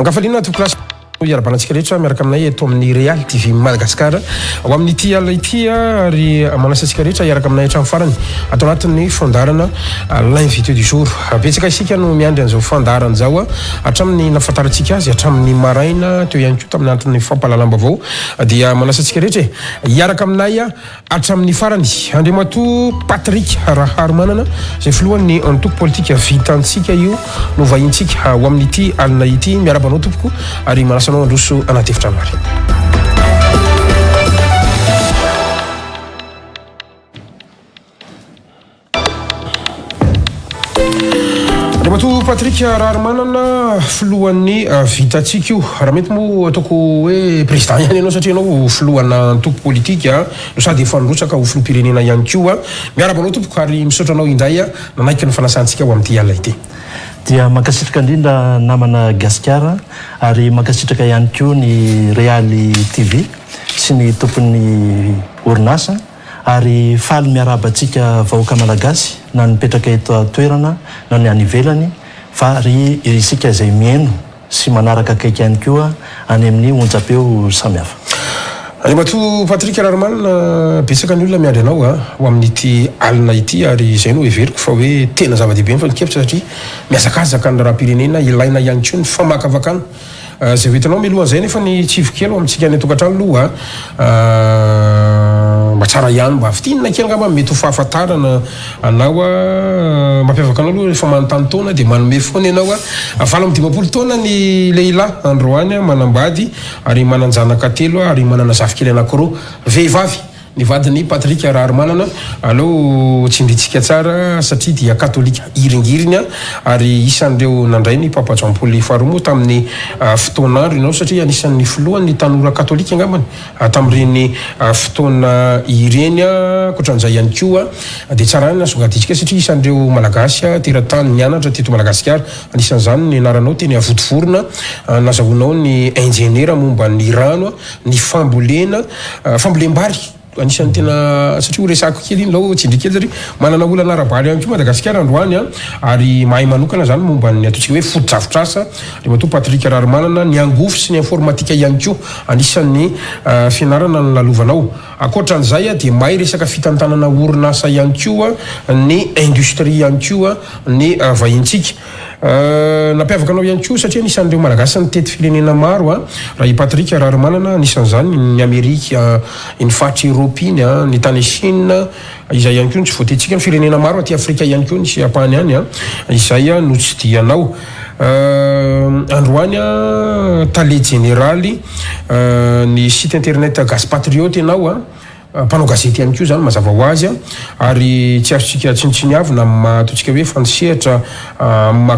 Angafaliana to class iarabanantsika rehetra miaraka aminay eto amin'ny Real TV Madagascar ao amin'ity alina ity ary manasantsika rehetra iaraka aminay hatramin'ny farany atao anatin'ny fandarana l'invité du jour. Betsaka isika no miandry an'izao fandarana zao hatramin'ny nafantarantsika azy hatramin'ny maraina teo ihany koa tamin'ny antony fampahalalam-baovao dia manasantsika rehetra iaraka aminay hatramin'ny farany Andriamatoa Patrick Raharomanana izay filohan'ny antoko politika vitantsika io no vahintsika ao amin'ity alina ity miarabanao tompoko ary manasa androso anaty efitra mary. Andriamatoa Patrick Raharomanana filohan'ny vitantsika io raha mety moa ataoko hoe président ihany ianao satria ianao filohana antoko politika no sady efa nirosaka ho filoham-pirenena ihany koa miarabanao tompoko ary misaotra anao indray nanaiky ny fanasantsika ao amin'ity alina ity. Dia makasitraka indrindra namana Gaskara ary makasitraka ihany koa ny Real TV sy ny tompon'ny orinasa ary faly miarabantsika vahoaka malagasy na nipetraka eto toerana na ny any ivelany fa ry isika izay mieno sy manaraka akaiky ihany koa any amin'ny onjam-peo samihafa. Andriamatoa Patrick Raharomanana betsaka ny olona miandry anao ho amin'ity alina ity ary izay no everiko fa hoe tena zava-dehibe fa nikevitra satria miazakazaka ny raha-pirenena ilaina ihany koa ny famakavakana zay hoentinao mialoha zay nefa ny tsivokely amintsika ny tokantrano aloha mba tsara ihany mba fitinina kely ngamba mety ho fahafantarana anao mampiavaka anao aloha rehefa manontany taona dia manome foana ianao 20 taona ny lehilahy androany manambady ary mananjanaka telo ary manana zafikely anankiroa vehivavy ny vadiny Patrick Raharomanana aleo tsindritsika tsara satria dia katolika iringiriny ary isan'ireo nandray ny Papa Jean Paul faharoa tamin'ny fotoanandro ianao satria anisan'ny filohan'ny tanora katolika angambany tamin'ireny fotoana ireny koatran'izay ihany koa dia tsara ny nasongaditsika satria isan'ireo malagasy teratany nianatra teto Madagasikara anisan'izany ny anaranao teny Avotovorona nazahoanao ny ingénieur momba ny rano ny fambolem-bary anisan'ny tena satria ho resako kely iny lao tsindry kely satria manana olana ara-bary ihany koa Madagasikara androany ary mahay manokana zany momba ny ataontsika hoe foto-drafitrasa Andriamatoa Patrick Raharomanana ny angofo sy ny informatika ihany koa anisan'ny fianarana ny lalovanao akoatran'izay dia mahay resaka fitantanana orinasa ihany koa ny industrie ihany koa ny vahintsika nampiavaka anao ihany koa satria anisan'ireo malagasy nitety firenena maro raha i Patrick Raharomanana anisan'izany ny Amerika ny fatra Europiny ny tany Chine izay ihany koa no tsy voatentsika ny firenena maro aty Afrika ihany koa nisy apahany any izay no tsy dianao androany tale généraly ny site internet Gaz Patriote ianao mpanao gazety ihany koa zany mazava ho azy ary tsy azontsika tsinitsiny avy na ataontsika hoe fanisehatra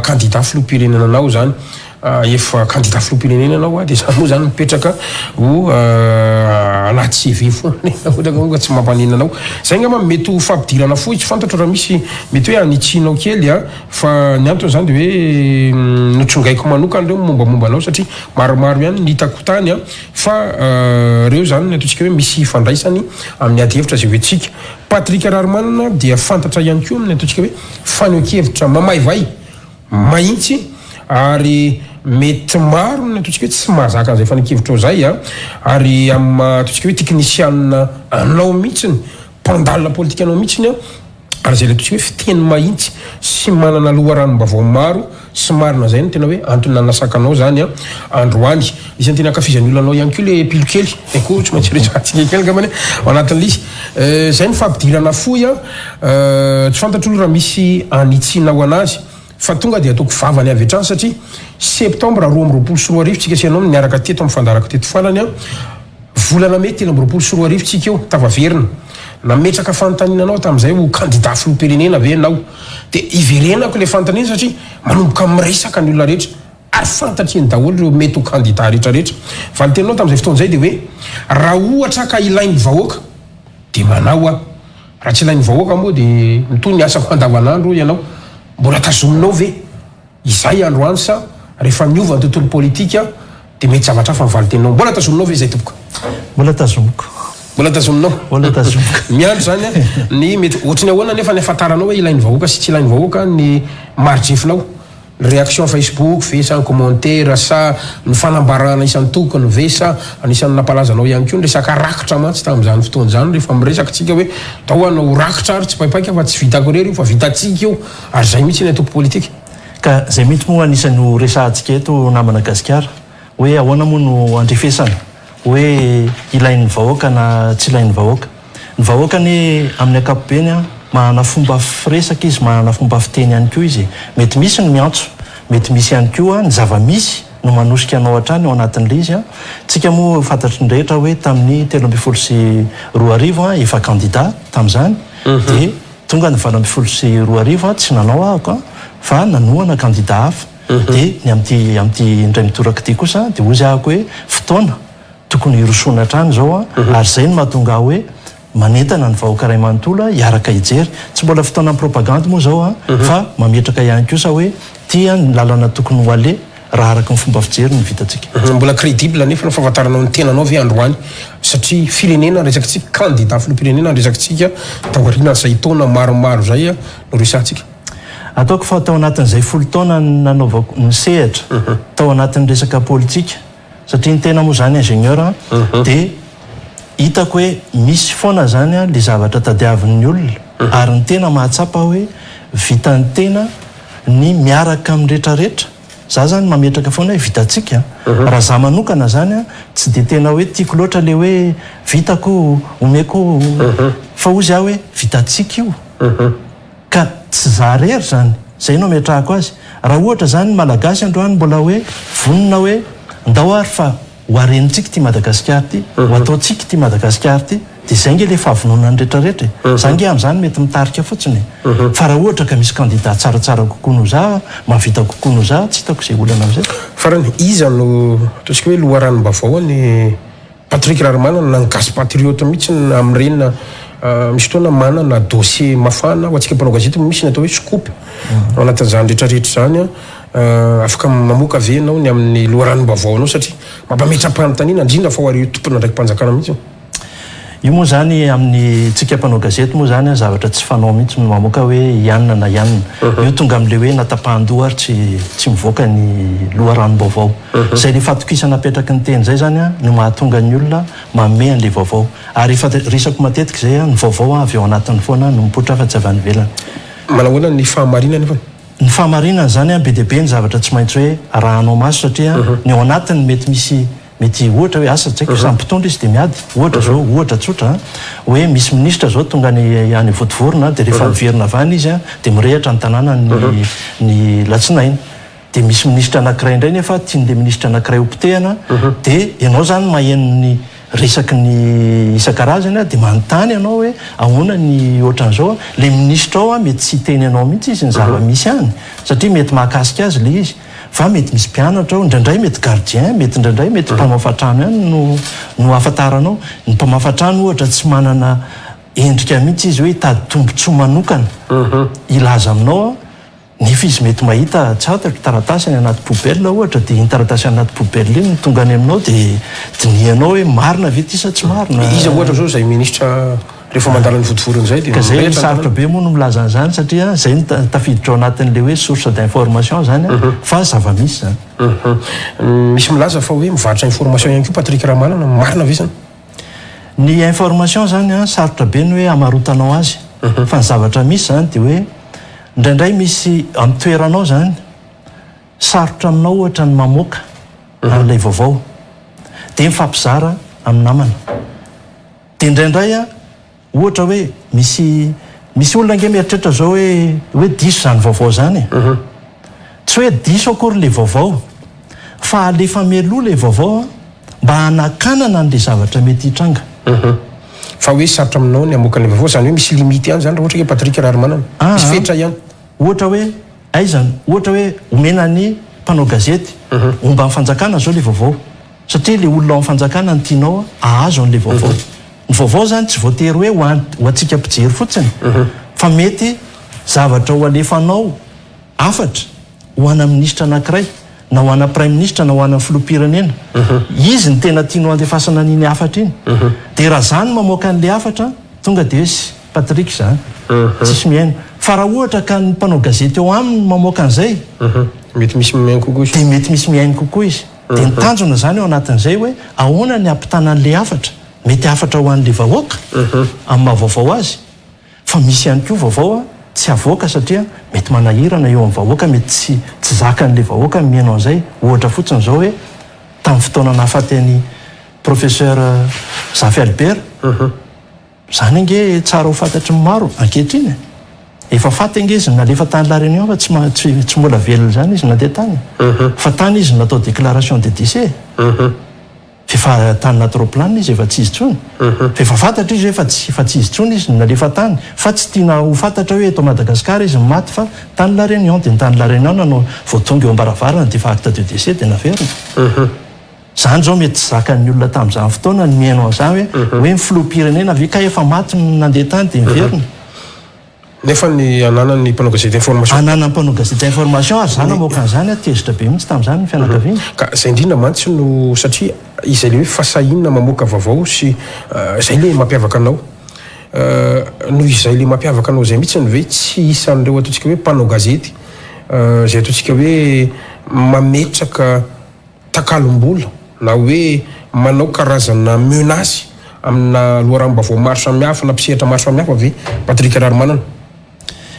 candidat filoham-pirenena anao zany efa candidat filoham-pirenena anao dia zany moa zany mipetraka ho anaty CV foana tsy mampanina anao zay ngamba mety ho fampidirana foy tsy fantatra raha misy mety hoe anitsinao kely fa ny antony zany dia hoe notsongaiko manokana reo mombamomba anao satria maromaro ihany nitako tany fa reo zany ny ataontsika hoe misy fandraisany amin'ny ady hevitra zay hoentsika Patrick Raharomanana dia fantatra ihany koa amin'ny ataontsika hoe faneho-kevitra mamaivay mahitsy ary mety maro ny ataontsika hoe tsy mahazaka an'izay faneho-kevitra zay ary ataontsika hoe teknisianina anao mihitsiny mpandalina politika anao mihitsiny ary zay le ataontsika hoe fiteny mahitsy sy manana loharanom-bavao maro sy marina zay no tena hoe antony nanasaka anao zany androany isan'ny tena ankafizan'ny olona anao ihany koa le pilokely ko tsy maintsy resatsika kely ngambany anatin'le izy zay ny fampidirana foy tsy fantatra olo raha misy anitsinao anazy fa tonga dia ataoko vavany avy hatrany satria septembre 2024 sy 2025 tsika sy anao niaraka teto amin'ny fandarako teto falany volana mety 2024 tsika eo tavaverina nametraka fanontaniananao tamin'izay ho candidat filoham-pirenena ve anao dia iverenako le fanontaniana satria manomboka miresaka ny olona rehetra ary fantatriny daholo reo mety ho candidat rehetrarehetra fa ny teninao tamin'izay fotoan'izay dia hoe raha ohatra ka ilain'ny vahoaka dia manao raha tsy ilain'ny vahoaka moa dia mitony ny asako andavanandro ianao mbola tazominao ve izay androany sa rehefa miova ny tontolo politika dia mety zavatra fa mivaly teninao mbola tazominao ve zay tompoka mbola tazomiko miandro zany ny mety ohatrany ahoana nefa ny afantaranao hoe ilain'ny vahoaka sy tsy ilain'ny vahoaka ny marijefinao réaction Facebook vesa commentaire sa ny fanambarana isan'ny tokony vesa anisan'ny napalazanao ihany koa ny resaka rakitra mantsy tamin'izany fotoana zany rehefa miresaka tsika hoe tao anao rakitra ary tsy paipaika fa tsy vitako rery io fa vitatsika io ary zay mihitsy ny atoko politika ka zay mihitsy moa anisany ho resahantsika eto namana gasikara hoe ahoana moa no andrefesana hoe ilain'ny vahoaka na tsy ilain'ny vahoaka ny vahoakany amin'ny ankapobeny a manana fomba firesaka izy manana fomba fiteny ihany koa izy mety misy ny miantso mety misy ihany koa ny zava-misy no manosika anao hatrany ao anatin'le izy a tsika moa fantatry ny rehetra hoe tamin'ny 13 efa candidat tamin'izany dia tonga ny 24 tsy nanao ahako fa nanoana candidat hafa dia ny am'ty indray mitoraka ty kosa dia ozy ahako hoe fotoana tokony hirosoana hatrany zao a ary zay no mahatonga hoe manentana ny vahoaka ray manontolo hiaraka hijery tsy mbola fotoana propagande moa zao a fa mametraka ihany kosa hoe tia ny lalana tokony ho ale raha araka ny fomba fijery ny vitatsika mbola crédible nefa ny fahafantaranao ny tenanao ve androany satria firenena resakitsika candidat filoham-pirenena resakitsika taoriana zay taona maromaro zay a no resantsika ataoko fa tao anatin'izay folo taona nanaovako ny sehatra tao anatin'ny resaka politika satria ny tena moa zany ingénieur dia hitako hoe misy foana zany a le zavatra tadiavin'ny olona ary ny tena mahatsapa hoe vitan'ny tena ny miaraka amin'ny rehetrarehetra za zany mametraka foana hoe vitatsika raha za manokana zany a tsy dia tena hoe tiako loatra le hoe vitako omeko fa ozy aho hoe vitatsika io ka tsy za rery zany zay no metrahako azy raha ohatra zany malagasy androany mbola hoe vonona hoe ndao ary fa ho arenitsika ty Madagasikara ty ho ataotsika ty Madagasikara ty dia zay nge le fahavonona ny rehetrarehetra zange amin'izany mety mitarika fotsiny fa raha ohatra ka misy candidat tsaratsara kokoa no za mahavita kokoa no za tsy hitako izay olana am'izay farany iza no ataontsika hoe loharanom-bavao ny Patrick Rarimana na ny gasy patriote mihitsy amin'ireny misy fotoana manana dossier mafana ho antsika mpanao gazety misy ny atao hoe scoop ao anatin'izany rehetrarehetra zany afaka mamoaka venao ny amin'ny loharanom-bavao anao satria mampametram-panontaniana indrindra fa ho ary tompona ndraiky mpanjakana mihitsy io moa zany amin'ny tsika mpanao gazety moa zany zavatra tsy fanao mihitsy no mamoaka hoe ianina na ianina io tonga amin'le hoe natapahan-doha ary tsy mivoaka ny loharanom-baovao zay le fatokisana apetraky ny teny zay zany a no mahatonga ny olona manome an'le vaovao ary efa resako matetika zay a ny vaovao avy ao anatin'ny foana no mipotra fa tsy avy any velany manahoana ny fahamarinana nefa ny fahamarinana zany a be dia be ny zavatra tsy maintsy hoe rahanao maso satria ny ao anatiny mety ohatra hoe asa tsaiko sampitondra izy dia miady ohatra zao ohatra tsotra hoe misy ministra zao tonga any votivorona dia rehefa miverina avany izy a dia mirehatra ny tanàna ny latsinaina dia misy ministra anankiray indray nefa tian'le ministra anankiray hopitehana dia ianao zany mahenony resaky ny isan-karazany dia manontany ianao hoe ahoana ny ohatran'izao le ministra ao a mety tsy teny anao mihitsy izy ny zava-misy any satria mety mahakasika azy le izy fa mety misy mpianatra ao indraindray mety gardien mety indraindray mety mpamafatrano ihany no afantaranao ny mpamafatrano ohatra tsy manana endrika mihitsy izy hoe hitady tombontsoa manokana ilaza aminao nefa izy mety mahita tsy atako taratasy any anaty poubelle ohatra dia iny taratasy anaty poubelle iny tonga any aminao dia dinianao hoe marina ve ty sa tsy marina iza ohatra zao zay ministra rehefa mandala ny votivorony zay ka zay sarotra be moa no milazana zany satria zay ny tafiditra ao anatin'le hoe source d'information zany fa zava-misy zany misy milaza fa hoe mivarotra information ihany koa Patrick Rarimana na marina ve zany ny information zany a sarotra be ny hoe amarotanao azy fa ny zavatra misy zany dia hoe indraindray misy amin'ny toeranao zany sarotra aminao ohatra ny mamoaka an'ilay vaovao dia mifampizara amin'ny namana dia indraindray a ohatra hoe misy olona nge mieritreritra zao hoe diso zany vaovao zany tsy hoe diso akory le vaovao fa alefa meloa le vaovao mba hanakanana n'le zavatra mety hitranga fa hoe sarotra aminao ny amoaka an'le vaovao zany hoe misy limite ihany zany raha ohatra hoe Patrick Rarimana misy fetra ihany ohatra hoe aizany ohatra hoe omena ny mpanao gazety omba amin'ny fanjakana zao le vaovao satria le olona ao amin'ny fanjakana ny tianao ahazo an'le vaovao ny vaovao zany tsy voatery hoe ho antsika mpijery fotsiny fa mety zavatra ho alefanao afatra ho ana ministra anankiray na ho ana prime ministre na ho ana filoham-pirenena izy ny tena tianao andefasana an'iny afatra iny dia raha zany mamoaka an'le afatra tonga dia hoe sy Patrick zany tsisy miaina fa raha ohatra ka ny mpanao gazety eo aminy mamoaka an'izay mety misy miainy kokoa dia mety misy miainy kokoa izy dia nitanjona zany ao anatin'izay hoe ahoana ny ampitanan'le afatra mety afatra ho an'le vahoaka amin'ny mahavaovao azy fa misy ihany koa vaovao tsy avoaka satria mety manahirana eo amin'ny vahoaka mety tsy zakan'le vahoaka mihainao an'izay ohatra fotsiny zao hoe tamin'ny fotoana nahafaty professeur Zafy Albert zany nge tsara ho fantatry ny maro ankehitriny efa faty nge izy nalefa tany la réunion fa tsy mbola velona zany izy nandeha tany fa tany izy natao déclaration de décès fefa tany natroplan izy efa tsy izy tsony fefa fantatra izy efa tsy izy tsony izy nalefa tany fa tsy tiana ho fantatra hoe eto Madagasikara izy maty fa tany la réunion dia tany la réunion nanao vao tonga eo ambaravarana dia fa acte de décès dia naverina zany zao mety zakan'ny olona tamin'izany fotoana ny mihainao an'izany hoe ny filoham-pirenena ave ka efa maty nandeha tany dia miverina nefa ny ananany mpanao gazety information anana mpanao gazety information ary zany amoaka an'izany tezitra be mihitsy tamin'izany ny fianakaviana ka zay indrindra mantsy no satria izay le hoe fasahinana mamoaka vaovao sy zay le mampiavaka anao no izay le mampiavaka anao zay mihitsy ny hoe tsy isan'ireo ataontsika hoe mpanao gazety zay ataontsika hoe mametraka takalom-bola na hoe manao karazana menace amina loharam-baovao maro samihafa na mpisehatra maro samihafa ave Patrick Rarimanana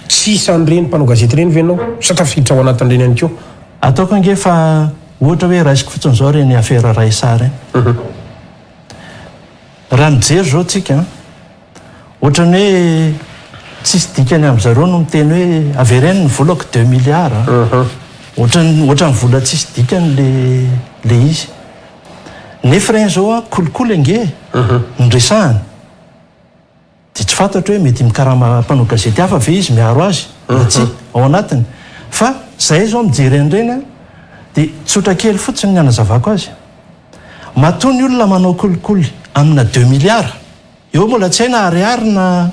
tsy isan'ireny mpanao gazety reny ve anao sa tafiditra ao anatin'ireny ihany koa ataoko ange fa ohatra hoe raisiko fotsiny zao reny affaire Raisa reny raha mijery zao tsika ohatrany hoe tsisy dikany amin'zareo no miteny hoe avereny ny volako 2 milliards ohatrany vola tsisy dikany le izy nefa reny zao kolikoly ange nyresahany dia tsy fantatra hoe mety mikarama mpanao gazety hafa ve izy miaro azy na tsy ao anatiny fa zay zao mijery an'ireny dia tsotra kely fotsiny ny anazavako azy matoa ny olona manao kolikoly amina 2 milliards eo mbola tsy haina ariary na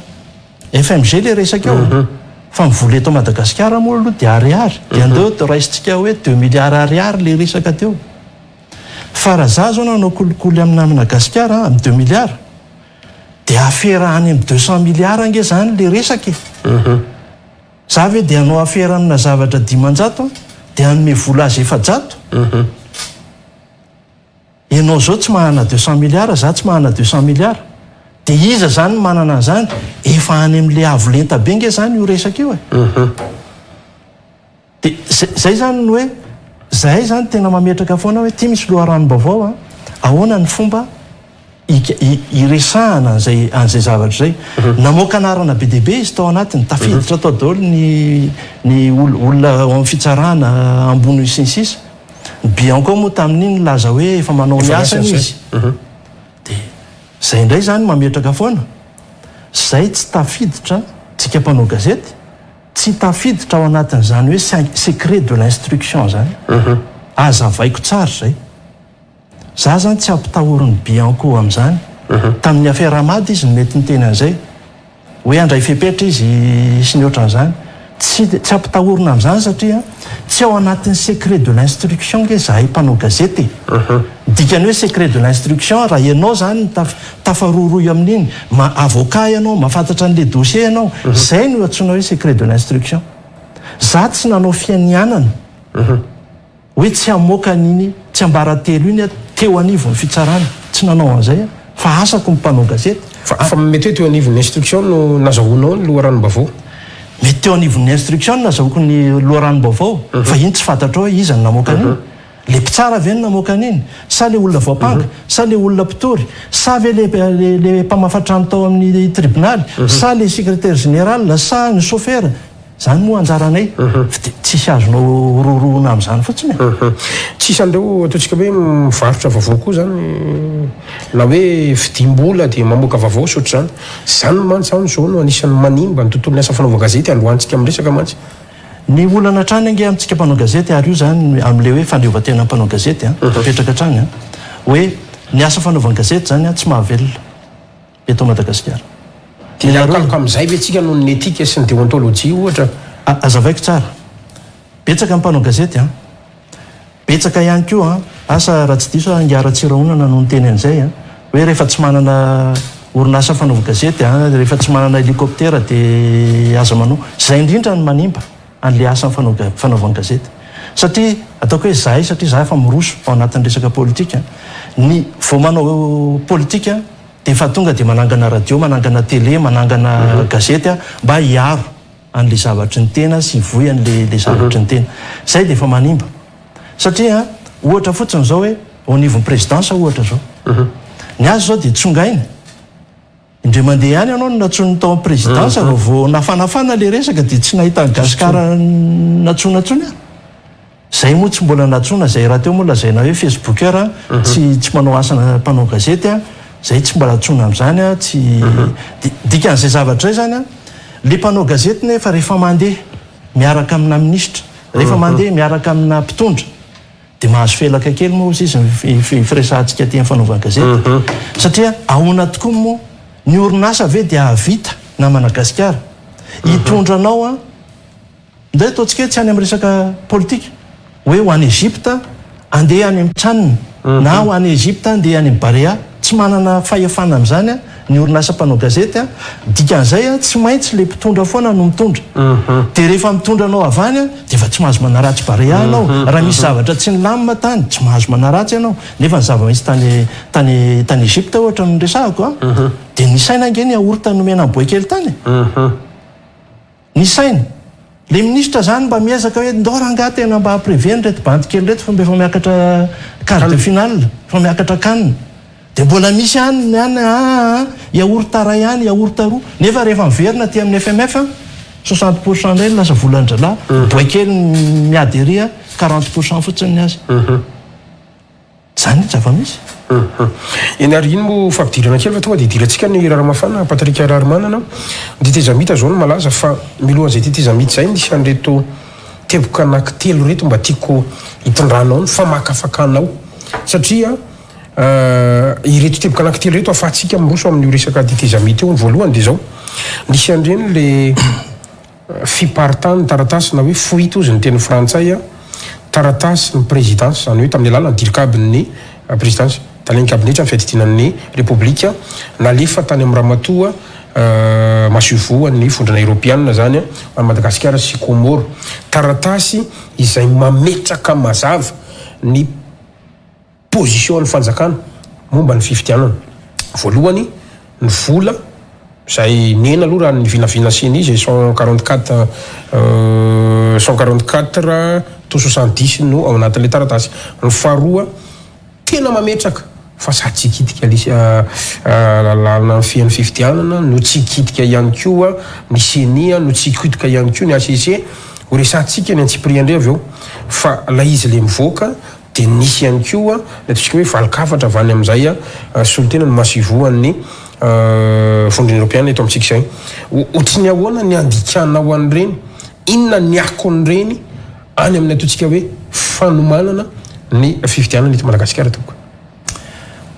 FMG le resaka eo fa mivola eto Madagasikara moa aloha dia ariary dia andeo raisitsika hoe 2 milliards ariary le resaka teo fa raha za zao nanao kolikoly amina Madagasikara amin'ny 2 milliards dia affaire any amin'ny 200 milliards ange zany le resaka za ve dia hanao affaire amina zavatra 500 dia hanome vola azy 400 ianao zao tsy mahana 200 milliards za tsy mahana 200 milliards dia iza zany manana an'izany efa any amin'le avo lenta be nge zany io resaka io dia zay zany hoe zahay zany tena mametraka foana hoe ty misy loharanom-baovao ahoana ny fomba iresahana an'izay zavatra zay namoaka anarana be deaibe izy tao anatiny tafiditra tao daholo ny olona amin'ny fitsarana ambony sinsisa ny bian koa moa tamin'iny laza hoe efa manao ny asany izy dia zay indray zany mametraka foana zay tsy tafiditra tsika mpanao gazety tsy tafiditra ao anatin'izany hoe secret de l'instruction zany azavaiko tsara zay za zany tsy ampitahorin'ny bianco amin'izany tamin'ny affaire Amady izy mety niteny an'izay hoe andray fepetra izy sy ny ohatran'izany tsy ampitahorina amin'izany satria tsy ao anatin'ny secret de l'instruction nge zahay mpanao gazety dikany hoe secret de l'instruction raha ianao zany tafaroroy amin'iny avocat ianao mahafantatra an'le dossier ianao zay no atsoina hoe secret de l'instruction za tsy nanao fianianana hoe tsy hamoaka n'iny tsy ambaratelo iny teo anivon'ny fitsarana tsy nanao an'izay fa asako ny mpanao gazety fa mety hoe teo anivon'ny instruction no nazahoanao ny loharanom-baovao mety teo anivon'ny instruction no nazahoako ny loharanom-baovao fa iny tsy fantatra hoe iza ny namoaka an'iny le mpitsara ve ny namoaka an'iny sa le olona voapanga sa le olona mpitory sa ve le mpamafatrano tao amin'ny tribunaly sa le secrétaire général sa ny chauffeur zany moa anjaranay tsisy azonao roroana amin'izany fotsiny tsisy an'ireo ataontsika hoe mivarotra vaovao koa zany na hoe vidim-bola dia mamoaka vaovao sotra zany mantsy zany zao no anisan'ny manimba ny tontolo ny asa fanaovana gazety androantsika amin'ny resaka mantsy ny olana hatrany ange amintsika mpanao gazety ary io zany amin'le hoe fandreovatena mpanao gazety petraka hatrany hoe ny asa fanaovana gazety zany tsy mahavelona eto Madagasikara miarokaloka amin'izay ve tsika noho ny etika sy ny déontologie ohatra azavaiko tsara betsaka mpanao gazety betsaka ihany koa asa raha tsy diso angiara-tsiraonana no niteny an'izay hoe rehefa tsy manana orinasa fanaova gazety rehefa tsy manana hélicoptère dia aza manao zay indrindra ny manimba an'le asa fanaovana gazety satria ataoko hoe zahay satria za efa miroso ao anatin'ny resaka politika ny vao manao politika dia efa tonga dia manangana radio manangana télé manangana gazety mba hiaro an'le zavatry ny tena sy voy an'le zavatry ny tena zay dia efa manimba satria ohatra fotsiny zao hoe au nivon'ny présidence ohatra zao ny azy zao dia tsongainy indre mandeha ihany ianao no natsony tao amin'ny présidence raha vao nafanafana le resaka dia tsy nahita gasikara natsonatsony zay moa tsy mbola natsona zay raha teo moa lazaina hoe facebooker tsy manao asana mpanao gazety zay tsy mbola natsona amin'izany tsy dikan'izay zavatra zay zany le mpanao gazety nefa rehefa mandeha miaraka amina ministra rehefa mandeha miaraka amina mpitondra dia mahazo felaka kely moa izy firesahantsika ty fanaovana gazety satria ahoana tokoa moa ny orinasa ave dia ahavita na Madagasikara hitondranao nday ataontsika tsy any amin'ny resaka politika hoe ho any Egypte andeha any amin'ny Tchad na ho any Egypte andeha any amin'ny Barea tsy manana fahefana amin'izany ny orinasa mpanao gazety dikan'izay tsy maintsy le mpitondra foana no mitondra dia rehefa mitondra anao avany dia efa tsy mahazo manaratsy Barea anao raha misy zavatra tsy nilamina tany tsy mahazo manaratsy ianao nefa ny zava-misy tany Egypte ohatra no resahako dia ny saina ange ny aorita nomena ny boekely tany ny saina le ministra zany mba miezaka hoe ndao ranga tena mba hapreveny reto bantikely reto fa mba efa miakatra quart de finale fa miakatra canne dia mbola misy any iaorita ray ihany iaorita roa nefa rehefa miverina ty amin'ny FMF 60% ndray lasa volan-dralahy boekely miaderia 40% fotsiny azy zany zava-misy eny ary iny moa fampidirana kely fa tonga dia idirantsika ny Raramafana Patrika Raramanana Tetezamita zao no malaza fa milohan'izay Tetezamita zay nisy an'reto teboka anankitelo reto mba tiako hitondranao ny famakafakanao satria ireto teboka anankitelo reto afahantsika miroso amin'ny resaka Tetezamita eo ny voalohany dia zao nisy an'ireny le fipartany taratasy na hoe fuite ozy ny teny frantsay taratasy ny présidence zany hoe tamin'ny alalany dirikabin'ny présidence tany kabinetra ny fiaditinan'ny république nalefa tany amin'ny Ramatoa masivoan'ny fondrana Europiana zany a Madagasikara sy Komoro taratasy izay mametraka mazava ny position ny fanjakana momba ny fifidianana voalohany ny vola zay nena aloha raha ny vinavinaseny izy 144 to 70 no ao anatin'le taratasy ny faharoa tena mametraka fa sady tsy hikitika lalana ny fian'ny fifidianana no tsy hikitika ihany koa ny senia no tsy hikitika ihany koa ny ACC ho resantsika ny antsipriandre avy eo fa la izy le mivoaka dia nisy ihany koa ny ataontsika hoe valikafatra avany amin'izay solotena no masivoan'ny fondrina Europiana eto amintsika izay ohatriny ahoana ny andikanao an'ireny inona ny ako an'ireny any amin'ny ataontsika hoe fanomanana ny fifidianana eto Madagasikara tokoa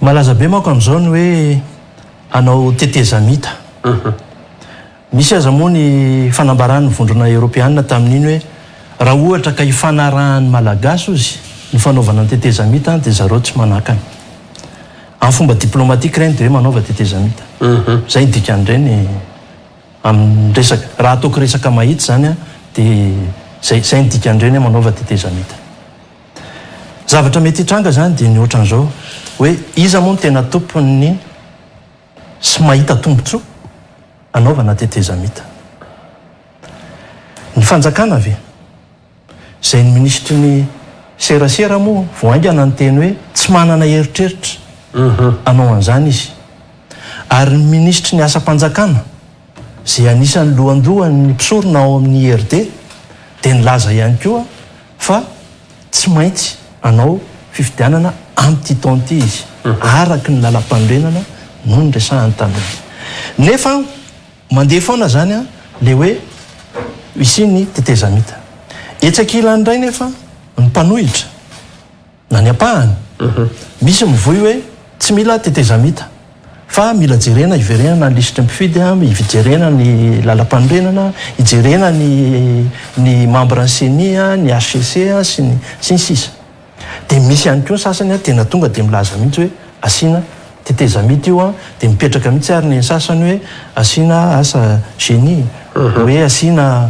malaza be manko amin'izao ny hoe anao Tetezamita misy aza moa ny fanambaran'ny vondrona Europiana tamin'iny hoe raha ohatra ka hifanarahan'ny malagasy ozy ny fanaovana ny Tetezamita dia zareo tsy manakany amin'ny fomba diplomatique reny dia hoe manaova Tetezamita zay dikan'ireny amin'ny resaka raha ataoko resaka mahitsy zany dia zay ny dikan'ireny manaova Tetezamita zavatra mety hitranga zany dia ny ohatran'izao hoe iza moa no tena tompony sy mahita tombontsoa anaovana Tetezamita ny fanjakana ve zay ny ministry ny serasera moa voaingana ny teny hoe tsy manana eritreritra anao an'izany izy ary ny ministry ny asa-panjakana zay anisan'ny lohandohan'ny mpisorona ao amin'ny ERD dia nilaza ihany koa fa tsy maintsy anao fifidianana amin'ny taonty izy araky ny lalam-panorenana no ny resahany tamin'iny nefa mandeha foana zany le hoe isy ny Tetezamita etsakila ndray nefa ny mpanohitra na ny apahany misy mivoy hoe tsy mila Tetezamita fa mila jerena iverena ny lisitra mpifidy ijerena ny lalam-panorenana ijerena ny membre ny CENI ny HCC sy ny sisa dia misy ihany koa sasany tena tonga dia milaza mihitsy hoe asiana Tetezamita io dia mipetraka mihitsy ary ny sasany hoe asiana asa génie hoe asiana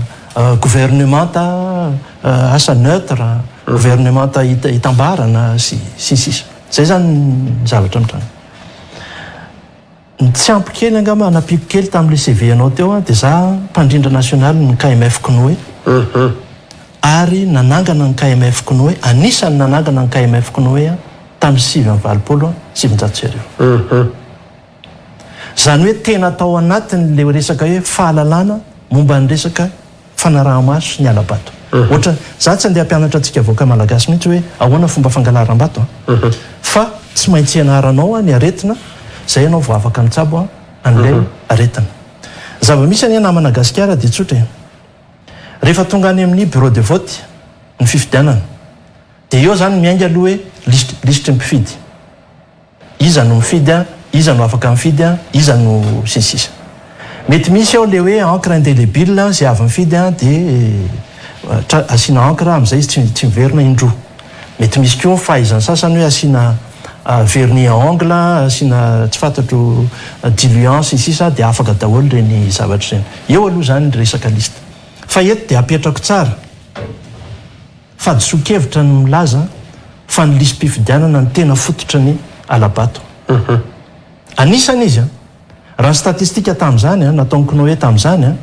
gouvernementa asa neutre gouvernement hitambarana sy sisa zay zany ny zavatra mitrany tsy ampy kely angamba napiako kely tamin'le CV anao teo a dia za mpandrindra national ny KMF Konoe ary nanangana ny KMF Konoe anisany nanangana ny KMF Konoe a tamin'ny 7 zany hoe tena tao anatiny le resaka hoe fahalalana momba ny resaka fanaraha-maso ny alabato ohatra za tsy andeha mpianatra antsika voaka malagasy mihitsy hoe ahoana fomba fangalaram-bato fa tsy maintsy ianaranao ny aretina zay ianao vo afaka mitsabo an'lay aretina zava-misy any namana Gasikara dia tsotra rehefa tonga any amin'ny bureau de vote ny fifidianana dia eo zany miainga aloha hoe lisitry mpifidy iza no mifidy iza no afaka mifidy iza no sisisa mety misy ao le hoe encre indélébile zay avy mifidy dia asiana encre amin'izay izy tsy miverina indroa mety misy koa fahaizany sasany hoe asiana vernis à ongle asiana tsy fantatro diluant sisa dia afaka daholo reny zavatra reny eo aloha zany resaka lista fa eto dia apetrako tsara fa disokevitra ny milaza fa ny lisym-pifidianana ny tena fototra ny alabato anisany izy raha ny statistika tamin'izany nataony Konoe tamin'izany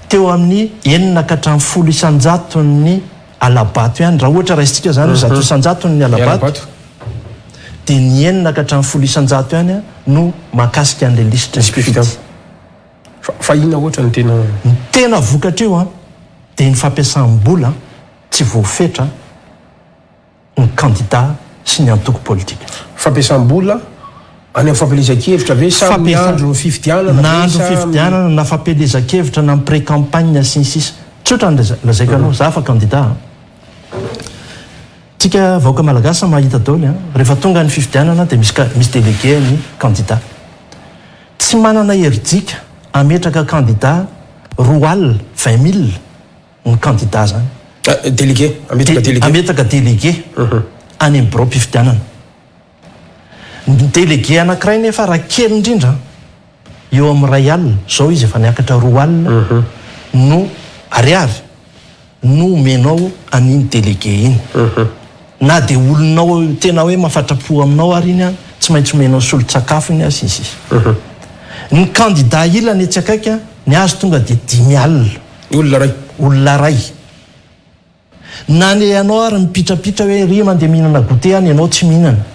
teo amin'ny 910 ny alabato ihany raha ohatra raisitsika zany 100 ny alabato dia ny 910 ihany no makasika an'ilay lisitra fifidy fa inona ohatra ny tena vokatra io dia ny fampiasam-bola tsy voafetra ny candidat sy ny antoko politika fampiasam-bola any amin'ny fampelezan-kevitra ve sa miandro ny fifidianana na fampelezan-kevitra na amin'ny pré-campagne sy ny sisa tsotra ny lazaiko anao za fa candidat tsika vahoaka malagasy mahita daoly rehefa tonga ny fifidianana dia misy délégué ny candidat tsy manana herijika ametraka candidat 20 000 ny candidat zany ametraka délégué any amin'ny bureau mpifidianana ny délégué anankiray nefa raha kely indrindra eo amin'ny ray alina zao izy efa niakatra 2 alina no ariary no menao an'iny délégué iny na dia olonao tena hoe mahafatrapo aminao ary iny tsy maintsy menao solon-tsakafo iny sy sisa ny candidat ilany etsy akaiky ny azo tonga dia 10 000 olona ray na ny ianao ary mipitrapitra hoe ry mandeha mihinana goûté any ianao tsy mihinana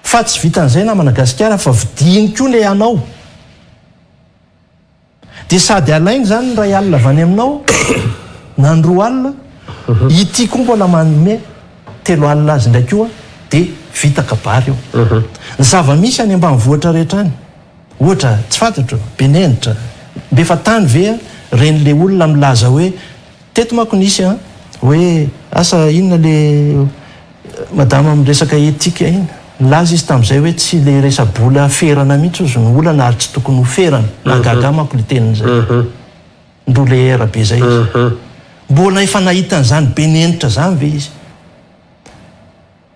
fa tsy vitan'izay namana Gasikara fa vidiny koa le anao dia sady alainy zany ny ray alina avy any aminao na ny 2 alina ity koa mbola manome 3 alina azy ndraiky io dia vita kabary io ny zava-misy any ambanivohitra rehetra any ohatra tsy fantatro benenitra befa tany ve reny le olona milaza hoe teto manko nisy hoe asa inona le madama miresaka etika iny laza izy tamin'izay hoe tsy le resa-bola ferana mihitsy ozy ny olana ary tsy tokony ho ferana nagaga manko le tenin'izay ndro le era be zay izy mbola efa nahitan'izany benenitra zany ve izy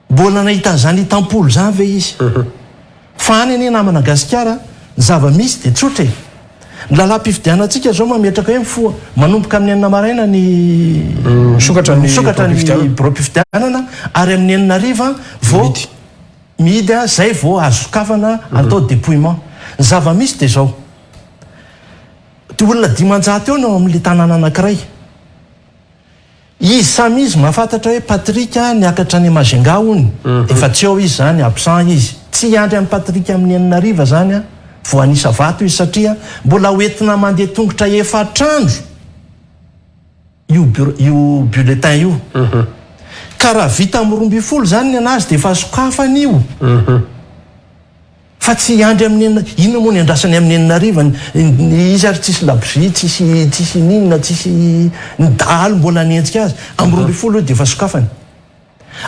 mbola nahitan'izany hitampolo zany ve izy fa any anie namana Gasikara ny zava-misy dia tsotra ny lalam-pifidianantsika zao mametraka hoe mifoa manomboka amin'ny 9 maraina ny sokatra ny bureau mpifidianana ary amin'ny 9 vao mihidy zay vao azo sokafana atao dépouillement ny zava-misy dia zao ty olona 500 eo no amin'le tanàna anankiray izy samy izy mahafantatra hoe Patrika niakatra any Majunga ony efa tsy eo izy zany absent izy tsy andry amin'ny Patrika amin'ny 9 zany vo anisa vato izy satria mbola hoentina mandeha tongotra efatrandro io bulletin io ka raha vita amin'ny 12 zany ny anazy dia efa sokafany io fa tsy andry amin'ny ino moa ny andrasany amin'ny 9 izy ary tsisy labri tsisy ninona tsisy nidalo mbola nientsika azy amin'ny 12 io dia efa sokafany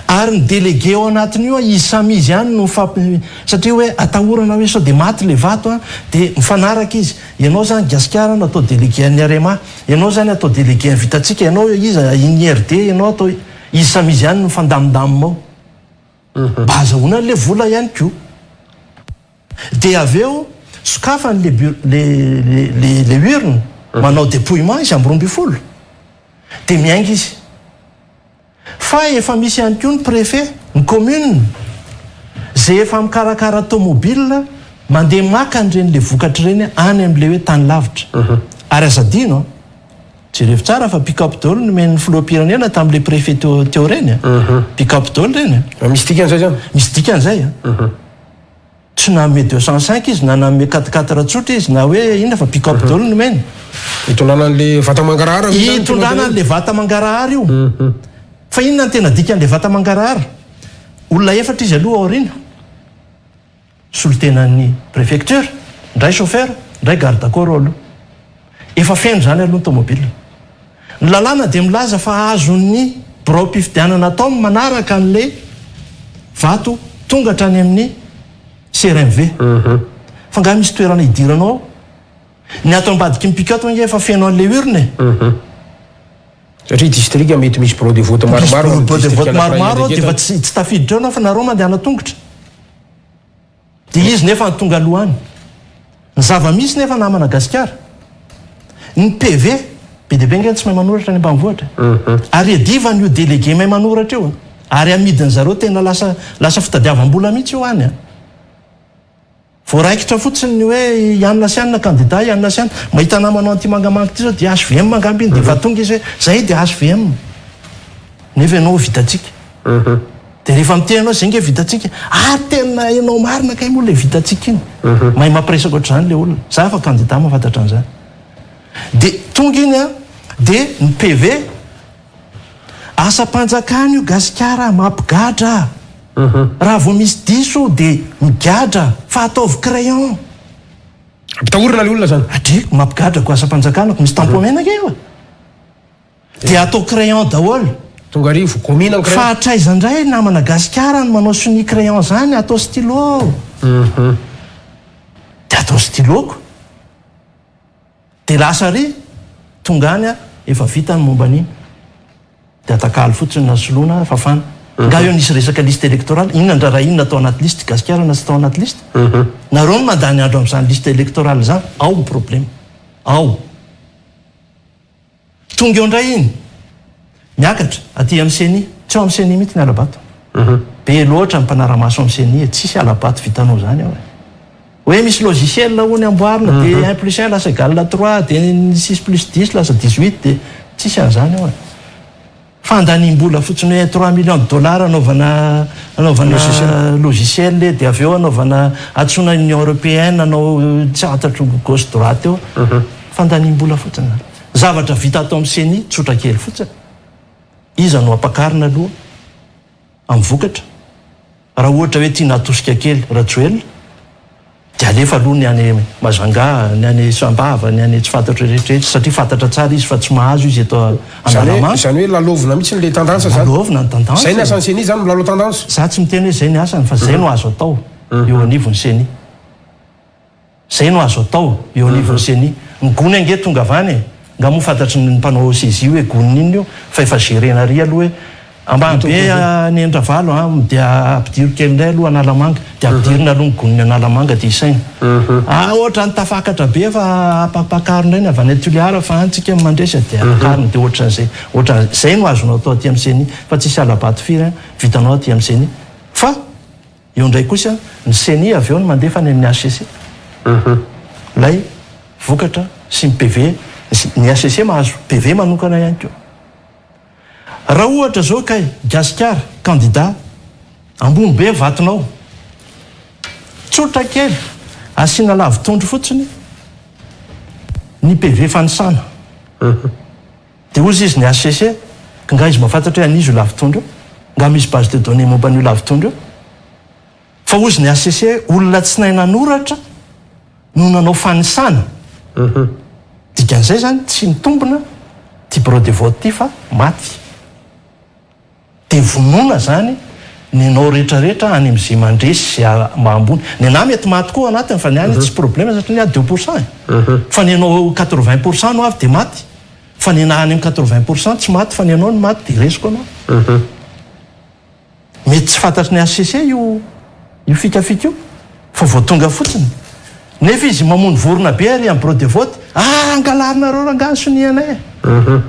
ary ny délégué ao anatiny io izy samy izy ihany no satria hoe atahorana hoe sao dia maty le vato dia mifanaraka izy ianao zany Gasikara no atao délégué an'ny RMA ianao zany atao délégué ny vitatsika ianao izy INRD ianao atao izy samy izy ihany no fandamindamimao bazahoana le vola ihany koa dia avy eo sokafany le urne manao dépouillement izy amin'ny 12 dia miainga izy fa efa misy ihany koa ny préfet ny commune zay efa mikarakara automobile mandeha makany reny le vokatra reny any amin'le hoe tany lavitra ary azadino jerevy tsara fa pick-up dole nomen'ny filoham-pirenena tamin'le préfet teo reny pick-up dole reny misy dikan'izay zany misy dikan'izay tsy nanome 205 izy na nanome 4 tsotra izy na hoe inona fa pick-up dole nomeny hitondrana an'le vata mangarahara hitondrana an'le vata mangarahara io fa inona ny tena dikan'le vata mangarahara olona efatra izy aloha aorina solotenan'ny préfecture ndray chauffeur ndray garde corps aloha efa feno zany aloha ny tomobile ny lalàna dia milaza fa azon'ny birao mpifidianana atao manaraka an'le vato tonga hatrany amin'ny CRMV fa ngaha misy toerana hidiranao ny ato ambadiky mipika ato efa feno an'le urne satria district mety misy bureau de vote maromaro maromaro dia fa tsy tafiditra eo anao fa nareo mandehana tongotra dia izy nefa ny tonga alohany ny zava-misy nefa na Madagasikara ny PV be dia be ngeny tsy mahay manoratra ny ambanivohitra ary edivany io délégué mahay manoratra eo ary amidiny zareo tena lasa fitadiavam-bola mihitsy io any voaraikitra fotsiny hoe ianona sy anina candidat ianona sy anina mahita namanao anty mangamanga ty zao dia HVM mangamby iny dia efa tonga izy hoe zay dia HVM nefa ianao vitatsika dia rehefa mitenanao zay nge vitatsika tena ianao marina kay moa le vitatsika iny mahay mampiresaka ohatr'izany le olona za fa candidat mahafantatra an'izany dia tonga iny dia ny PV asa-panjakana io Gasikara mampigadra raha vao misy diso dia migadra fa ataovy crayon ampitahorina le olona zany adriko mampigadrako asa-panjakanako misy tampomenaka io dia atao crayon daholo tonga arivo commune fa hatraizandray na Madagasikara no manao soni crayon zany atao stylo dia atao styloko dia lasa ry tonga any efa vita ny momba an'iny dia atakalo fotsiny na soloana fafana nga eo nisy resaka liste électorale inona ndra raha inona atao anaty liste Gasikara na tsy atao anaty liste nareo no mandany andro amin'izany liste électorale zany ao ny problème ao tonga eo indray iny miakatra aty amin'ny CENI tsy ao amin'ny CENI mihitsy ny alabato be loatra ny mpanaramaso amin'ny CENI tsisy alabato vitanao zany ao hoe misy logiciel hony amboarina dia 1+1 lasa égale 3 dia 6+10 lasa 18 dia tsisy an'izany ao fandanim-bola fotsiny hoe 3 millions de dollars anaovana logiciel dia avy eo anaovana atsona Union européenne anao tsy atatro gauche droite eo fandanim-bola fotsiny zavatra vita atao amin'ny CENI tsotra kely fotsiny iza no ampakarina aloha amin'ny vokatra raha ohatra hoe tia natosika kely ratsoel dia alefa aloha ny any Mazanga ny any Sambava ny any tsy fantatro rehetrarehetra satria fantatra tsara izy fa tsy mahazo izy eto Andalama zany hoe lalovina mihitsy le tendance zany lalovina ny tendance zay ny asan'ny CENI zany milalo tendance za tsy miteny hoe zay ny asany fa zay no azo atao eo anivon'ny CENI zay no azo atao eo anivon'ny CENI ny gony ange tonga avany nga moa fantatry ny mpanao saisie hoe goniny iny io fa efa gérena ry aloha hoe ambany be ny endravalo dia ampidiro kely indray aloha analamanga dia ampidirina aloha ny goniny analamanga dia isaina ohatra ny tafakatra be fa ampakarina iny avy any Toliara fa antsika mandresa dia akarina dia ohatran'izay ohatran'izay no azonao atao aty amin'ny CENI fa tsisy alabato firy vitanao aty amin'ny CENI fa eo indray kosa ny CENI avy eo no mandefa ny amin'ny HCC lay vokatra sy ny PV ny HCC mahazo PV manokana ihany koa raha ohatra zao kay Gasikara candidat ambony be vatonao tsotra kely asiana lavitondro fotsiny ny PV fanisana dia ozy izy ny HCC ka nga izy mahafantatra hoe anizy io lavitondro nga misy base de données momba an'io lavitondro io fa ozy ny HCC olona tsy nahay nanoratra no nanao fanisana dikan'izay zany tsy mitombona ty bureau de vote ty fa maty dia vonona zany ny anao rehetrarehetra any amin'izay mandresy zay mahambony ny anahy mety maty koa anatiny fa ny any tsy problème satria ny 2% fa ny anao 80% no avy dia maty fa ny anahy any amin'ny 80% tsy maty fa ny anao ny maty dia resiko anao mety tsy fantatry ny HCC io fikafika io fa vao tonga fotsiny nefa izy mamono vorona be ary amin'ny bureau de vote angalarinareo rangano sonianay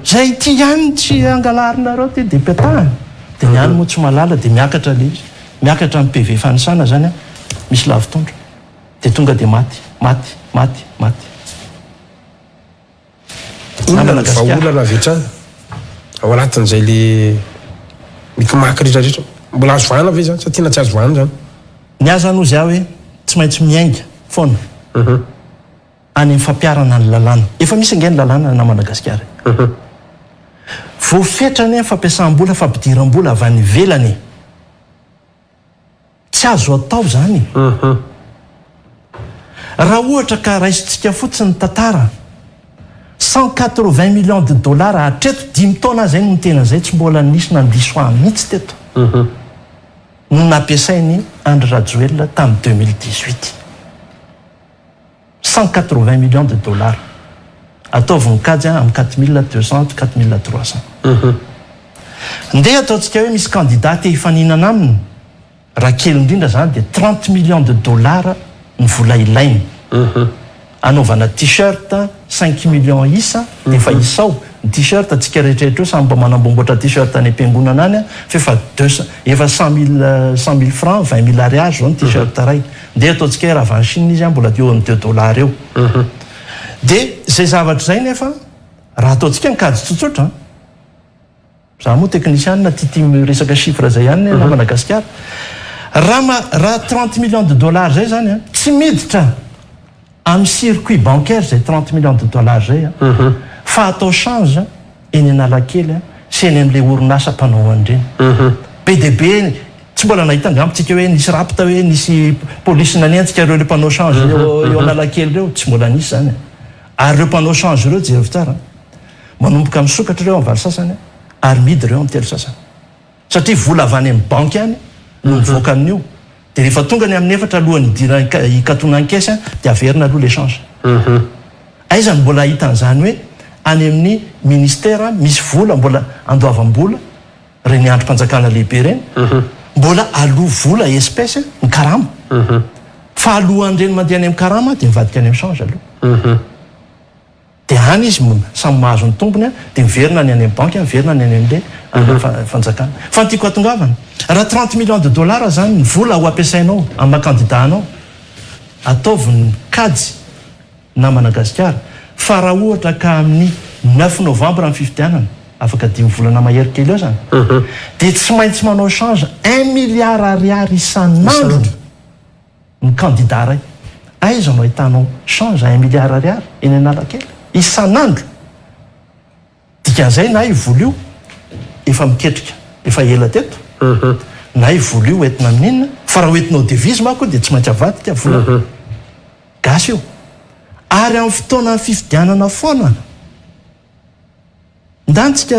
zay ty ihany tsy angalarinareo ty dia petahany dia ny any moa tsy malala dia miakatra le izy miakatra amin'ny PV fanisana zany a misy lavitondro dia tonga dia maty inona ny vaolana avy hatrany ao anatin'izay le mikimaky rehetrarehetra mbola azo vahana ve zany sa tiana tsy azo vahana zany ny aza no zy aho hoe tsy maintsy miainga foana any amin'ny fampiarana ny lalàna efa misy ange ny lalàna na Madagasikara voafetrany fampiasam-bola fampidiram-bola avy any ivelany tsy azo atao zany raha ohatra ka raisitsika fotsiny tantara 180 millions de dollars hatreto 10 taona zay no tena zay tsy mbola nisy nandiso mihitsy teto no nampiasainy Andry Rajoelina tamin'ny 2018 180 millions de dollars ataovy mikajy amin'ny 4200 4300 ndeha ataontsika hoe misy candidat hifaninana aminy raha kely indrindra zany dia 30 millions de dollars ny vola ilainy anaovana t-shirt 5 millions isa dia efa isao ny t-shirt atsika rehetrarehetra eo samby mba manambomboatra t-shirt any am-piangonana any fa efa 100 000 francs 20 000 ariary zao ny t-shirt ray ndeha ataontsika raha avy any Chine izy mbola eo amin'ny 2 dollars eo dia zay zavatra zay nefa raha ataontsika mikady tsotsotra za moa technicien tia resaka chiffre zay ihany na Madagasikara raha 30 millions de dollars zay zany tsy miditra amin'ny circuit bancaire zay 30 millions de dollars zay fa atao change eny Analakely sy eny amin'ilay orinasa mpanao an'ireny PDB tsy mbola nahita angambotsika hoe nisy rapita hoe nisy polisy nanentsika ireo le mpanao change eo Analakely reo tsy mbola nisy zany ary ireo mpanao change ireo jereo tsara manomboka misokatra ireo amin'ny valo sasany ary midy ireo amin'ny telo sasany satria vola avy any amin'ny banky any no mivoaka amin'io dia rehefa tonga ny amin'ny efatra alohan'ny idira hikatona ankesy dia averina aloha le change aizany mbola hitan'izany hoe any amin'ny ministère misy vola mbola andoavam-bola reny androm-panjakana lehibe reny mbola aloha vola espèce ny karama fa alohan'ireny mandeha any amin'ny karama dia mivadika any amin'ny change aloha dia any izy samy mahazo ny tombony dia miverina ny any amin'ny banky miverina ny any amin'ilay fanjakana fa ny tiako atongavana raha 30 millions de dollars zany ny vola ho ampiasainao amin'ny makandidanao ataovy ny kajy na Madagasikara fa raha ohatra ka amin'ny 9 novembre amin'ny fifidianana afaka 10 volana mahery kely eo zany dia tsy maintsy manao change 1 milliard ariary isan'andro ny candidat ray aiza no ahitanao change 1 milliard ariary eny Analakely isan'andro dikan'izay na ivolio efa miketrika efa ela teto na ivolio entina amin'inona fa raha hoentinao devise mako dia tsy maintsy avadika vola gasy io ary amin'ny fotoana fifidianana foana ndantsika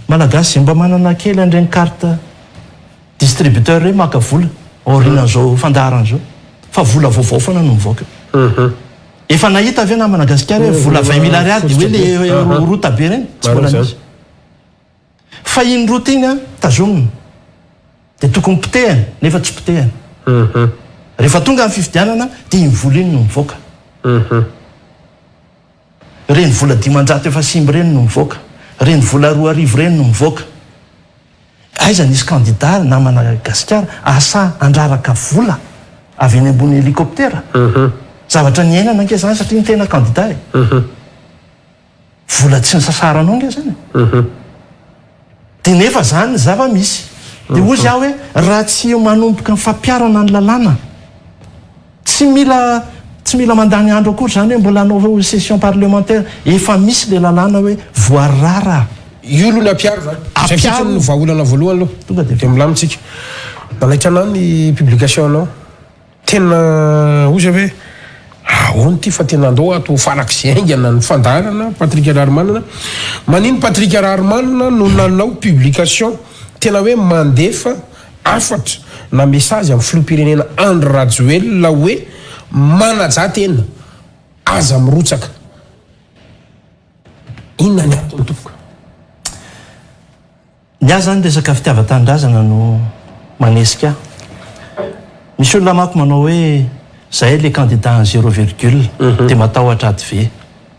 malagasy mba manana kely an'ireny carte distributeur reny maka vola aorinan'izao fandaharan'izao fa vola vaovao foana no mivoaka efa nahita avy na Madagasikara hoe vola 20 000 ariary dia hoe le rota be reny tsy mbola nisy fa iny rota iny tazomina dia tokony potehany nefa tsy potehany rehefa tonga amin'ny fifidianana dia iny vola iny no mivoaka reny vola 500 efa simby reny no mivoaka reny vola 2 arivo reny no mivoaka aiza nisy candidat na Madagasikara asa andraraka vola avy eny ambony hélicoptère zavatra ny ainana ange zany satria ny tena candidat vola tsy ny sasaranao ange zany dia nefa zany zava-misy dia ozy aho hoe raha tsy manomboka ny fampiarana ny lalàna tsy mila mandany andro akory zany hoe mbola anao session parlementaire efa misy le lalàna hoe voarara io aloha ny ampiaro zany zay fitsiny no vahaolana voalohany aloha tonga dia milamitsika nalaitra anao ny publication anao tena ozy hoe ahoany ty fa tena andao ato farak'izay aingana ny fandarana Patrick Raromanina manino Patrick Raromanina no nanao publication tena hoe mandefa afatra na message amin'ny filoham-pirenena Andry Rajoelina hoe manaja tena aza mirotsaka inona ny antony tompoko ny azy zany resaka fitiava-tanindrazana no manesika misy olona mako manao hoe zay le candidat en 0,, dia matahotra adve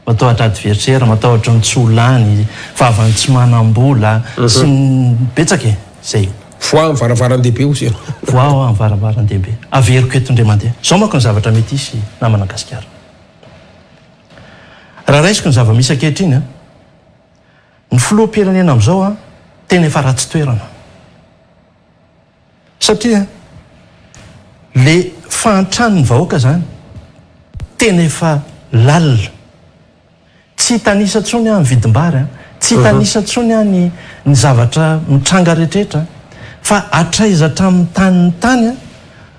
matahotra adversaire matahotra ny tsy olany vavany tsy manam-bola sy ny betsaka zay fois amin'ny varavaran-dehibe o zay voa amin'ny varavaran-dehibe averiko eto indray mandeha zao manko ny zavatra mety isy namana gasikara raha raisiko ny zava-misy ankehitriny a ny filoham-pirenena amin'izao a tena efa ratsy toerana satria le fahantrany ny vahoaka zany tena efa lalina tsy hitanisa tsony a ny vidim-bary a tsy hitanisa tsony a ny zavatra mitranga rehetrarehetra fa atraizatra amin'ny tanyny tany a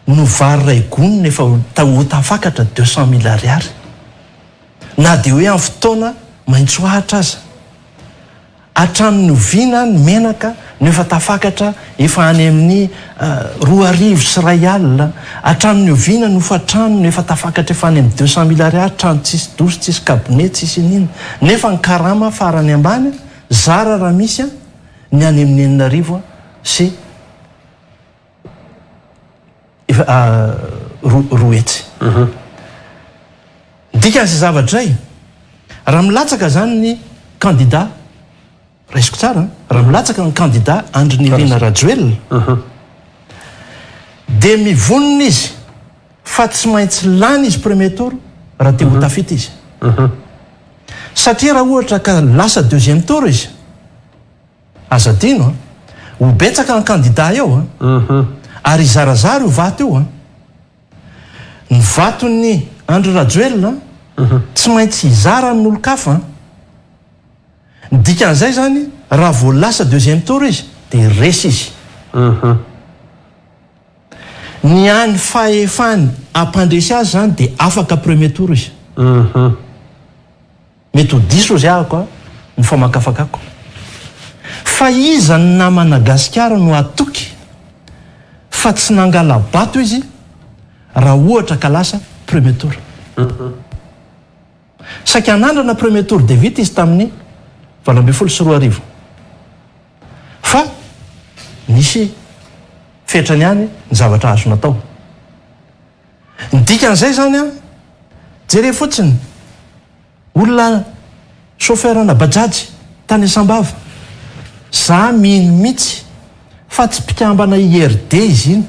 no vary ray gonina efa tafakatra 200 000 ariary na dia hoe amin'ny fotoana maintso ahatra aza hatramin'ny oviana ny menaka no efa tafakatra efa any amin'ny 2 sy 1 alina hatramin'ny oviana no fatrano no efa tafakatra efa any amin'ny 200 000 ariary trano tsisy dosy tsisy kabinet tsisy nina nefa ny karama farany ambany zara raha misy a ny any amin'ny 9 sy roetsy dikan'izay zavatra zay raha milatsaka zany ny candidat raisiko tsara raha milatsaka ny candidat Andrinirina Rajoelina dia mivonona izy fa tsy maintsy lany izy premier tour raha te ho tafita izy satria raha ohatra ka lasa 2e tour izy azadino ho betsaka ny candidat eo ary zarazara io vato io ny vaton'ny Andry Rajoelina tsy maintsy hizara ny olo-kafa ny dikan'izay zany raha vo lasa 2e tour izy dia resy izy ny any fahefany ampandresy azy zany dia afaka premier tour izy mety ho diso zay ahako ny famakafakako fa iza ny namana gasikara no atoky fa tsy nangala bato izy raha ohatra ka lasa premier tour saky anandrana premier tour de vita izy tamin'ny 2024 fa nisy fetrany any ny zavatra azo natao ny dikan'izay zany a jere fotsiny olona chauffeurna bajajy tany Sambava za mino mitsy fa tsy mpikambana IRD izy iny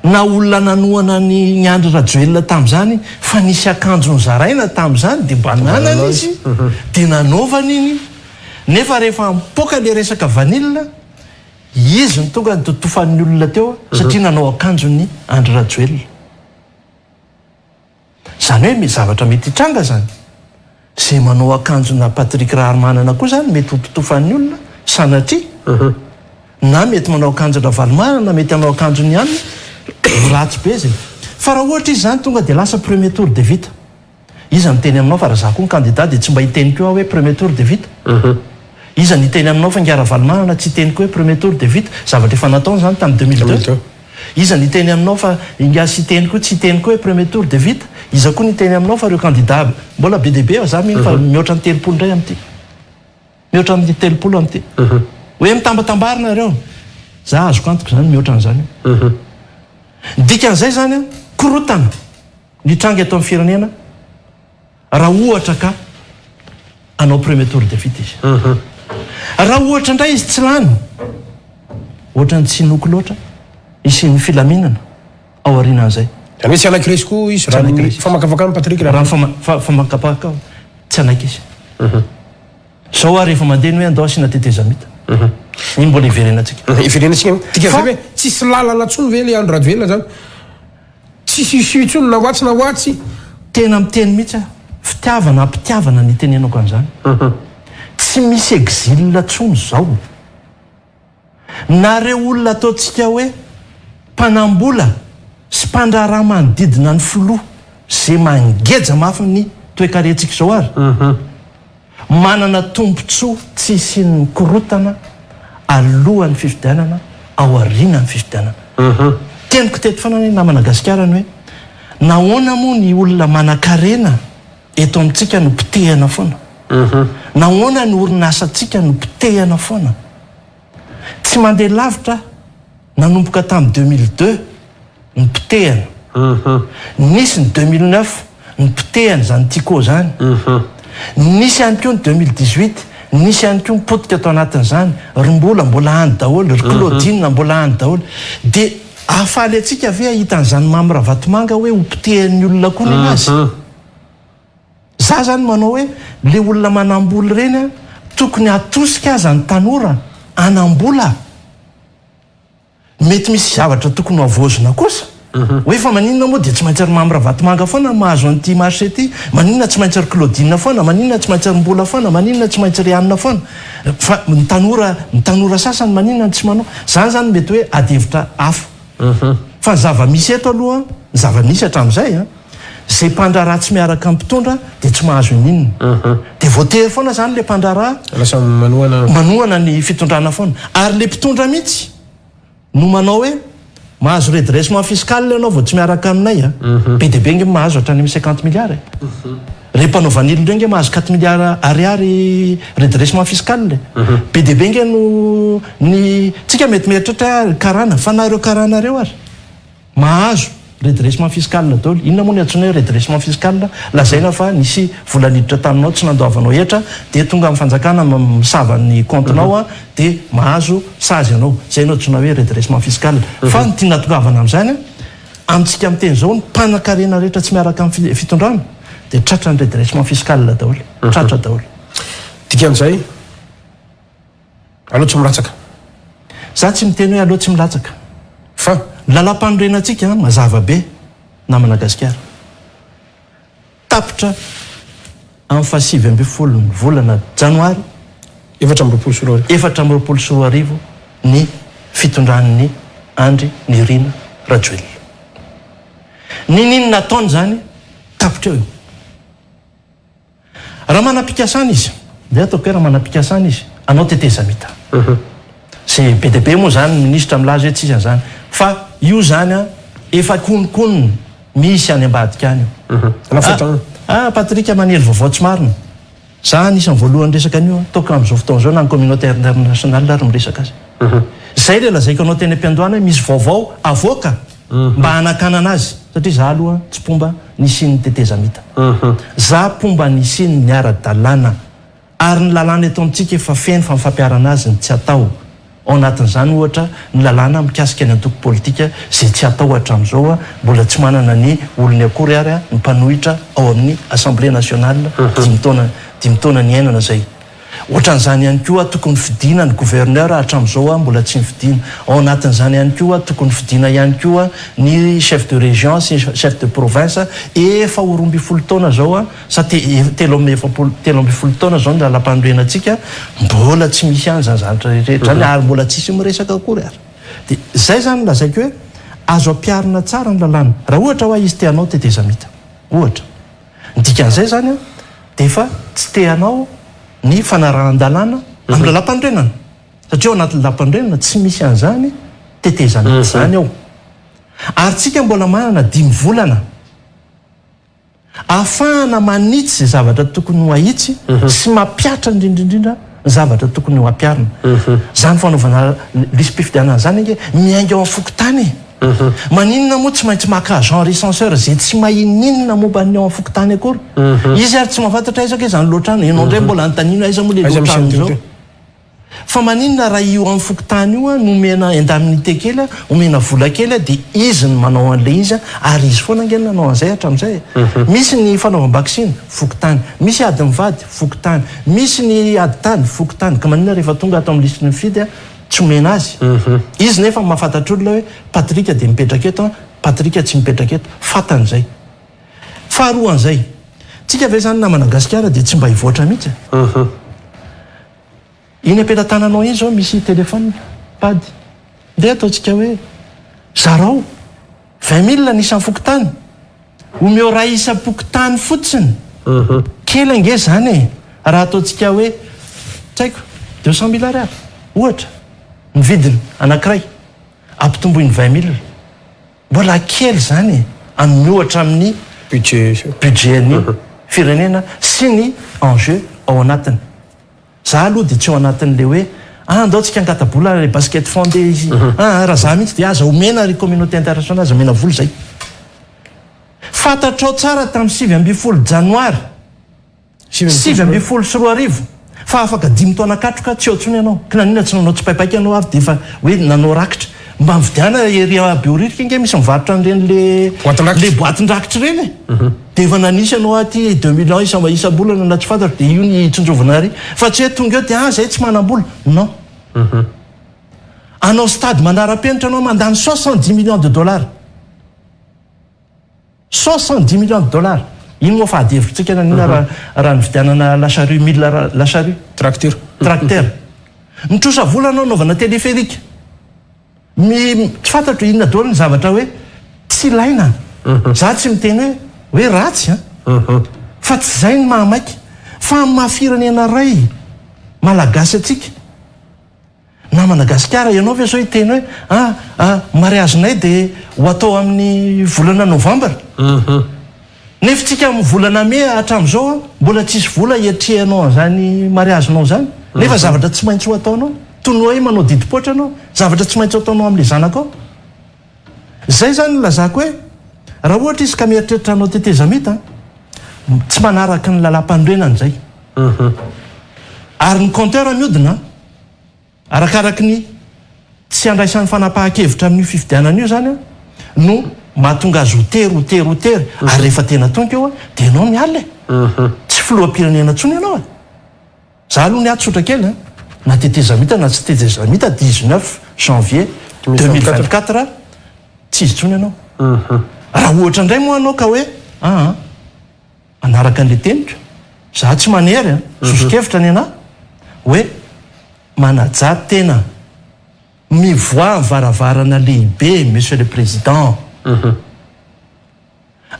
na olona nanoana ny Andry Rajoelina tamin'izany fa nisy akanjo nyzaraina tamin'izany dia bananana izy dia nanaovana iny nefa rehefa mipoka le resaka vanilina izy ny tonga ny totofan'ny olona teo satria nanao akanjo ny Andry Rajoelina zany hoe zavatra mety hitranga zany zay manao akanjo na Patrick Raharmanana koa zany mety ho totofan'ny olona sanatria na mety manao akanjo na Valmarana na mety manao akanjo ny any ratsy be zay fa raha ohatra izy zany tonga dia lasa premier tour de vita iza niteny aminao fa raha za koa ny candidat dia tsy mba hiteny koa hoe premier tour de vita iza niteny aminao fa ngara Valmarana tsy hiteny koa hoe premier tour de vita zavatra efa nataony zany tamin'ny 2002 iza niteny aminao fa inga sy hiteny koa tsy hiteny koa hoe premier tour de vita iza koa niteny aminao fa reo candidat mbola be dehibe za mihiny fa mihoatra ny 3 ndray am'ty mihoatra amin'ny 3 am'ty hoe mitambatambarina reo za azoko antoko zany mihoatra n'izany dikan'izay zany a korotana nitranga eto amin'ny firenena raha ohatra ka anao premier tour de vita izy raha ohatra indray izy tsy lany ohatra ny tsy noko loatra isy ny filaminana ao arinan'izay zany hoe tsy anankiresy koa izy raha ny famakafaka amin'ny Patrick raha famakafaka tsy anaiky izy zao ary rehefa mandeha ny hoe andao asina tetezamita iny mbola iverenatsika iverenatsika dikan'izay hoe tsisy lalana tsony ve le Andry Rajoelina zany tsisy isy tsony na hoatsy na hoatsy tena miteny mihitsy a fitiavana ampitiavana ny tenenako an'izany tsy misy exil tsony zao na reo olona ataontsika hoe mpanambola sy mpandraraha manodidina ny filoha zay mangeja mafy ny toe-karentsika zao ary manana tombontsoa tsy isin'ny korotana alohan'ny fifidianana ao arinan'ny fifidianana teniko teto fanany namana gasikarany hoe nahoana moa ny olona manan-karena eto amintsika no pitehana foana nahoana ny orinasantsika no pitehana foana tsy mandeha lavitra nanomboka tamin'ny 2002 ny pitehana nisy ny 2009 ny pitehana zany tiako zany nisy ihany koa ny 2018 nisy ihany koa mipotika atao anatin'izany mbola any daholo ry Claudine mbola any daholo dia ahafaly atsika ve ahitan'izany mamy Ravatomanga hoe hopitehan'ny olona koa ny azy za zany manao hoe le olona manamboly reny tokony atosika aza ny tanora anambola mety misy zavatra tokony avoazona kosa hoe fa maninona moa dia tsy maintsy ry mamy Ravatomanga foana mahazo an'ity marché ity maninona tsy maintsy ry Claudine foana maninona tsy maintsy ry mbola foana maninona tsy maintsy ry anina foana fa ny tanora sasany maninona tsy manao zany zany mety hoe adevitra hafa fa ny zava-misy eto aloha ny zava-misy hatramin'izay zay mpandraraha tsy miaraka amin'ny mpitondra dia tsy mahazo ninona dia voatery foana zany le mpandraraha lasa manohana ny fitondrana foana ary le mpitondra mihitsy no manao hoe mahazo redressement fiscal anao vao tsy miaraka aminay be dia be nge mahazo hatrany amin'ny 50 milliards re mpanao vanily indreo nge mahazo 4 milliards ariary redressement fiscal be dia be nge no ny tsika mety mieritratra karana fa nareo karanareo ary mahazo redressement fiscal daholo inona moa ny antsoina hoe redressement fiscal lazaina fa nisy volaniditra taminao tsy nandoavanao etra dia tonga amin'ny fanjakana misava ny comptenao dia mahazo sazy anao zay no antsoina hoe redressement fiscal fa ny tiana tongavana amin'izany amintsika miteny zao ny mpanan-karena rehetra tsy miaraka amin'ny fitondrana dia tratra ny redressement fiscal daholo tratra daholo dikan'izay aloha tsy milatsaka za tsy miteny hoe aloha tsy milatsaka fa lalam-panorenantsika mazava be na Madagasikara tapitra amin'ny 7 ny volana janoary 4 ny fitondran'ny Andry Nirina Rajoelina ninona nataony zany tapitra eo raha manam-pikasana izy dia ataoko hoe raha manam-pikasana izy anao teteza mita zay be dia be moa zany ministra milaza hoe tsisy an'izany fa io zany efa konikoniny misy any ambadika any Patrika manely vaovao tsy marina za anisan'ny voalohany resaka an'io taoko amin'izao fotoana zao na ny communauté international ary miresaka azy zay le lazaiko anao teny am-piandohana hoe misy vaovao avoaka mba hanakanana azy satria za aloha tsy pomba nisiny teteza mita za pomba nisiny ny ara-dalàna ary ny lalàna eto amintsika efa feno fa mifampiarana azy ny tsy atao ao anatin'izany ohatra ny lalàna mikasika ny antoko politika zay tsy atao hatramin'izao mbola tsy manana ny olony akory ary ny mpanohitra ao amin'ny assemblée nationale 10 taona ny ainana zay ohatran'izany ihany koa tokony fidina ny gouverneur hatramin'izao mbola tsy nifidiana ao anatin'izany ihany koa tokony fidina ihany koa ny chef de région sy chef de province efa 12 taona zao sa 13 taona zao ny lalam-panorenantsika mbola tsy misy any zany zanatra rehetra zany ary mbola tsisy miresaka akory ary dia zay zany lazaiko hoe azo ampiarina tsara ny lalàna raha ohatra hoa izy teanao teteza mita ohatra ny dikan'izay zany dia efa tsy teanao ny fanarahan-dalàna amin'ny lalam-panorenana satria ao anatin'ny lalam-panorenana tsy misy an'izany teteza mita zany ao ary tsika mbola manana 5 volana ahafahana manitsy zay zavatra tokony ho ahitsy sy mampiatra indrindraindrindra ny zavatra tokony ho ampiarina zany fanaovana lisy-pifidianana zany nge miainga ao amin'ny fokotany maninona moa tsy maintsy maka agent recenseur zay tsy mahininona momba ny ao amin'ny fokotany akory izy ary tsy mahafantatra aizaka zany loatrano ianao ndray mbola nytanino aiza moa le loatrano zao fa maninona raha io amin'ny fokotany io nomena indemnité kely omena vola kely dia izy ny manao an'le izy ary izy foana nge nanao an'izay hatramin'izay misy ny fanaovam-bakisiny fokotany misy ady mivady fokotany misy ny ady tany fokotany ka maninona rehefa tonga atao amin'ny lisiny mifidy tsy omena azy izy nefa mahafantatra olona hoe Patrika dia mipetraka eto Patrika tsy mipetraka eto fatan'izay faharoan'izay tsika ve zany na Madagasikara dia tsy mba hivoatra mihitsy iny ampelantananao iny zao misy telefôna pady dia ataontsika hoe zarao 20 000 nisany fokotany omeo raha isa pokotany fotsiny kely ange zany raha ataontsika hoe tsy haiko 200 000 ariary ohatra ny vidiny anankiray ampitomboiny 20 000 mbola kely zany anohatra amin'ny budgetny firenena sy ny enjeu ao anatiny za aloha dia tsy ao anatin'le hoe andao tsika angatabola le basket fondé izy raha za mihitsy dia aza omena ry communauté internationale aza omena vola zay fantatrao tsara tamin'ny 7 janoary 7 sy 4 arivo fa afaka 5 taona katroka tsy eo ntsony ianao kinanina tsy nanao tsipaipaika ianao ary de fa hoe nanao rakitra mba mividiana eria bioririky inge misy mivarotra an'ireny le boatin-drakitra ireny de efa nanisy ianao aty 2000 ans isa-bolana na tsy fantatra de io ny tsindrovana ary fa tsy hoe tonga eo de zay tsy manam-bola non anao stady manara-penitra anao mandany 70 millions de dollars 70 millions de dollars ino moa fahadevitsika nanina raha nividianana lacharu 1000 lacharu tracteur mitrosa vola anao naovana téléphérique tsy fantatro inona daholo ny zavatra hoe tsy ilaina za tsy miteny hoe ratsy fa tsy zay ny mahamaiky fa mahafiranena ray malagasy atsika na Madagasikara ianao ve zao hiteny hoe mariagenay de ho atao amin'ny volana novambra nefa tsika amin'ny volana me hatram'izao mbola tsisy vola iatrehanao an'izany mariagenao zany nefa zavatra tsy maintsy ho ataonao toy ny hoe manao didipoitra anao zavatra tsy maintsy ataonao amin'le zanakao zay zany lazako hoe raha ohatra izy ka mieritreritra anao tetezamita tsy manaraka ny lalam-pandroenany zay ary ny compteur miodina arakaraky ny tsy andraisan'ny fanapahan-kevitra amin'io fifidianan'io zany no mahatonga azy hotery ary rehefa tena tonga eo de ianao miala tsy filoam-pirenena ntsony ianao za aloha ny atsotra kely na tetezamita na tsy tetezamita 19 janvier 2024 tsy izy ntsony ianao raha ohatra indray moa anao ka hoe manaraka an'le tenitra za tsy manery sosokevitra ny ana hoe manaja tena mivoa mivaravarana lehibe monsieur le président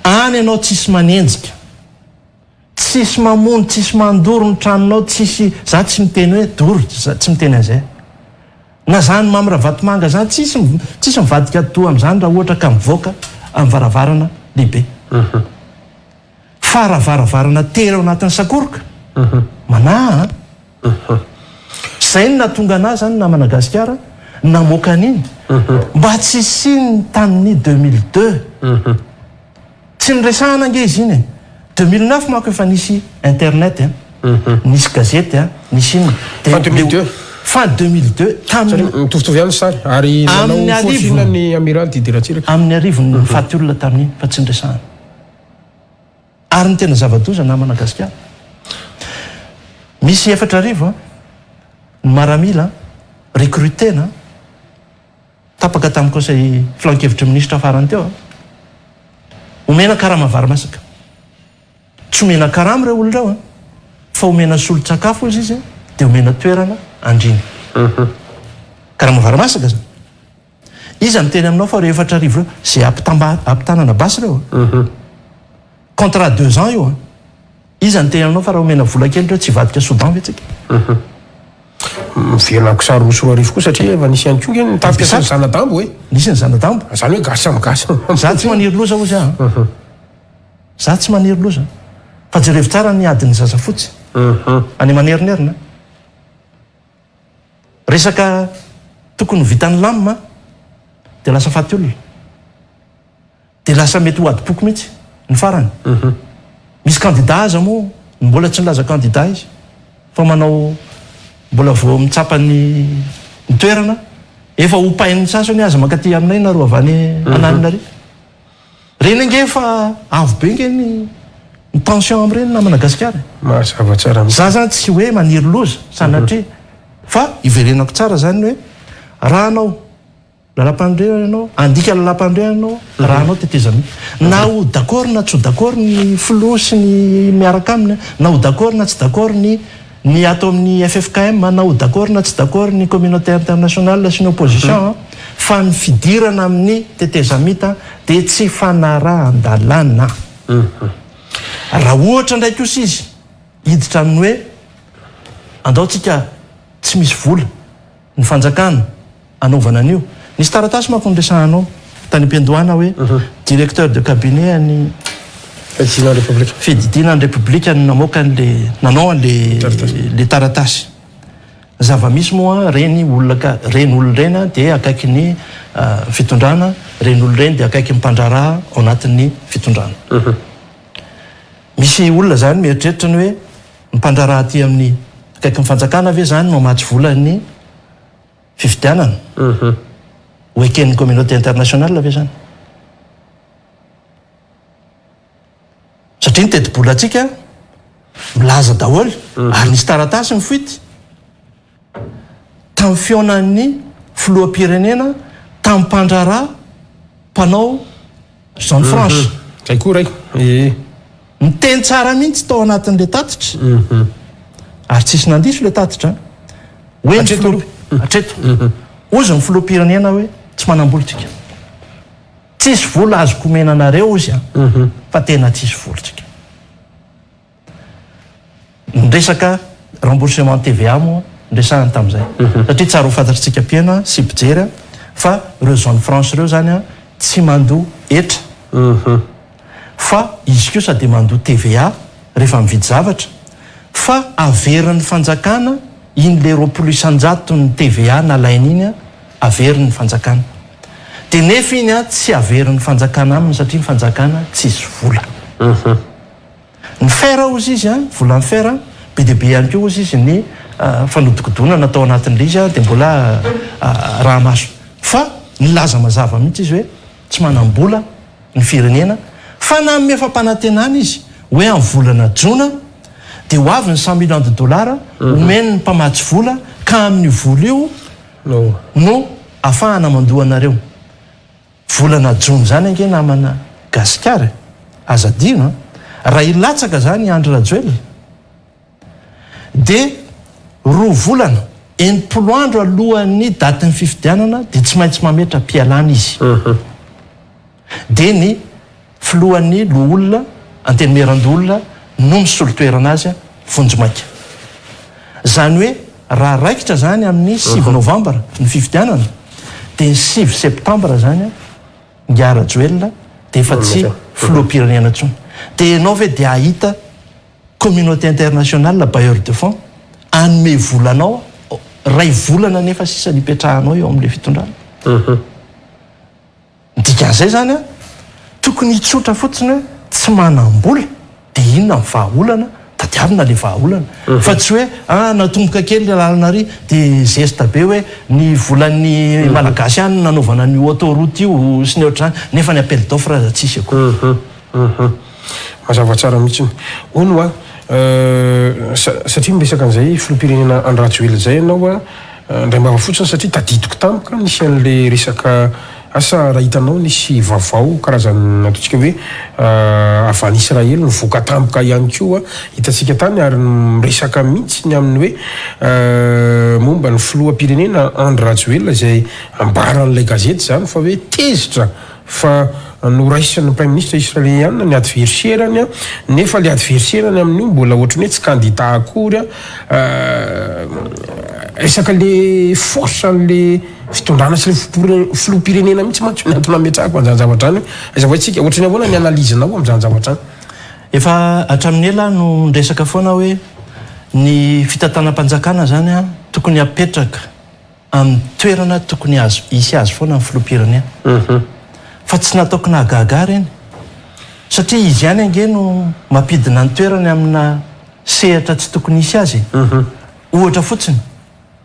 any ianao tsisy manenjika tsisy mamono tsisy mandoro ny tranonao tsisy za tsy miteny hoe doro tsy miteny an'izay na zany mamyraha vatomanga zany tsisy mivadika to am'izany raha ohatra ka mivoaka amin'ny varavarana lehibe fa raha varavarana tery ao anatin'ny sakoroka mana zay ny natonga anazy zany na Madagasikara namoaka an'iny mba tsy siny tamin'ny 2002 tsy niresahana ange izy iny 2009 manko efa nisy internet nisy gazety nisy iny fin 2002 mitovitovy ihany sary ary nanao forfina ny amiral Diderot amin'ny arivo ny faty olona tamin'iny fa tsy niresahana ary ny tena zava-doza na Madagasikara misy 4 arivo ny maramila recrutena tapaka tamin'ny conseil filan-kevitra ministra farany teo omena karama varimasaka tsy omena karama ireo olondrao fa omena solon-tsakafo izy de omena toerana andriny karama varimasaka zany izy miteny aminao fa reo 4 arivo reo zay ampitanana basy reo contrat 2 ans io izy miteny aminao fa raha omena vola kely reo tsy vadika Soudan vetsika mivelako sary rosoro arivo koa satria efa nisy ihany koa nge nitafika sy ny zanadambo hoe nisy ny zanadambo zany hoe gasy am'gasy za tsy maniry loza ozy za tsy maniry loza fa jerevo tsara ny adiny zaza fotsy any manerinerina resaka tokony vitany lamima de lasa faty olona de lasa mety ho adi-poko mihitsy ny farany misy candidat aza moa mbola tsy nilaza candidat izy fa manao mbola vo mitsapany toerana efa hopain'ny sasany aza makaty aminay na ro avany ananina reny nge fa avo be nge ny tension am'ireny na Madagasikara mazava tsara za zany tsy hoe maniry loza sanatria fa iverenako tsara zany hoe raha anao lalam-pandreo anao andika lalam-pandreo anao raha anao tetezamita na ho d'accord na tsy ho d'accord ny filoha sy ny miaraka aminy na ho d'accord na tsy d'accord ny atao amin'ny FFKM na ho d'accord na tsy d'accord ny communauté internationale sy ny opposition fa ny fidirana amin'ny tetezamita de tsy fanarahan-dalàna raha ohatra ndray kosa izy hiditra amin'ny hoe andaotsika tsy misy vola ny fanjakana anaovana an'io nisy taratasy manko nyresahanao tany am-piandohana hoe directeur de cabinet any fididina ny république namoaka n'le nanao an'le taratasy zava-misy moa reny olona reny olo reny de akaiky ny fitondrana reny olo reny de akaiky mpandraraha ao anatin'ny fitondrana misy olona zany mieritreritra ny hoe mpandraraha aty amin'ny kaiky ny fanjakana ave zany mamatsy volany fifidianana oeken'ny communauté internationale ave zany satria ny teti-bola atsika milaza daholo ary nisy taratasy ny foity tamin'ny fionan'ny filoham-pirenena tamin'ny mpandrara mpanao Jean France kay koa ray miteny tsara mihitsy tao anatin'le tatitra ary tsisy nandiso le tatitra hoe atreto ozy ny filoham-pirenena hoe tsy manam-bola tsika tsisy vola azoko menanareo izy fa tena tsisy vola tsika resaka remboursement TVA moa ndresahany tamin'izay satria tsara ho fantatritsika mpiena sy mpijery fa ireo Jean France ireo zany tsy mandoa etra fa izy keo sady mandoa TVA rehefa mividy zavatra fa averin'ny fanjakana iny le roapolo isanjato ny TVA nalainy iny averin'ny fanjakana dia nefa iny tsy averin'ny fanjakana aminy satria ny fanjakana tsisy vola ny fera ozy izy vola ny fera be dia be ihany keo ozy izy ny fanodikodona natao anatin'le izy dia mbola raha maso fa nilaza mazava mihitsy izy hoe tsy manam-bola ny firenena fa na amin'ny efam-panantenana izy hoe amin'ny volana jona dia ho avy ny 100 millions de dollars omeny ny mpamatsy vola ka amin'ny vola io no ahafahana mandohanareo volana jona zany ange namana gasikara azadino raha ilatsaka zany andro rajoelina dia 2 volana enimpolo andro alohan'ny datin'ny fifidianana dia tsy maintsy mametra mpialana izy dia ny filohan'ny loolona antenimeran-dolona no misolotoerana azy vonjomaika zany hoe raha raikitra zany amin'ny 6 novambra ny fifidianana dia ny 6 septambra zany ngiara joelona dia efa tsy filoham-pirenena ntsony dia ianao ve dia ahita communauté internationale bailleur de fonds anome volanao ray volana nefa sisa nipetrahanao eo amin'le fitondrana dikan'izay zany tokony hitsotra fotsiny hoe tsy manam-bola dia inona ny vahaolana tadiavina le vahaolana fa tsy hoe natomboka kely lalana ry dia zesta be hoe ny volan'ny malagasy any nanaovana ny autoroute io sy ny ohatr'izany nefa ny appel d'offre aza tsisy ako mazava tsara mihitsy ono satria miresaka an'izay filoham-pirenena andrajoely zay ianao ndray mbava fotsiny satria tadidiko tampoka nisy an'le resaka asa raha hitanao nisy vaovao karazany ataontsika hoe avy any Israely nivoaka tampoka ihany koa hitantsika tany ary miresaka mihitsy ny amin'ny hoe momba ny filoham-pirenena Andry Rajoelina izay ambaran'ilay gazety zany fa hoe tezitra fa noraisany prime ministre israélienne ny adversairany nefa le adversairany amin'io mbola ohatrany hoe tsy candidat akory resaka le force an'le fitondrana sy le filoham-pirenena mihitsy mantsy ny antony ametrahako amin'izany zavatra any aiza hoe tsika ohatrany ahoana ny analizinao amin'izany zavatra any efa hatramin'ny ela no ndresaka foana hoe ny fitantanam-panjakana zany tokony apetraka amin'ny toerana tokony hisy azy foana amin'ny filoham-pirenena fa tsy nataoko nahagaga reny satria izy ihany ange no mampidina ny toerany amina sehatra tsy tokony hisy azy ohatra fotsiny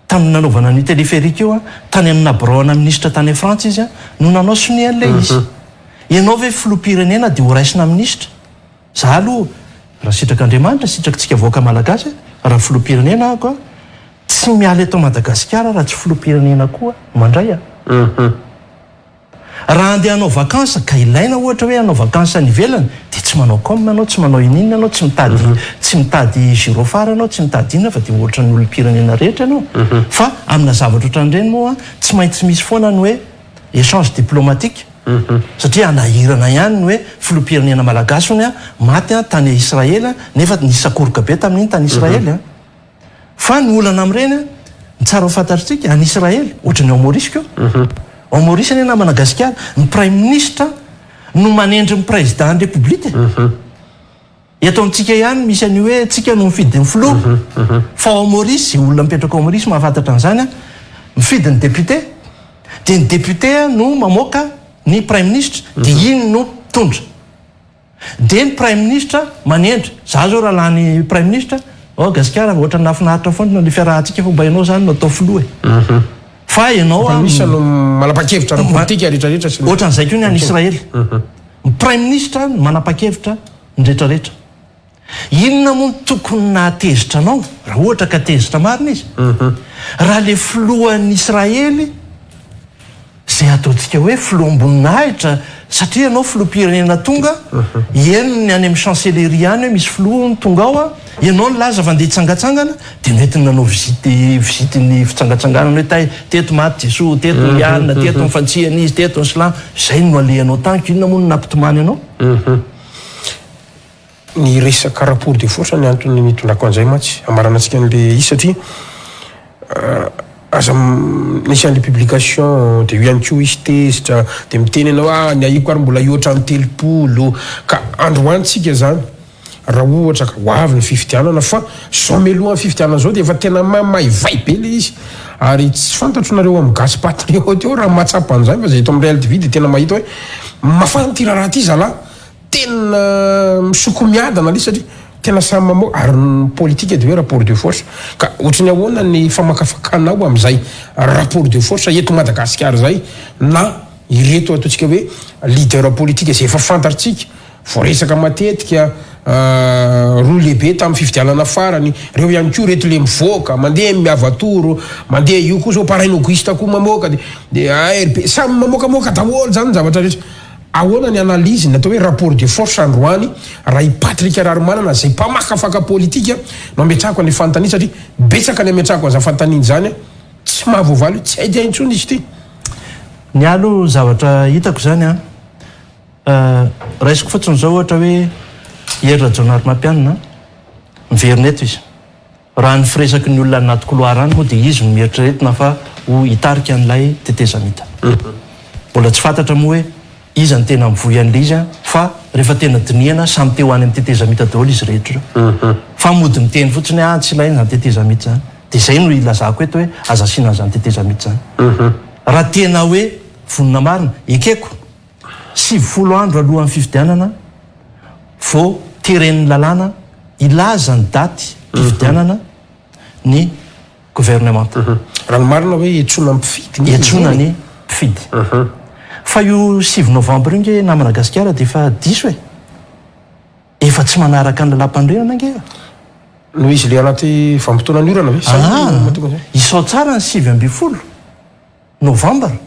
tamin'ny nanaovana ny téléphérique io tany amina braona ministre tany France izy no nanao sonian'le izy ianao ve filoham-pirenena dia ho raisina ministre za aloha raha sitrak'Andriamanitra sitrakantsika voaka malagasy raha filoham-pirenena ako tsy miala eto Madagasikara raha tsy filoham-pirenena koa mandray raha andeha hanao vakansa ka ilaina ohatra hoe hanao vakansa ny ivelany dia tsy manao comme anao tsy manao ininina anao tsy mitady girofara anao tsy mitady inona fa dia ohatra ny olom-pirenena rehetra ianao fa amina zavatra ohatran'ireny moa tsy maintsy misy foana ny hoe échange diplomatique satria anahirana ihany ny hoe filoham-pirenena malagasy ony maty tany Israely nefa nisakoroka be tamin'iny tany Israely fa ny olana amin'ireny ny tsara ho fantatritsika any Israely ohatra ny ao Maurice keo ao Maurice anie na Madagasikara ny prime ministre no manendry ny président ny république eto amintsika ihany misy any hoe tsika no mifidy ny filoha fa ao Maurice olona mipetraka ao Maurice mahafantatra an'izany mifidy ny député dia ny député no mamoaka ny prime ministre dia iny no tondra dia ny prime ministre manendry za zao raha lany prime ministre gasikara ohatra nafinaritra foana le fiarahantsika fa mba ianao zany no atao filoa fa ianao misy no manapa-kevitra raha-politika rehetrarehetra sy ohatran'izay koa ny any Israely ny prime ministre manapa-kevitra ny rehetrarehetra inona moa tokony nahatezitra anao raha ohatra ka tezitra marina izy raha le filohan'ny Israely zay ataontsika hoe filoha amboninahitra satria ianao filoham-pirenena tonga eno ny any amin'ny chancellerie any hoe misy filoha ny tonga ao a ianao ny laza vandeha hitsangatsangana dia mety nanao visity ny fitsangatsanganana hoe teto maty Jesoa teto ny alina teto ny fantsiana izy teto ny silamo zay no alehanao tanko inona moa no nampitomany anao ny resaka rapport de force ny antony nitondrako an'izay matsy amaranantsika an'le izy satria aza nisy an'le publication de ihany koa izy tezitra de miteny ianao ny aiko ary mbola ioatra amin'ny telopolo ka androantsika zany raha ohatra ka ho avy ny fifidianana fa zao meloha ny fifidianana zao dia efa tena maivay be le izy ary tsy fantatronareo amin'ny gasy patriote eo raha mahatsapa an'izay fa zay eto amin'ny RLTV dia tena mahita hoe mafana ty raha ty zala tena misokomiadana le satria tena samy mamoaka ary ny politika dia hoe rapport de force ka ohatrany ahoana ny famakafakanao amin'izay rapport de force eto Madagasikara zay na ireto ataontsika hoe leader politika zay efa fantatritsika voaresaka matetika roa lehibe tamin'ny fifidianana farany reo ihany koa reto le mivoaka mandeha miavatoro mandeha io koa zao pareil auguste koa mamoaka de ARP samy mamoakamoaka daholo zany zavatra rehetra ahoana ny analyse natao hoe rapport de force androany raha i Patrick Rarimanana zay mpamakafaka politika no ametrahako any fantaniana satria betsaka ny ametrahako aza fantaniana zany tsy mahavoavaly tsy haidi intsony izy ty ny alo zavatra hitako zany raisiko fotsiny zao ohatra hoe Hierra Jonary Mampianina miverina eto izy raha ny firesaky ny olona anaty couloir any moa dia izy no mieritrretina fa ho hitarika an'ilay tetezamita mbola tsy fantatra moa hoe iza ny tena mivoy an'le izy fa rehefa tena dinihana samy teo any amin'ny tetezamita daholo izy rehetra fa mody miteny fotsiny tsy ilaina zany tetezamita zany dia izay no ilazako eto hoe aza asiana zany tetezamita zany raha tena hoe vonona marina ekeko 70 andro alohan'ny fifidianana vao teren'ny lalàna ilaza ny daty fifidianana ny gouvernement raha ny marina hoe etsona mpifidy etsona ny mpifidy fa io 6 novembre io nge na Madagasikara dia efa diso efa tsy manaraka ny lalam-pandrenana nge no izy le anaty vampotona ny orana ve isao tsara ny 7 novembre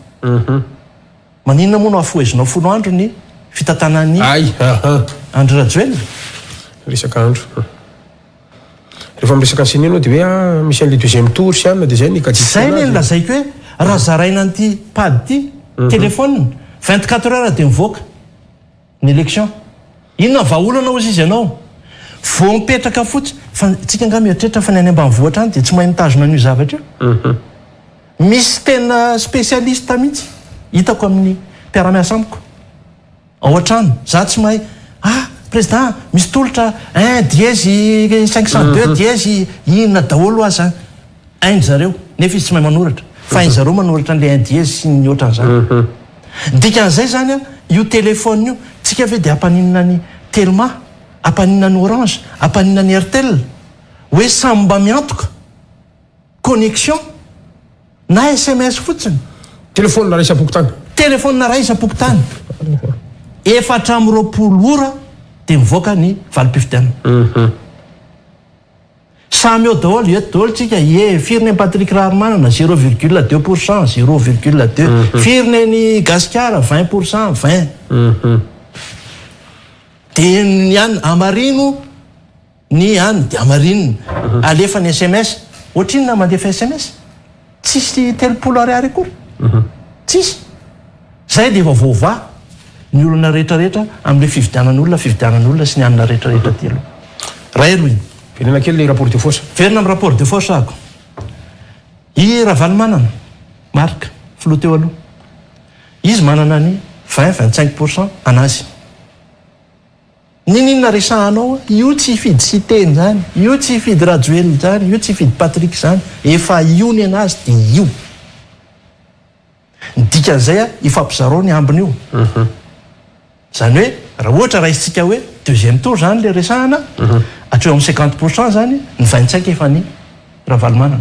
maninona moa no afoezinao 10 andro ny fitantanany Andry Rajoelina resaka andro rehefa miresaka ny sinenao dia hoe misy an'le 2e tour sy anina dia zay ny zay le lazaiko hoe raha zaraina an'ity pady ity telefone 24 heures dia mivoaka ny élection inona vahaolana ozy izy ianao vao mipetraka fotsy fa tsika nga mieritreritra fa ny any ambanivohitra any dia tsy mahay mitazona an'io zavatra io misy tena spécialiste mihitsy hitako amin'ny mpiara-miasa amiko ao an-trano za tsy mahay président misy tolotra 1 502 dièse inona daholo azy zany ainy zareo nefa izy tsy mahay manoratra fa ainy zareo manoratra n'le 1 dièse sy ny ohatran'izany dikan'izay zany io telefone io tsika ve dia ampaninana ny Telma ampaninana ny Orange ampaninana ny Airtel hoe samy mba miantoka connexion na SMS fotsiny telefone ray isam-pokotany telefone ray isam-pokotany 420 ora dia mivoaka ny valim-pifidianana samy eo daholo eto daholo tsika firiny Patrick Rarimanana 0,2% 0,2 firiny ny Gasikara 20% 20 dia ny any amarino ny any dia amarinony alefa ny SMS ohatrinona mandefa SMS tsisy 30 ariary akory tsisy zay dia efa vaovà ny olona rehetrarehetra amin'le fifidianan'olona sy ny anina rehetrarehetra ty aloha raha eroiny verena kely le rapport de force verina amin'ny rapport de force ako i Ravalomanana marika filoha teo aloha izy manana ny 20-25% anazy ninona resahanao io tsy hifidy Siteny zany io tsy hifidy Rajoelina zany io tsy hifidy Patrick zany efa io ny anazy dia io ny dikan'izay ifampizarao ny ambiny io zany hoe raha ohatra raha isitsika hoe 2e tour zany le resahana hatreo amin'ny 50% zany ny vaintsaika efa ny Ravalomanana.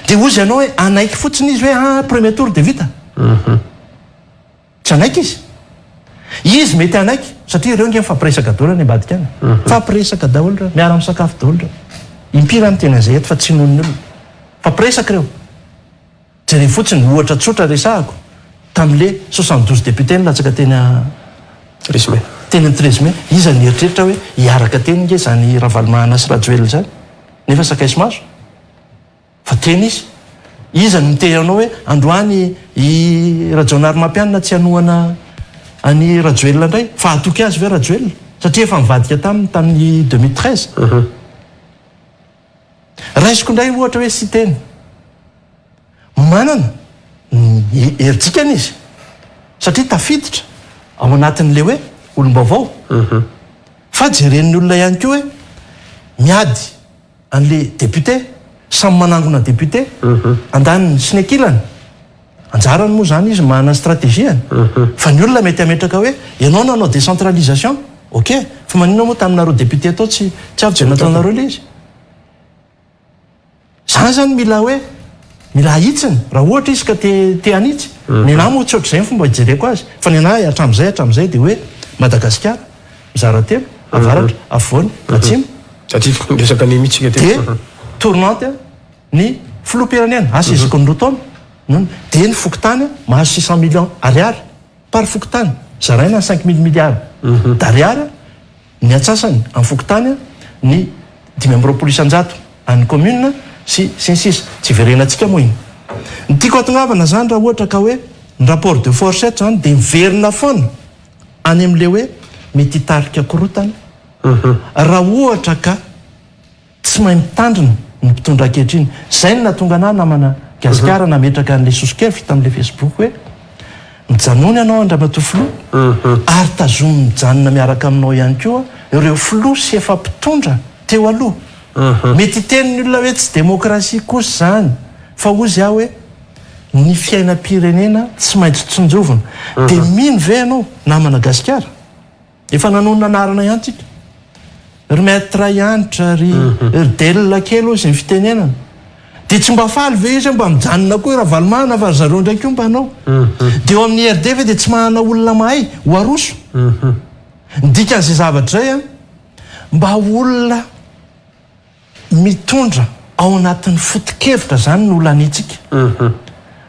Dia ozy ianao hoe anaiky fotsiny izy hoe premier tour dia vita. Tsy anaiky izy. Izy mety anaiky satria ireo nge mifampiresaka daholo ny ambadika any. Fampiresaka daholo miara misakafo daholo. Impira amin'ny tena izay eto fa tsy non'ny olona. Fampiresaka ireo. Jereo fotsiny ohatra tsotra resahako tamin'le 72 député nilatsaka teny Tresme. Teny Tresme, iza ny eritreritra hoe hiaraka teny nge zany Ravalomanana sy Rajoelina zany. Nefa sakaiso maso. Fa teny izy. Iza ny miteny anao hoe androany i Rajaonary Mampianina tsy hanohana any Rajoelina indray fa atoky azy ve Rajoelina satria efa mivadika tamin'ny 2013. Raisiko indray ohatra hoe sy teny manana heritsikany izy satria tafiditra ao anatin'le hoe olom-baovao. Fa jeren'ny olona ihany koa hoe miady an'le député samy manangona député andaniny sy ny ankilany. Anjarany moa zany izy manana stratégiany. Fa ny olona mety ametraka hoe ianao nanao décentralisation, ok, fa maninona moa taminareo député atao tsy avy je nataonareo le izy. Zany zany mila ahitsiny raha ohatra izy ka te anitsy. Ny anahy moa tsy ohatr'izay fomba hijereko azy. Fa ny anahy hatramin'izay dia hoe Madagasikara mizara telo, avaratra, afovoany, atsimo. Satria resaka ny mitsika dia tournante ny filoham-pirenena asa izako ny roa taona. Dia ny fokotany mahazo 600 millions ariary par fokotany. Zaraina ny 5 000 milliards d'ariary. Ny atsasany amin'ny fokotany ny 520 isanjato an'ny commune sy ny sisa. Tsy verenantsika moa iny. Ny tiako atongavana zany raha ohatra ka hoe ny rapport de force zany dia miverina foana any amin'le hoe mety hitarika korotana. Raha ohatra ka tsy mahay mitandrina ny mpitondra ankehitriny. Zay no natonga anahy namana Gasikara nametraka an'le sosokevy tamin'le Facebook hoe mijanony ianao Andriamatoa filoha ary tazomy mijanona miaraka aminao ihany koa ireo filoha sy efa mpitondra teo aloha. Mety tenin'ny olona hoe tsy demokrasia kosa zany fa ozy aho hoe ny fiainam-pirenena tsy maintsy tsonjovina. Dia mino ve ianao namana Gasikara efa nanonona anarana ihany tsika ry maître ianitra ry delina kely ozy ny fitenenana. Dia tsy mba faly ve izy mba mijanona koa Ravalomanana fa zareo ndraiky io mba hanao. Dia eo amin'ny RDV dia tsy mahana olona mahay ho aroso. Dikan'izay zavatra zay mba olona mitondra ao anatin'ny foto-kevitra zany no olanitsika.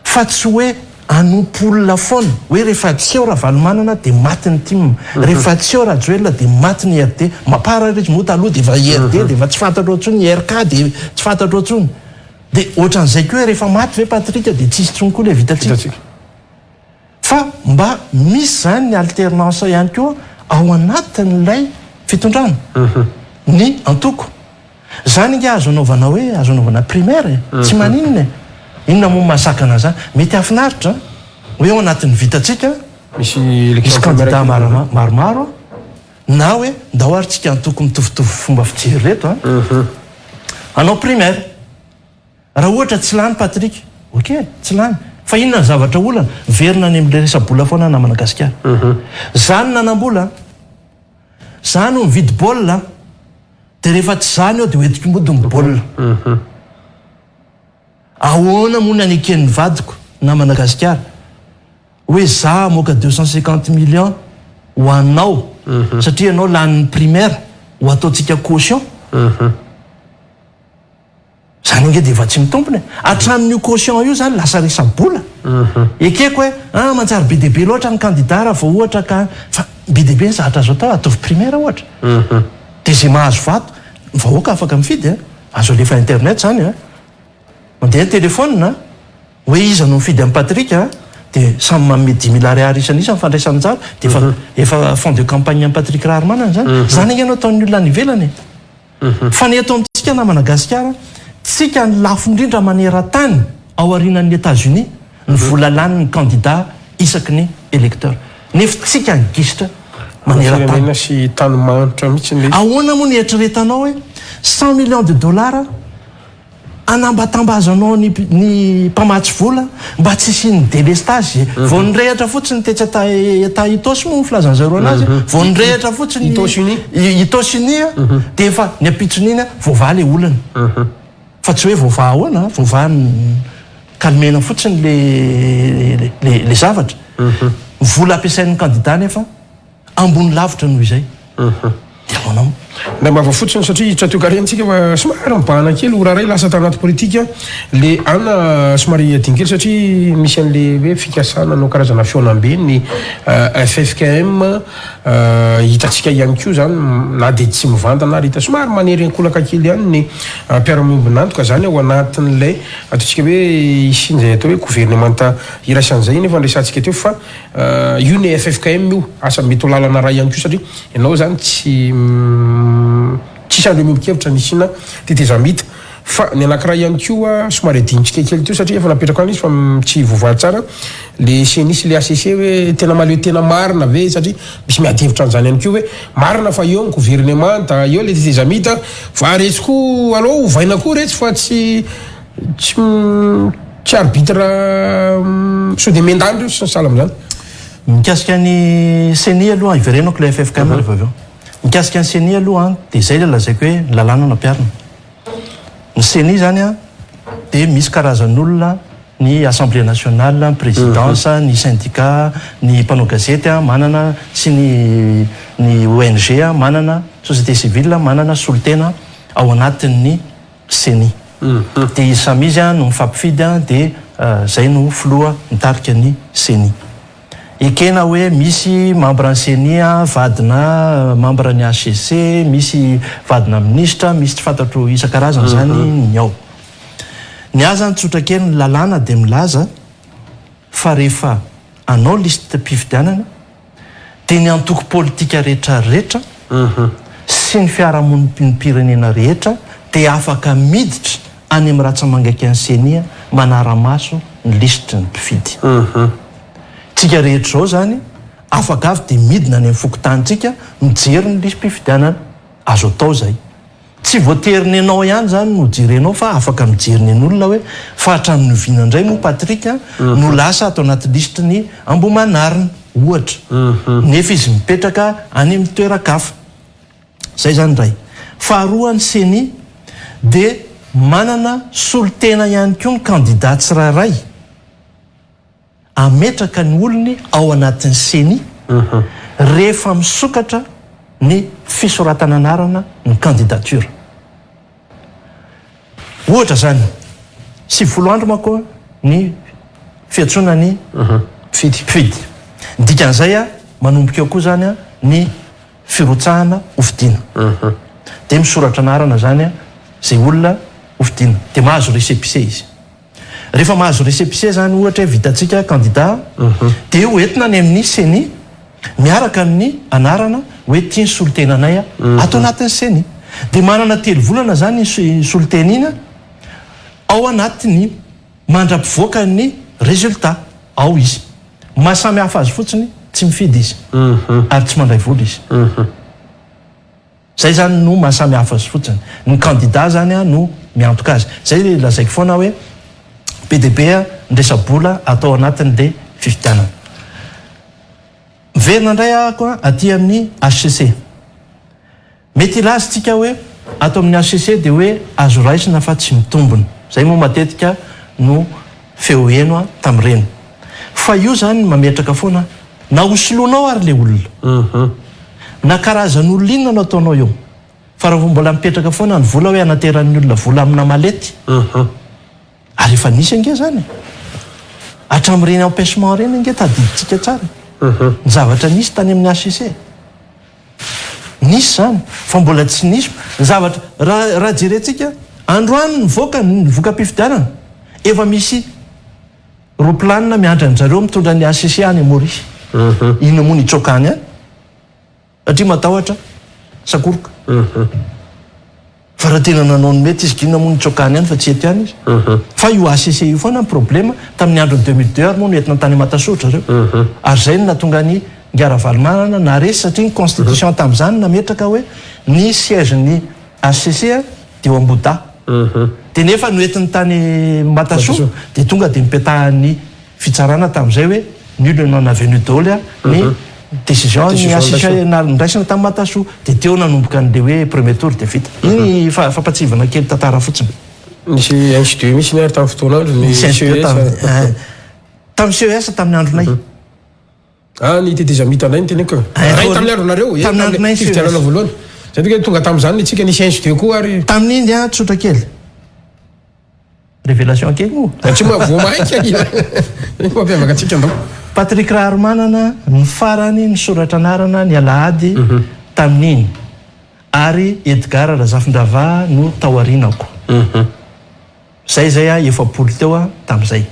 Fa tsy hoe anompo olona foana hoe rehefa tsy eo Ravalomanana dia maty ny tim, rehefa tsy eo Rajoelina dia maty ny RD. Mapara rezy moa taloha dia efa RD dia efa tsy fantatro antsony, RK dia tsy fantatro antsony. Dia ohatran'izay koa hoe rehefa maty ve Patrika dia tsisy tsony koa le vitatsika. Fa mba misy zany ny alternance ihany koa ao anatin'ilay fitondrana. Ny antoko. Zany nge azo anaovana hoe azo anaovana primaire. Tsy maninona. Inona moa mahasakana zany. Mety afinaritra hoe ao anatin'ny vitatsika misy candidat maromaro na hoe ndao ary tsika antoko mitovitovy fomba fijery reto. Anao primaire. Raha ohatra tsy lany Patrika, ok, tsy lany. Fa inona ny zavatra olana? Verina any amin'ilay resa-bola foana namana Gasikara. Zany nanam-bola. Zany ho mividy baolina. Dia rehefa tsy zany eo dia hoentiko mody ny baolina. Ahoana moa ny aneken'ny vadiko namana Gasikara hoe za moka 250 millions ho anao satria anao lan'ny primaire ho ataontsika caution. Zany nge dia efa tsy mitompony. Hatramin'io caution io zany lasa resa-bola. Ekeko hoe manjary be dehibe loatra ny candidat raha vao ohatra ka fa be dehibe ny zahatra azo atao ataovy primaire ohatra. Dia zay mahazo vato ny vahoaka afaka mifidy azo alefa internet zany mandeha ny telefônina hoe iza no mifidy amin'ny Patrika dia samy manome 10 000 ariary isan'isa mifandraisany jalo dia efa fond de campagne amin'ny Patrika Raharmanana zany. Zany nge anao ataon'ny olona ny ivelany. Fa ny eto amintsika namana Gasikara tsika ny lafo indrindra maneran-tany ao aorianan'ny États-Unis ny vola lanin'ny candidat isaky ny électeur. Nefa tsika ny gisitra maneran-tany sy tany manitra mihitsy. Ahoana moa ny eritreretanao hoe 100 millions de dollars anambatambazanao ny mpamatsy vola mba tsy isiany délestage vao nyrehatra fotsiny tetsy ata itosy moa filazan'zareo anazy vao nyrehatra fotsiny itosiny dia efa ny apitsony iny voava le olana fa tsy hoe voava ahoana voava kalmena fotsiny le zavatra vola ampiasain'ny candidat nefa ambony lavitra noho izay dia manao na mava fotsiny satria tratiokarentsika fa somary mibahana kely oraray lasa tanaty politika le ana somary adinkely satria misy an'le hoe fikasana no karazana fionambe ny FFKM hitatsika ihany koa zany na de tsy mivantana ary hita somary manery ankolaka kely ihany ny mpiara-miombinantoka zany ao anatin'lay ataontsika hoe isin'izay atao hoe gouvernementa irasan'izay nefa andresantsika teo fa io ny FFKM io asa mety ho lalana raha ihany koa satria ianao zany tsisy andro miombokevitra nisina tetezamita fa ny anakiraha ihany koa somary adinitsika kely teo satria efa napetraka any izy fa tsy voava tsara le senisy le ACC hoe tena maleo tena marina ve satria misy miadevitra an'izany ihany koa hoe marina fa eo ny gouvernementa eo le tetezamita fa retsy koa alao ovaina koa retsy fa tsy arbitre sao de mendandro sy ny sala am'izany mikasika ny CENI aloha iverenako le FFKM rehefa avy eo mikasika ny CENI aloha dia izay le lazaiko hoe lalàna nampiarina ny CENI zany dia misy karazan'olona ny assemblée nationale présidence ny syndicat ny mpanao gazety manana sy ny ONG manana société civile manana solotena ao anatin'ny CENI dia samizy no mifampifidy dia zay no filoha mitarika ny CENI ekena hoe misy membre ny CENI vadina membre ny ACC misy vadina ministre misy tsy fantatro isan-karazany zany ny ao ny azany tsotrakely ny lalàna dia milaza fa rehefa anao liste mpifidianana dia ny antoko politika rehetrarehetra sy ny fiarahamoniny pirenena rehetra dia afaka miditra any amin'ny ratsamangaiky ny CENI manara-maso ny liste ny mpifidy tsika rehetra zao zany afaka avy dia midina any amin'ny fokotanitsika mijery ny lisy mpifidianana azo atao zay tsy voateriny anao ihany zany no jerenao fa afaka mijery ny olona hoe fa hatramin'ny noviana indray moa Patrick no lasa atao anaty liste ny Ambohimanarina ohatra nefa izy mipetraka any amin'ny toeran-kafa zay zany ray faharoa ny CENI dia manana solotena ihany koa ny candidat tsirairay ametraka ny olony ao anatin'ny CENI rehefa misokatra ny fisoratana anarana ny candidature ohatra zany 90 andro mako ny fiantsona ny fidy dikan'izay manomboka eo koa zany ny firotsahana hofidiana dia misoratra anarana zany zay olona hofidiana dia mahazo récépissé izy rehefa mahazo récépissé zany ohatra hoe vitatsika candidat dia hoentina any amin'ny CENI miaraka amin'ny anarana hoe tia ny solotenanay ato anatin'ny CENI dia manana 3 volana zany solotena iny ao anatiny mandra-pivoaka ny résultat ao izy mahasamy hafa azy fotsiny tsy mifidy izy ary tsy mandray vola izy zay zany no mahasamy hafa azy fotsiny ny candidat zany no miantoka azy zay le lazaiko foana hoe PDB ndresa-bola atao anatin'le fifidianana miverina indray ako aty amin'ny HCC mety ilazytsika hoe atao amin'ny HCC dia hoe azo raisina fa tsy mitombona zay moa matetika no feo eno tamin'ireny fa io zany mametraka foana na hosoloanao ary le olona na karazan'olona inona no ataonao eo fa raha mbola mipetraka foana ny vola hoe anateran'ny olona vola amina malety ary efa nisy ange zany hatramin'ireny empêchement reny ange tadiditsika tsara ny zavatra nisy tany amin'ny HCC nisy zany fa mbola tsy nisy ny zavatra raha jerentsika androany ny voka-pifidianana efa misy roplanina miandra ny zareo mitondra ny HCC any Maurice ino moa ny tsokany any satria matahotra sakoroka fa raha tena nanao ny mety izy kinona moa ny tsokany any fa tsy eto ihany izy fa io HCC io foana ny problema tamin'ny androny 2002 moa no entina tany Matasotra reo ary zay no natonga ny Ngara-Valmarana na resy satria ny constitution tamin'izany nametraka hoe ny siège ny HCC dia ao Ambohidahy dia nefa noentin'ny tany Matasoa dia tonga dia mipetahan'ny fitsarana tamin'izay hoe nul n'en a venu daholo ny décision ny assisna niraisina tamin'ny Matasoa dia teo nanomboka an'le hoe premier tour dia vita iny fampatsivana kely tantara fotsiny nisy institut misy ny ary tamin'ny fotoanandro ny tamin'ny CES tamin'ny andronay ny tetezamita anay ny teneko ray tamin'ny andronareo fividianana voalohany zay tika tonga tamin'izany ny tsika nisy institut koa ary tamin'iny a tsotra kely révélation kely moa tsy voamaiky mampiavaka atsika andao Patrick Raromanana ny farany ny soratra anarana ny alahady tamin'iny ary Edgar Razafindravà no taoarinako zay a efapolo teo a tamin'izay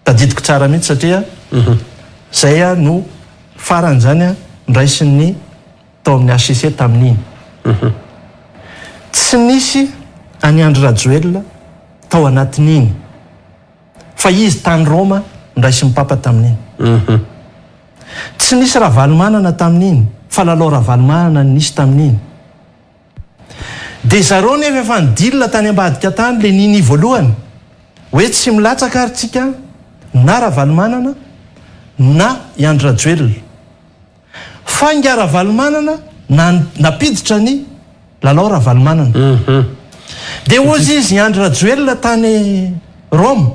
tadidiko tsara mihitsy satria zay a no farany zany a niraisin'ny tao amin'ny ACC tamin'iny tsy nisy any Andry Rajoelina tao anatin'iny fa izy tany Roma niraisin'ny papa tamin'iny tsy nisy Ravalomanana tamin'iny fa lalao Ravalomanana nisy tamin'iny dia zareo nefa efa nidilina tany ambadika tany le niny voalohany hoe tsy milatsaka ary tsika na Ravalomanana na i Andry Rajoelina fa nga Ravalomanana napiditra ny lalao Ravalomanana dia ozy izy i Andry Rajoelina tany Roma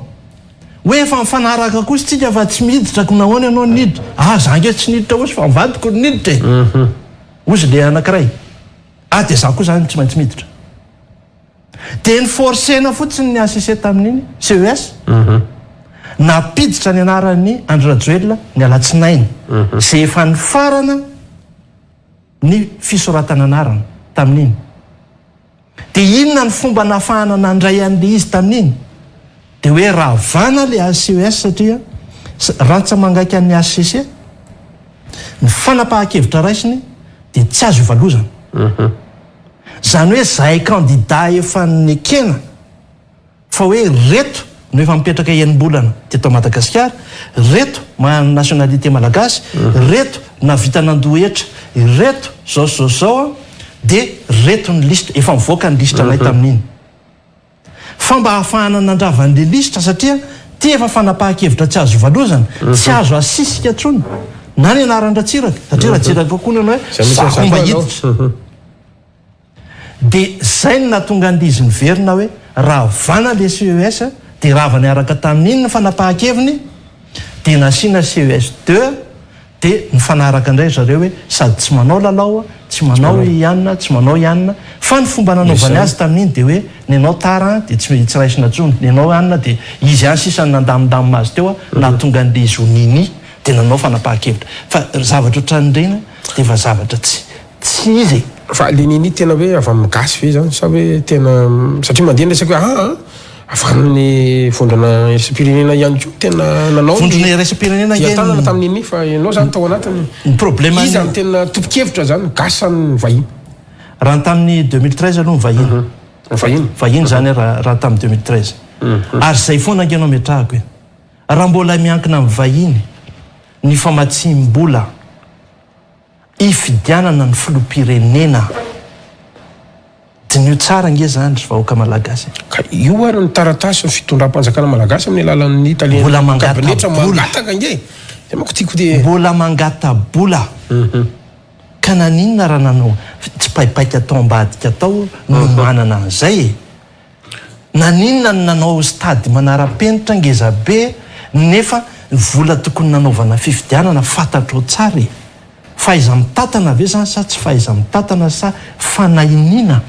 hoe efa mifanaraka kosa tsika fa tsy miditra ko nahoana ianao niditra zange tsy niditra ozy fa mivadiko niditra ozy le anankiray dia za koa zany tsy maintsy miditra dia ny forcena fotsiny ny ACC tamin'iny CES napiditra ny anaran'ny Andry Rajoelina ny alatsinainy zay efa ny farana ny fisoratana anarana tamin'iny dia inona ny fomba nahafahana nandray an'le izy tamin'iny dia hoe ravana le CES satria rantsa mangaiky an'ny ACC ny fanapahan-kevitra raisiny dia tsy azo ivalozana zany hoe zahay candidat efa ny ekena fa hoe reto no efa mipetraka enim-bolana teto Madagasikara reto manana nationalité malagasy reto na vita nandohetra reto zao dia reto ny lista efa mivoaka ny lista anay tamin'iny fa mba hahafahana nandravan'le lista satria ty efa fanapahan-kevitra tsy azo valozana tsy azo asisika tsony na ny anaran-dratsiraka satria ratsiraka kokoa nanao hoe zahomba hiditra dia zay ny natonga an'izy niverina hoe ravana le CES dia rava ny araka tamin'iny ny fanapahan-keviny dia nasiana CES 2 dia ny fanaraka indray zareo hoe sady tsy manao lalao tsy manao ianina tsy manao ianina fa ny fomba nanaovany azy tamin'iny dia hoe ny anao tara dia tsy raisina tsony ny anao anina dia izy any sisany nandamindamina azy teo nahatonga an'le izy ho nini dia nanao fanapahan-kevitra fa zavatra ohatran'ireny dia efa zavatra tsy izy fa le nini tena hoe avy amin'ny gasy ve zany sa hoe tena satria mandeha resaky hoe avan'ny vondrana irasam-pirenena ihany koa tena nanao vondrana irasam-pirenena tanana tamin'iny fa ianao zany tao anatiny ny problème izy zany tena topo-kevitra zany gasany vahiny raha tamin'ny 2013 aloha ny vahiny zany raha tamin'ny 2013 ary zay foana angenao metrahako hoe raha mbola miankina amin'ny vahiny ny famatsim-bola ifidianana ny filoham-pirenena dinio tsara nge zany ry vahoaka malagasy ka io ary ny taratasy ny fitondram-panjakana malagasy amin'ny alalan'ny italien kabinetra mangataka nge de mako tiako dia mbola mangata-bola ka naninona raha nanao tsy paipaika atao ambadika atao no manana an'izay naninona ny nanao stady manara-penitra ngezabe nefa vola tokony nanaovana fifidianana fantatro tsara faiza mitatana ve zany sa tsy faiza mitatana sa fanahinina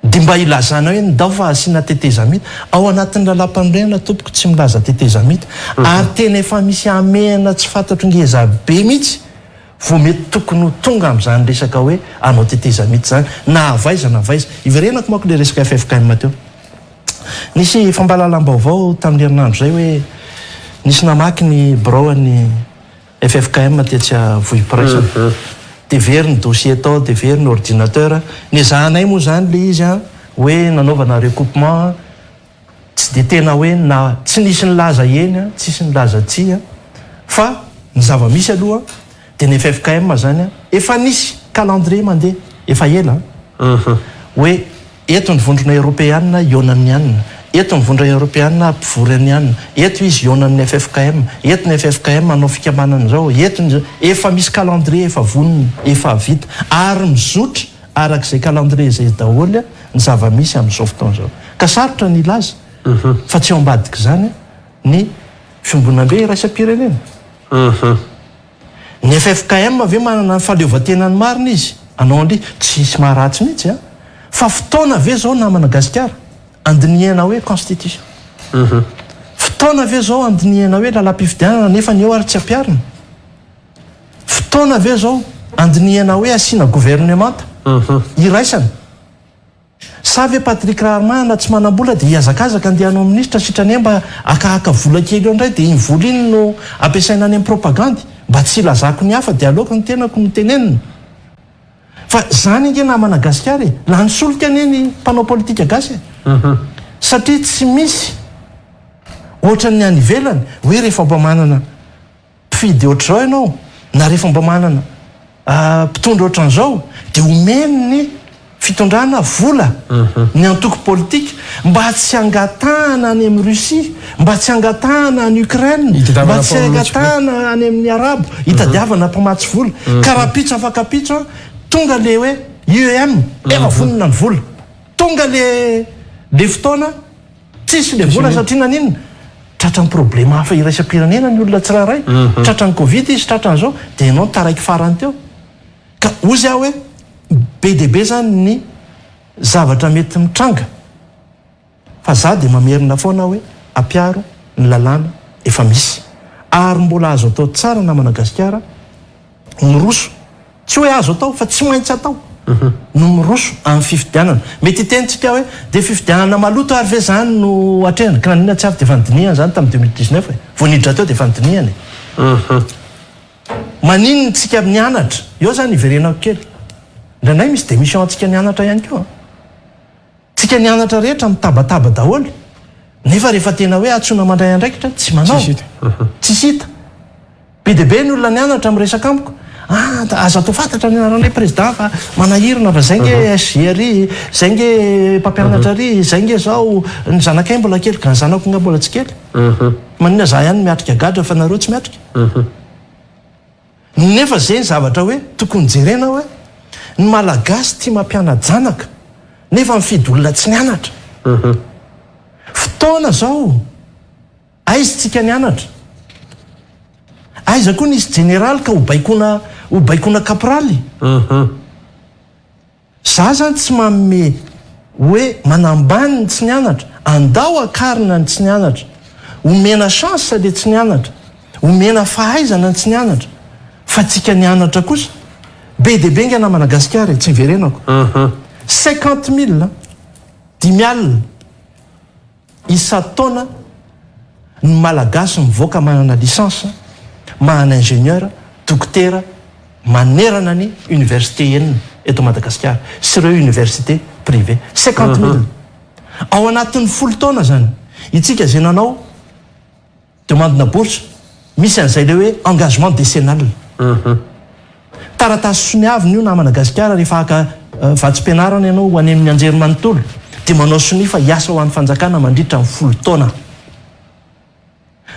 dia mba ilazana hoe ndao fa asiana tetezamita ao anatin'ny lalam-pandrenana tompoko tsy milaza tetezamita ary tena efa misy amehana tsy fantatro ngezabe mihitsy vo mety tokony ho tonga amin'izany resaka hoe anao tetezamita zany na avaiza iverenako mako le resaka FFKM teo nisy fambalalam-baovao tamin'ny herinandro zay hoe nisy namaky ny broany FFKM tetsy vohiporaisana dia very ny dossier tao dia very ny ordinateur ny zahanay moa zany le izy hoe nanaovana recoupement tsy dia tena hoe na tsy nisy ny laza eny tsisy ny laza tsia fa ny zava-misy aloha dia ny FFKM zany efa nisy calendrier mandeha efa ela hoe eto ny vondrona eropeanina ionan'ny anina, eto ny vondrona eropeanina ampivory anina, eto izy ionan'ny FFKM, eto ny FFKM manao fikamanana zao, eto efa misy calendrier efa voniny efa vita ary mizotra arak'izay calendrier zay daholo ny zava-misy amin'izao fotoana zao. Ka sarotra ny ilaza fa tsy ao ambadika zany ny fiambonambe iraisam-pirenena. Ny FFKM ave manana ny fahaleovantenany marina izy, anao andry tsisy maharatsy mihitsy a, fa fotoana ave zao namana gasikara andiniana hoe constitution, fotoana ave zao andiniana hoe lalam-pifidianana nefa ny eo ary tsy ampiarina, fotoana ave zao andiniana hoe asiana gouvernemanta iraisana. Sa ve Patrick Raharmana tsy manam-bola dia hiazakazaka andehanao ministra sitrany mba akahaka vola kely eo indray dia iny vola iny no ampiasaina any amin'ny propagandy mba tsy ilazako ny hafa dia aleoko ny tenako mitenenina. Fa zany inge namana gasikara e, la nisolika anie ny mpanao politika gasy satria tsy misy ohatran'ny any ivelany hoe rehefa mba manana mpifidy ohatr'izao ianao na rehefa mba manana mpitondra ohatran'izao dia omeny ny fitondrana vola ny antoko politika mba tsy angatahana any amin'ny Russia, mba tsy angatahana any Ukraine, mba tsy angatahana any amin'ny Arabo hitadiavana mpamatsy vola. Ka raha pitso afaka pitso tonga le hoe UEM efa vonona ny vola, tonga le fotoana tsisy le vola satria naninona tratra ny problema hafa iraisam-pirenena ny olona tsirairay, tratra ny Covid izy tratra n'izao dia ianao taraiky farany teo. Ka ozy aho hoe be dia be zany ny zavatra mety mitranga fa za dia mamerina foana hoe ampiaro ny lalàna efa misy ary mbola azo atao tsara namana gasikara miroso, tsy hoe azo atao fa tsy maintsy atao no miroso amin'ny fifidianana. Mety hitentsika hoe dia fifidianana maloto ary ve zany no atrehana ka nanina tsy avy dia fandinihana zany tamin'ny 2019 vao niditra teo dia fandinihana maninona tsika nianatra eo zany iverenako kely indranay misy démission antsika nianatra ihany koa, tsika nianatra rehetra mitabataba daholo nefa rehefa tena hoe atsona mandray andraikitra tsy manao, tsisy hita. Be dia be ny olona nianatra miresaka amiko, aza atao fantatra ny anarana hoe président fa manahirana fa zay nge SGR, zay nge mpampianatra ry, zay nge zao ny zanakay mbola kely ka ny zanako nga mbola tsy kely, manina za ihany miatrika gadra fa nareo tsy miatrika. Nefa zay ny zavatra hoe tokony jerena hoe ny malagasy tia mampiana-janaka nefa mifidy olona tsy nianatra. Fotoana zao aiza tsika nianatra, aiza koa nisy generaly ka ho baikona kaporaly. Za zany tsy manome hoe manambany ny tsy nianatra, andao akarina ny tsy nianatra, omena chance le tsy nianatra, omena fahaizana ny tsy nianatra, fa tsika nianatra kosa be dia be nga namana gasikara tsy niverenako 50,000 dimy alina isa-taona ny malagasy mivoaka manana lisansa, manana ingénieur, dokotera manerana ny université enina eto Madagasikara sy ireo université privé 50,000 ao anatin'ny 10 taona zany. Itsika zay nanao demandena bourse misy an'izay le hoe engagement décennal. Taratasy soniaviny io namana gasikara rehefa aka vatsim-pianarana ianao ho any amin'ny anjery manontolo dia manao soni fa hiasa ho an'ny fanjakana mandritra ny 10 taona.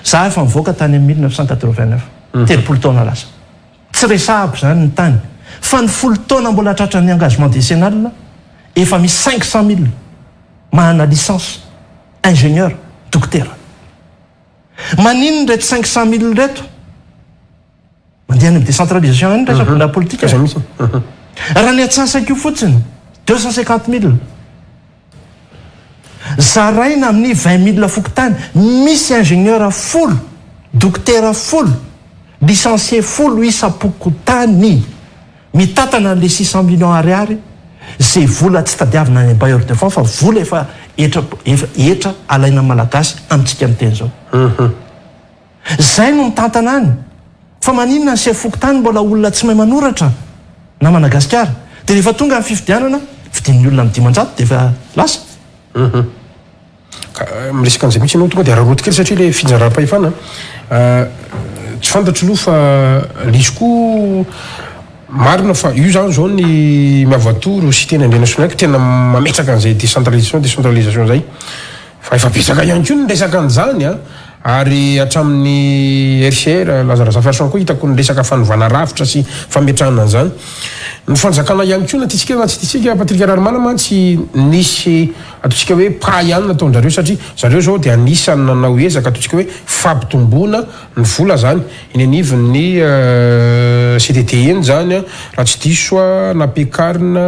Za efa mivoaka tany amin'ny 1989 telopolo taona lasa, tsy resahako zany ny tany fa ny 10 taona mbola tratra ny engagement décennal efa misy 500,000 manana licence ingénieur dokotera. Maninona reto 500,000 reto mandeha ny décentralisation any resaka na politika raha ny atsasaka io fotsiny 250,000 zaraina amin'ny 20,000 fokotany, misy ingénieur folo, dokotera folo, licencié folo isa-pokotany mitatana le 600 millions ariary zay vola tsy tadiavina any bailleur de fonds fa vola efa etra alaina malagasy amintsika amin'ny teny zao. Zay no mitantana any fa maninona ny se-fokotany mbola olona tsy mahay manoratra namana gasikara dia rehefa tonga amin'ny fifidianana fidin'ny olona amin'ny 10,000 dia efa lasa. Miresaka an'izay mihitsy ianao tonga dia araroty kely satria le finjara-pahefana tsy fantatro aloha fa lisy koa marina fa io zany zao ny miavatoro sy tena indrena sonaiko tena mametraka an'izay décentralisation zay fa efa pisaka ihany koa ny resaka an'izany a ary hatramin'ny RCR Lazare Ferson koa hitako ny resaka fanovana rafitra sy fametrahana an'izany ny fanjakana ihany koa na titsika na tsy titsika Patrika Rarimana mantsy nisy ataontsika hoe pa ihany nataon-jareo satria zareo zao dia anisany nanao ezaka ataontsika hoe fampitomboana ny vola zany iny anivon'ny CTTN zany a raha tsy diso a napekarina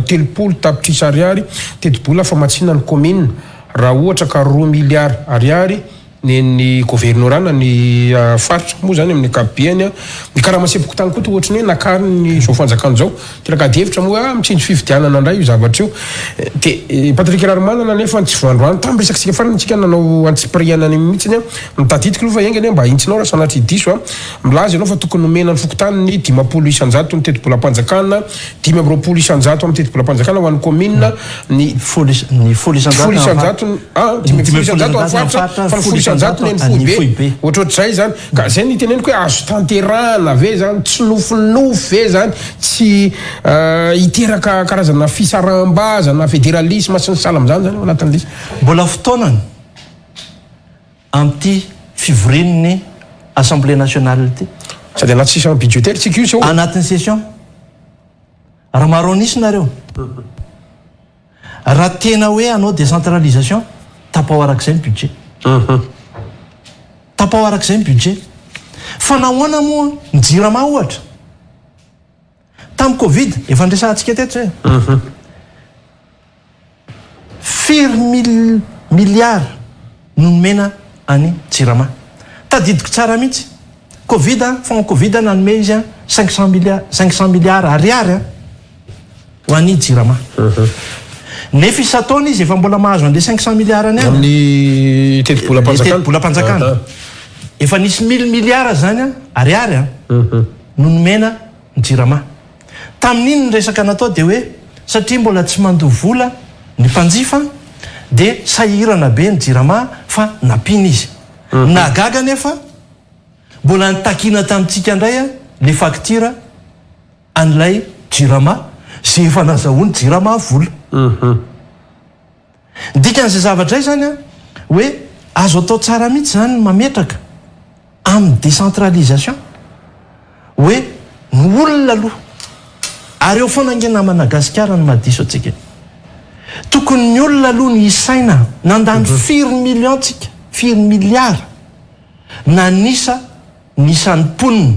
telopolo tapitrisa ariary tetibola famatsiana ny commune raha ohatra ka 2 milliard ariary ny gouvernorana ny faritra moa zany amin'ny kapiany ny karamasepoko tany koa ohatrany hoe nakariny zao fanjakana zao tiraka devitra moa mitsinjo fividianana indray io zavatra io de Patrika Rarimana nefa tsy voandroany tamin'ny resaktsika farany tsika nanao antsiprianany mihitsiny mitadidiko aloha fa engany mba intsinao raha sanatry diso milaza ianao fa tokony nomena ny fokotany ny 10 isanjato ny tetibolam-panjakana 20 isanjato amin'ny tetibolam-panjakana ho an'ny commune ny folo isanjato isanjato ny foibe ohatrohatr'izay zany ka zay ny teneniko hoe azo tanterana ve zany tsy nofinofy ve zany tsy hiteraka karazana fisaraham-bazana fédéralisme sy ny sala am'zany zany anatin'lay mbola fotoanany amin'ity fivorian'ny assemblée nationale ity sady anaty session budgétaire tsika io sao anatin'ny session raha maro anisinareo raha tena hoe anao décentralisation tapao arak'izay ny budget tapao arak'izay ny budget fa nahoana moa ny JIRAMA ohatra tamin'ny Covid efa ndresantsika teto hoe firy milliard no nomena any JIRAMA tadidiko tsara mihitsy Covid fa Covid nanome izy 500 milliard ariary ho any JIRAMA nefa isataona izy efa mbola mahazo an'le 500 milliard any amin'ny tetibolam-panjakana efa nisy 1000 milliard zany ariary no nomena ny JIRAMA tamin'iny ny resaka natao dia hoe satria mbola tsy mandoha vola ny mpanjifa dia sahirana be ny JIRAMA fa napina izy nagaga nefa mbola nitakina tamintsika indray le facture an'ilay JIRAMA zay efa nazahoany JIRAMA vola dikan'izay zavatra izay zany hoe azo atao tsara mihitsy zany mametraka amin'ny décentralisation hoe ny olona aloha ary eo foana nge namana Madagasikara ny madiso atsika tokony ny olona aloha ny isaina nandany 4 million tsika 4 milliard na nisan'ny ponina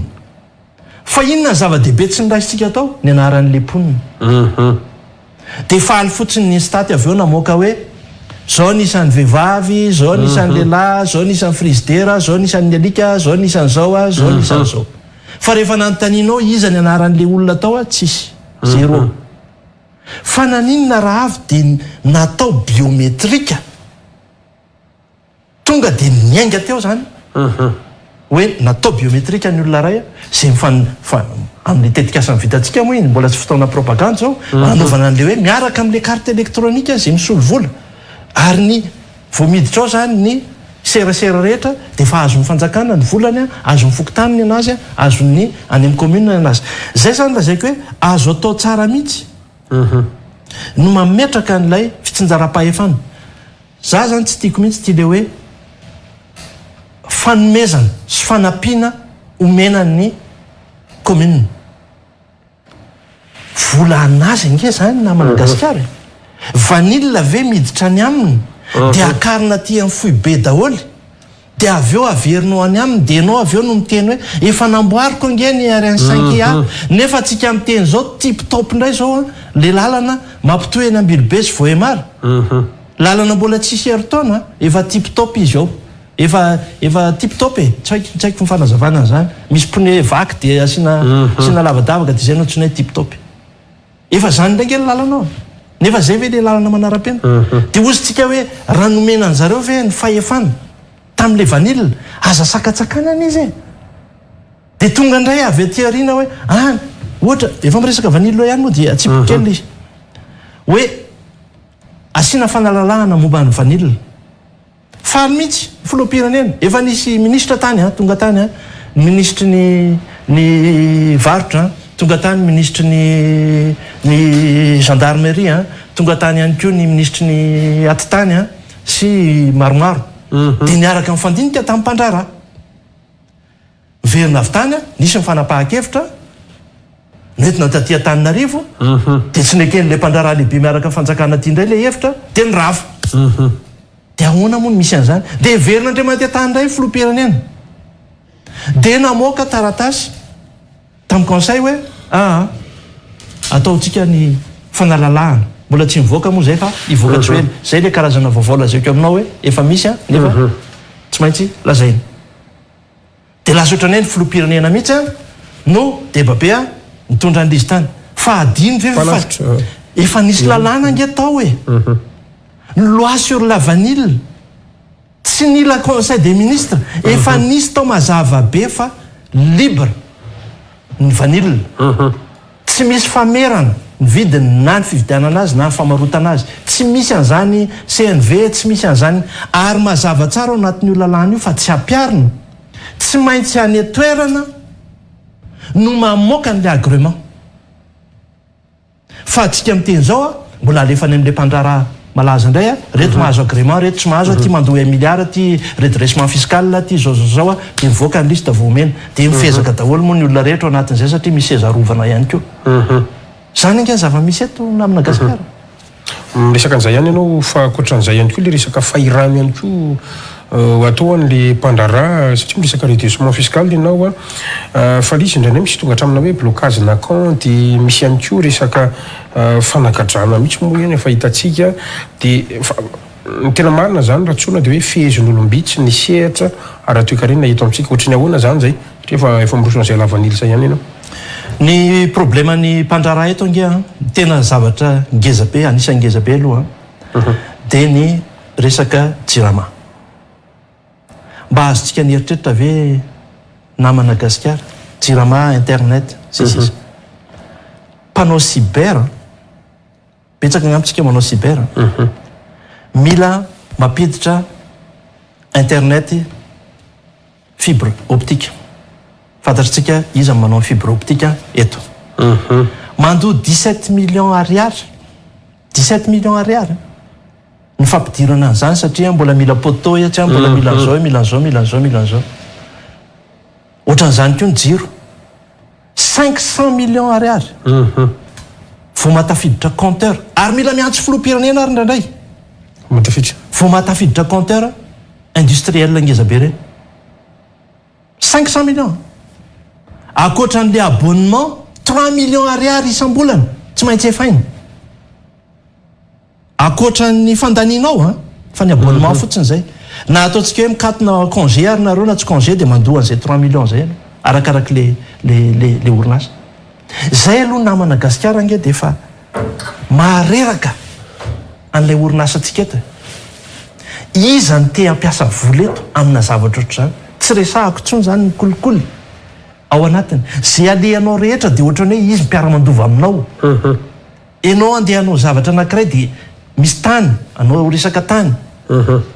fa inona zava-dehibe tsy niraisitsika atao ny anaran'le ponina dia faly fotsiny ny staty avy eo namoaka hoe zao nisan'ny vehivavy zao nisan'ny lehilahy zao nisan'ny frizidera zao nisan'ny alika zao nisan'ny zao zao nisan'ny zao fa rehefa nanontanianao iza ny anaran'le olona atao tsisy 0 fa naninona raha avy dia natao biometrika tonga dia niainga teo zany hoe natao biometrika ny olona ray zay amin'ny tetikasa ny vitantsika moa iny mbola tsy fotoana propagande zao anaovana an'le hoe miaraka amin'le carte électronique zay misolo vola ary ny voamiditra ao zany ny serasera rehetra dia efa azo ny fanjakana ny volany azo ny fokotaniny anazy azo ny any amin'ny commune anazy zay zany lazaiko hoe azo atao tsara mihitsy no mametraka n'ilay fitsinjaram-pahefana za zany tsy tiako mihitsy ty le hoe fanomezana sy fanampiana omenan'ny commune vola anazy nge zany na Madagasikara vanilla ve miditra any aminy dia akarina ty amin'ny foibe daholy dia avy eo averinao any aminy dia enao avy eo no miteny hoe efa namboariko nge ny ariany 5 nefa tsika miteny zao tip top indray zao le lalana mampitohy eny Ambilobe sy Voemara lalana mbola tsisy heritaona efa tip top izy ao efa tip top tsy haiko fanazavana zany misy pone vaky dia asina lavadavaka dia zay no tsy hoe tip top efa zany ndray nge le lalanao nefa zay ve le lalana manara-pena dia ozytsika hoe raha nomena an'zareo ve ny fahefana tamin'le vanilla aza sakatsakanana izy dia tonga indray avy aty ariana hoe ohatra efa miresaka vanilla ihany moa dia atsipoko kely izy hoe asiana fanalalahana momba ny vanilla faly mihitsy filoham-pirenena efa nisy ministra tany tonga tany ministry ny varotra tonga tany ministry ny gendarmerie tonga tany ihany koa ny ministry ny atitany sy maromaro dia niaraka mifandinika tamin'ny mpandrara verina avy tany nisy mifanapahan-kevitra nentina taty Antananarivo dia tsy neken'ilay mpandrara lehibe miaraka fanjakana ty indray le hevitra dia ny rava dia ahoana moa no misy an'izany dia verina Andriamanitra tany indray filoham-pirenena dia namoaka taratasy tamin'ny conseil hoe ataontsika ny fanalalahana mbola tsy mivoaka moa zay fa hivoaka tsy hoe zay le karazana vaovao lazaiko aminao hoe efa misy nefa tsy maintsy lazaina dia lasa ohatranay ny filoham-pirenena mihitsy no debabe mitondra an'izy tany fa adiny ve efa nisy lalàna nge tao hoe loi sur la vanille tsy nila conseil des ministres efa nisy tao mazava be fa libre ny vanille tsy misy famerana ny vidiny na ny fividianana azy na ny famarotana azy tsy misy an'izany CNV tsy misy an'izany ary mazava tsara ao anatin'io lalàna io fa tsy ampiarina tsy maintsy any toerana no mamoaka n'le agrément fa atsika miteny zao mbola alefany amin'le mpandrara malaza indray reto mahazo agrément reto tsy mahazo ty mandoa 1 milliard ty redressement fiscal ty zao dia mivoaka ny liste voamena dia mifezaka daholo moa ny olona rehetra ao anatin'izay satria misy sezarovana ihany koa zany ange ny zava-misy eto na amina Gasikara miresaka an'izay ihany ianao fa akoatran'izay ihany koa le resaka fahirana ihany koa atao an'le mpandrara satria miresaka redressement fiscal ianao fa lisy indray misy tonga hatramina hoe blocage na compte misy ihany koa resaka fanagadrana mihitsy moa eny efa hitatsika dia ny tena marina zany raha tsona dia hoe fehezon'olombitsy ny sehatra ary toe-karena eto amintsika ohatrany ahoana zany zay satria efa mirosona izay lavanily zay ihany ianao ny problema ny mpandrara eto ange tena zavatra ngeza be anisan'ny ngeza be aloha dia ny resaka jirama mba azontsika nieritreritra ve namana Gasikara jirama internet sisy mpanao cyber betsaka agnamitsika manao cyber mila mampiditra internet fibre optique fantatritsika izy manao fibre optique eto mandoa 17 millions ariary 17 millions ariary ny fampidirana an'izany satria mbola mila poto tsy mbola mila an'izao ohatran'izany koa ny jiro 500 millions ariary vao matafiditra compteur ary mila miantso filoham-pirenena ary indraindray vao matafiditra compteur industriel ngeza be reny 500 millions akoatran'le abonnement 3 millions ariary isam-bolana tsy maintsy efaina akoatran'ny fandaninao fa ny abonnement fotsiny zay na ataontsika hoe mikatona congé ary nareo na tsy congé dia mandoa an'izay 3 millions zay arakaraka le orinasa zay aloha namana Gasikara nge dia efa mahareraka an'ilay orinasa antsika eto iza ny te hampiasa vola eto amina zavatra ohatr'izany tsy resahako tsony zany ny kolikoly ao anatiny zay alehanao rehetra dia ohatrany hoe izy mpiara-mandova aminao ianao andeha hanao zavatra anankiray dia misy tany anao resaka tany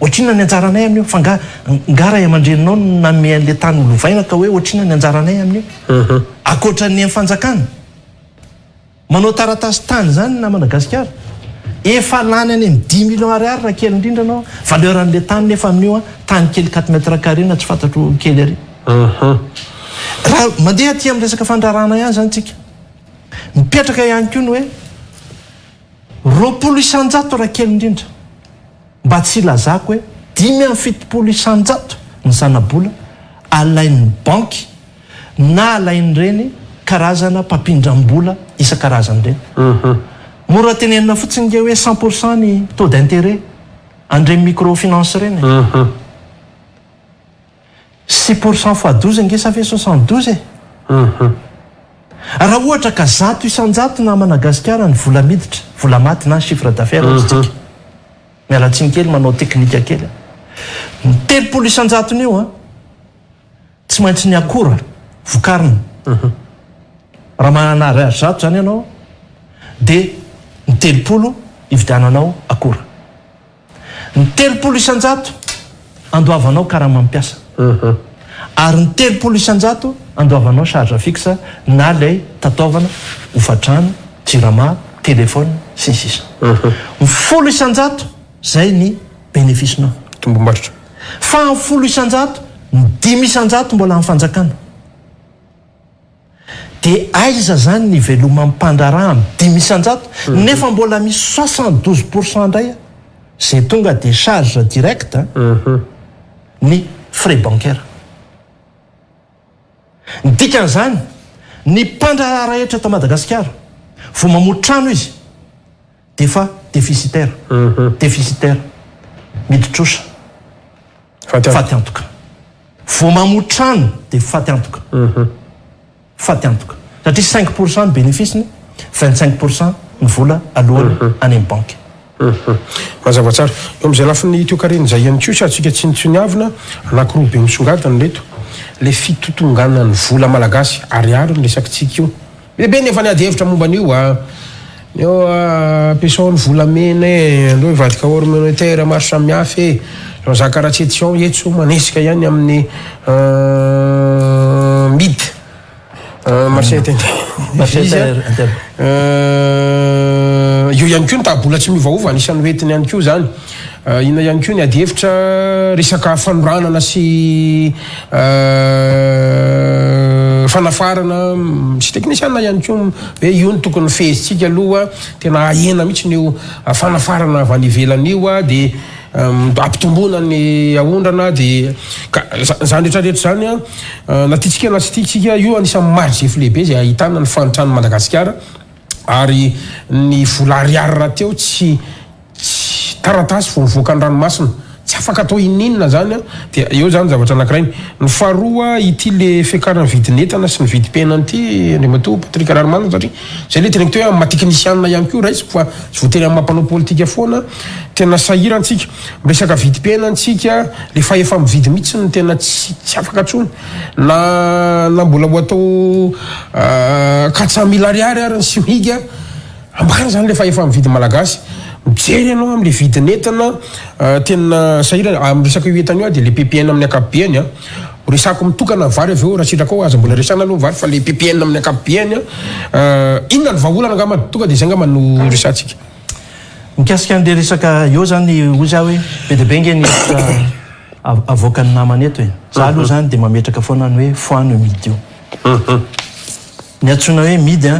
ohatrina ny anjaranay amin'io fa ngara amandreninao name an'le tany olovaina ka hoe ohatrina ny anjaranay amin'io akoatran'ny fanjakana manao taratasy tany zany namana Gasikara efa lany any amin'ny 10 millions ariary raha kely indrindra anao valeur'an'le tany nefa amin'io tany kely 4 mètres carré na tsy fantatro kely ary raha mandeha aty amin'ny resaka fandrarana ihany zany tsika mipetraka ihany koa ny hoe 20% raha kely indrindra mba tsy lazako hoe 570% ny zanabola alain'ny banky na alainy reny karazana mpampindram-bola isan-karazany reny mora tenenina fotsiny nge hoe 100% ny taux d'intérêt andreny microfinance reny 6% fois 12 nge ça fait 72 raha ohatra ka 100 isan-jato namana Gasikara ny vola miditra vola maty na chiffre d'affaires tsika mialatsiny kely manao teknika kely ny 3 isan-jatony io tsy maintsy ny akora vokarina raha manana ray zato zany ianao dia ny 3 hividiananao akora ny 3 isan-jato andoavanao karaha mampiasa ary ny 3 isan-jato andoavanao charge fixe na lay tataovana hofatrano jirama telefona sy ny sisa ny 10,000 zay ny bénéficenao tombom-barotra fa ny 10,000 ny 10,000 mbola amin'ny fanjakana dia aiza zany ny veloma mpandraraha amin'ny 10,000 nefa mbola misy 72% indray zay tonga dia charge direct ny frais bancaire ny dikan'izany ny mpandraraha rehetra ta Madagasikara vao mamory trano izy dia fa déficitaire miditrosa faty antoka vao mamory trano dia faty antoka satria 5% ny bénéficeny 25% ny vola alohany any amin'ny banky mazava tsara eo am'izay lafiny toekareny zay ihany koa sady tsika tsinitsony avina anakiroa be misongadany reto le fitotongana ny vola malagasy ariary ny resakitsika io bebe nefa ny ady hevitra momba an'io eo ampiasao ny volamena andreo ivadika or monétaire maro samihafa za karaha-tsetsion etso manesika ihany amin'ny mid marché io ihany koa ny tabola tsy miovaova anisan'ny hoentiny ihany koa zany ina ihany koa ny ady hevitra resaka fanoranana sy fanafarana sy teknisiana ihany koa hoe io ny tokony fezitsika aloha tena ahena mihitsy nio fanafarana avy any ivelan'io dia ampitombona ny aondrana dia zany rehetrarehetra zany natitsika na tsy titsika io anisan'ny margef lehibe zay ahitana ny fanotrano Madagasikara ary ny vola ariary teo tsy taratasy vao mivoaka ny ranomasina tsy afaka atao ininina zany dia eo zany zavatra anankiray ny faharoa ity le fiakarana vidinetana sy ny vidim-piainany ity andriamato Patrick Ranomasina satria zay le tena kiteo amin'ny mateknisianina ihany koa raisy fa tsy voatery amin'ny mampanao politika foana tena sahirantsika miresaka vidim-piainantsika le fa efa mividy mihitsy ny tena tsy afaka atsony na mbola ho atao 400,000 ariary ary ny sy mihiga ambany zany le fa efa mividy malagasy mijery ianao am'le vidinetana tena sahirana am'resaka io entana io dia le PPN amin'ny ankapobeny resako mitokana vary avy eo raha sitraka ao aza mbola resana aloha vary fa le PPN amin'ny ankapobeny inona ny vahaolana angamba tonga dia zay angamba no resantsika mikasika an'le resaka eo zany hoy za hoe be dia be nge ny avoaka ny namana eto za aloha zany dia mametraka foana ny hoe foano midy io ny antsoina hoe midy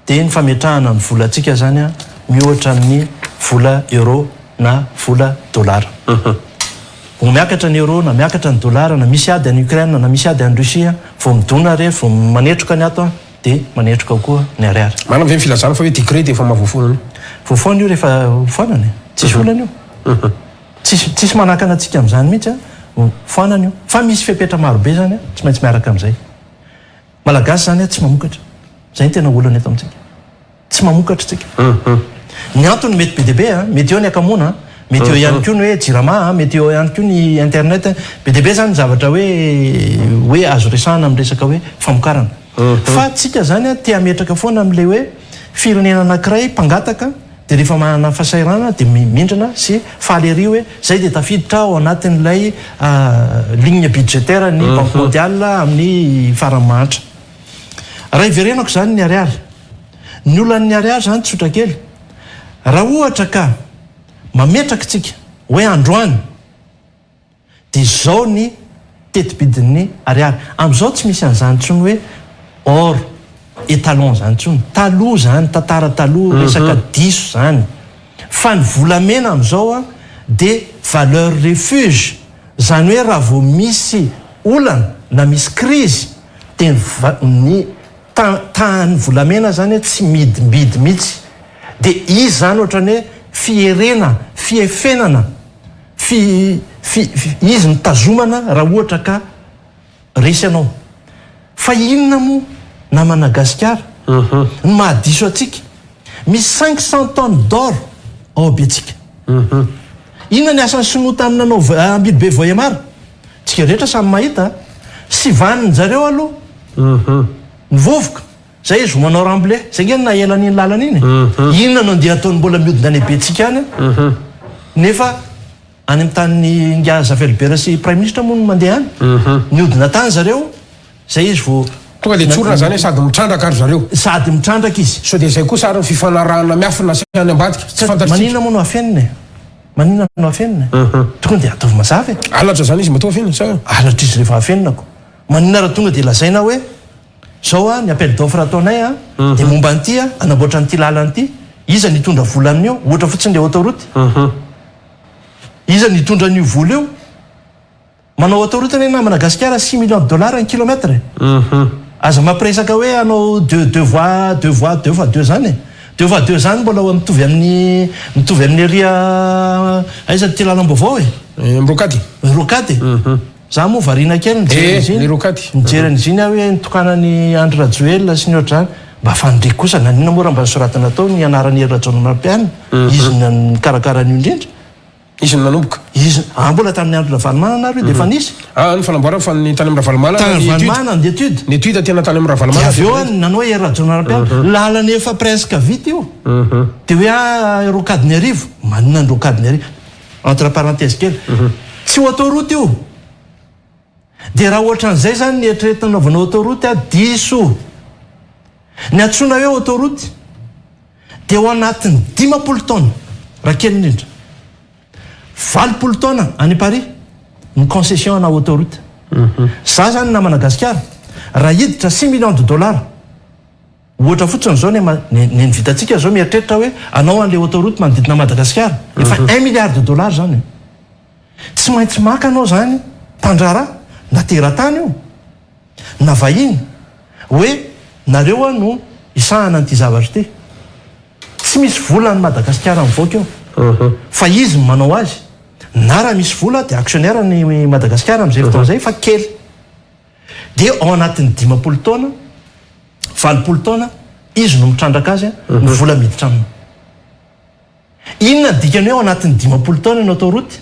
dia ny fametrahana ny volantsika zany mihoatra amin'ny vola euro na vola dollara vao miakatra ny euro na miakatra ny dollara na misy ady any Ukraine na misy ady any Russia vao midona re vao manetroka ny ato dia manetroka koa ny ariary manana ve filazana fa hoe décret dia efa mahavoafonana voafoana io rehefa foanany tsisy olana io tsisy manakana antsika amin'izany mihitsy foanany io fa misy fiapetra marobe zany tsy maintsy miaraka amin'izay malagasy zany tsy mamokatra zay ny tena olana eto amintsika tsy mamokatra tsika ny antony mety be dia be mety eo ny akamona mety eo ihany koa ny hoe jirama mety eo ihany koa ny internet be dia be zany zavatra hoe azo resahana amin'ny resaka hoe famokarana fa tsika zany tia metraka foana amin'le hoe firenena anankiray mpangataka dia rehefa manana fahasairana dia mindrina sy fahalery hoe zay dia tafiditra ao anatin'ilay ligne budgétaire ny banque mondiale amin'ny faramahantra raha iverenako zany ny ariary ny olany ariary zany tsotra kely raha ohatra ka mametraka tsika hoe androany dia zao ny tetibidin'ny ariary amin'izao tsy misy an'izany tsony hoe or étalon zany tsony taloha zany tantara taloha resaka diso zany fa ny volamena amin'izao dia valeur refuge zany hoe raha vao misy olana na misy crise dia ny tahany volamena zany tsy midibidy mihitsy dia izy zany ohatrany hoe fierena fiefenana izy ny tazomana raha ohatra ka resy anao fa inona moa na Madagasikara ny mahadiso atsika misy 500 tonnes d'or ao abetsika inona ny asan'ny sinota aminanao ambidy be voyamara tsika rehetra samy mahita sy vaniny zareo aloha ny vovoka zay izy manao ramble zay nge na elan'iny lalana iny inona no andeha ataony mbola miodina any abetsika any nefa any amin'ny tany ngiaza velibera sy prime ministre moa no mandeha any miodina tany zareo zay izy vo tonga de tsorona zany sady mitrandraka ary zareo sady mitrandraka izy so de zay koa ary ny fifanarahana miafina any ambadika tsy manina moa no afenina manina no afenina tonga de ataovy mazava e alatra zany izy matao afenina sa alatra izy rehefa afeninako manina raha tonga de lazaina hoe zao a ny appel d'offre ataonay a de momba an'ity a anamboatra n'ity lalanyity iza nitondra vola amin'io ohatra fotsiny le autoroute iza nitondra an'io vola io manao autoroute ny na Madagasikara 6 millions de dollars un kilomètre aza mampiresaka hoe anao deux voies zany deux voies deux zany mbola mitovy amin'ny eria aiza ty lalam-baovao e rokady za moa variana kely mijery an'izy aho hoe nitokanany Andry Rajoelina sy ny oatra zany mba fandriky kosa nanina moa raha mba nisoratana tao ny anaran'ny Hery Rajaonampianina izy nikarakara an'io indrindra izy nanomboka izy mbola tamin'ny andro Ravalomanana nareo de efa nisy ny fanamboarana fa ny tany amin'ny Ravalomanana ny étude ny étude tena tany amin'ny Ravalomanana avy eo nanao Hery Rajaonampianina lalany efa presque vita io de hoe rokady ny arivo manina ny rokady ny arivo entre parenthèse kely tsy autoroute io de raha ohatran'izay zany ny eritreretina naovanao autoroute diso ny antsoina hoe autoroute de ao anatin'ny 10 taona raha kely indrindra 20 taona any Paris ny concession na autoroute za zany na Madagasikara raha hiditra 6 millions de dollars ohatra fotsiny zao ny vitantsika zao mieritreritra hoe anao an'le autoroute manodidina Madagasikara efa 1 milliard de dollars zany tsy maintsy maka anao zany mpandrara na teratany io na vahiny hoe nareo no isahana an'ity zavatra ty tsy misy vola ny Madagasikara mivoaka eo fa izy manao azy na raha misy vola de actionnaire ny Madagasikara am'izay fotoana zay fa kely de ao anatin'ny 10 taona 20 taona izy no mitrandraka azy ny vola miditra aminy inona dikany hoe ao anatin'ny 10 taona ny autoroute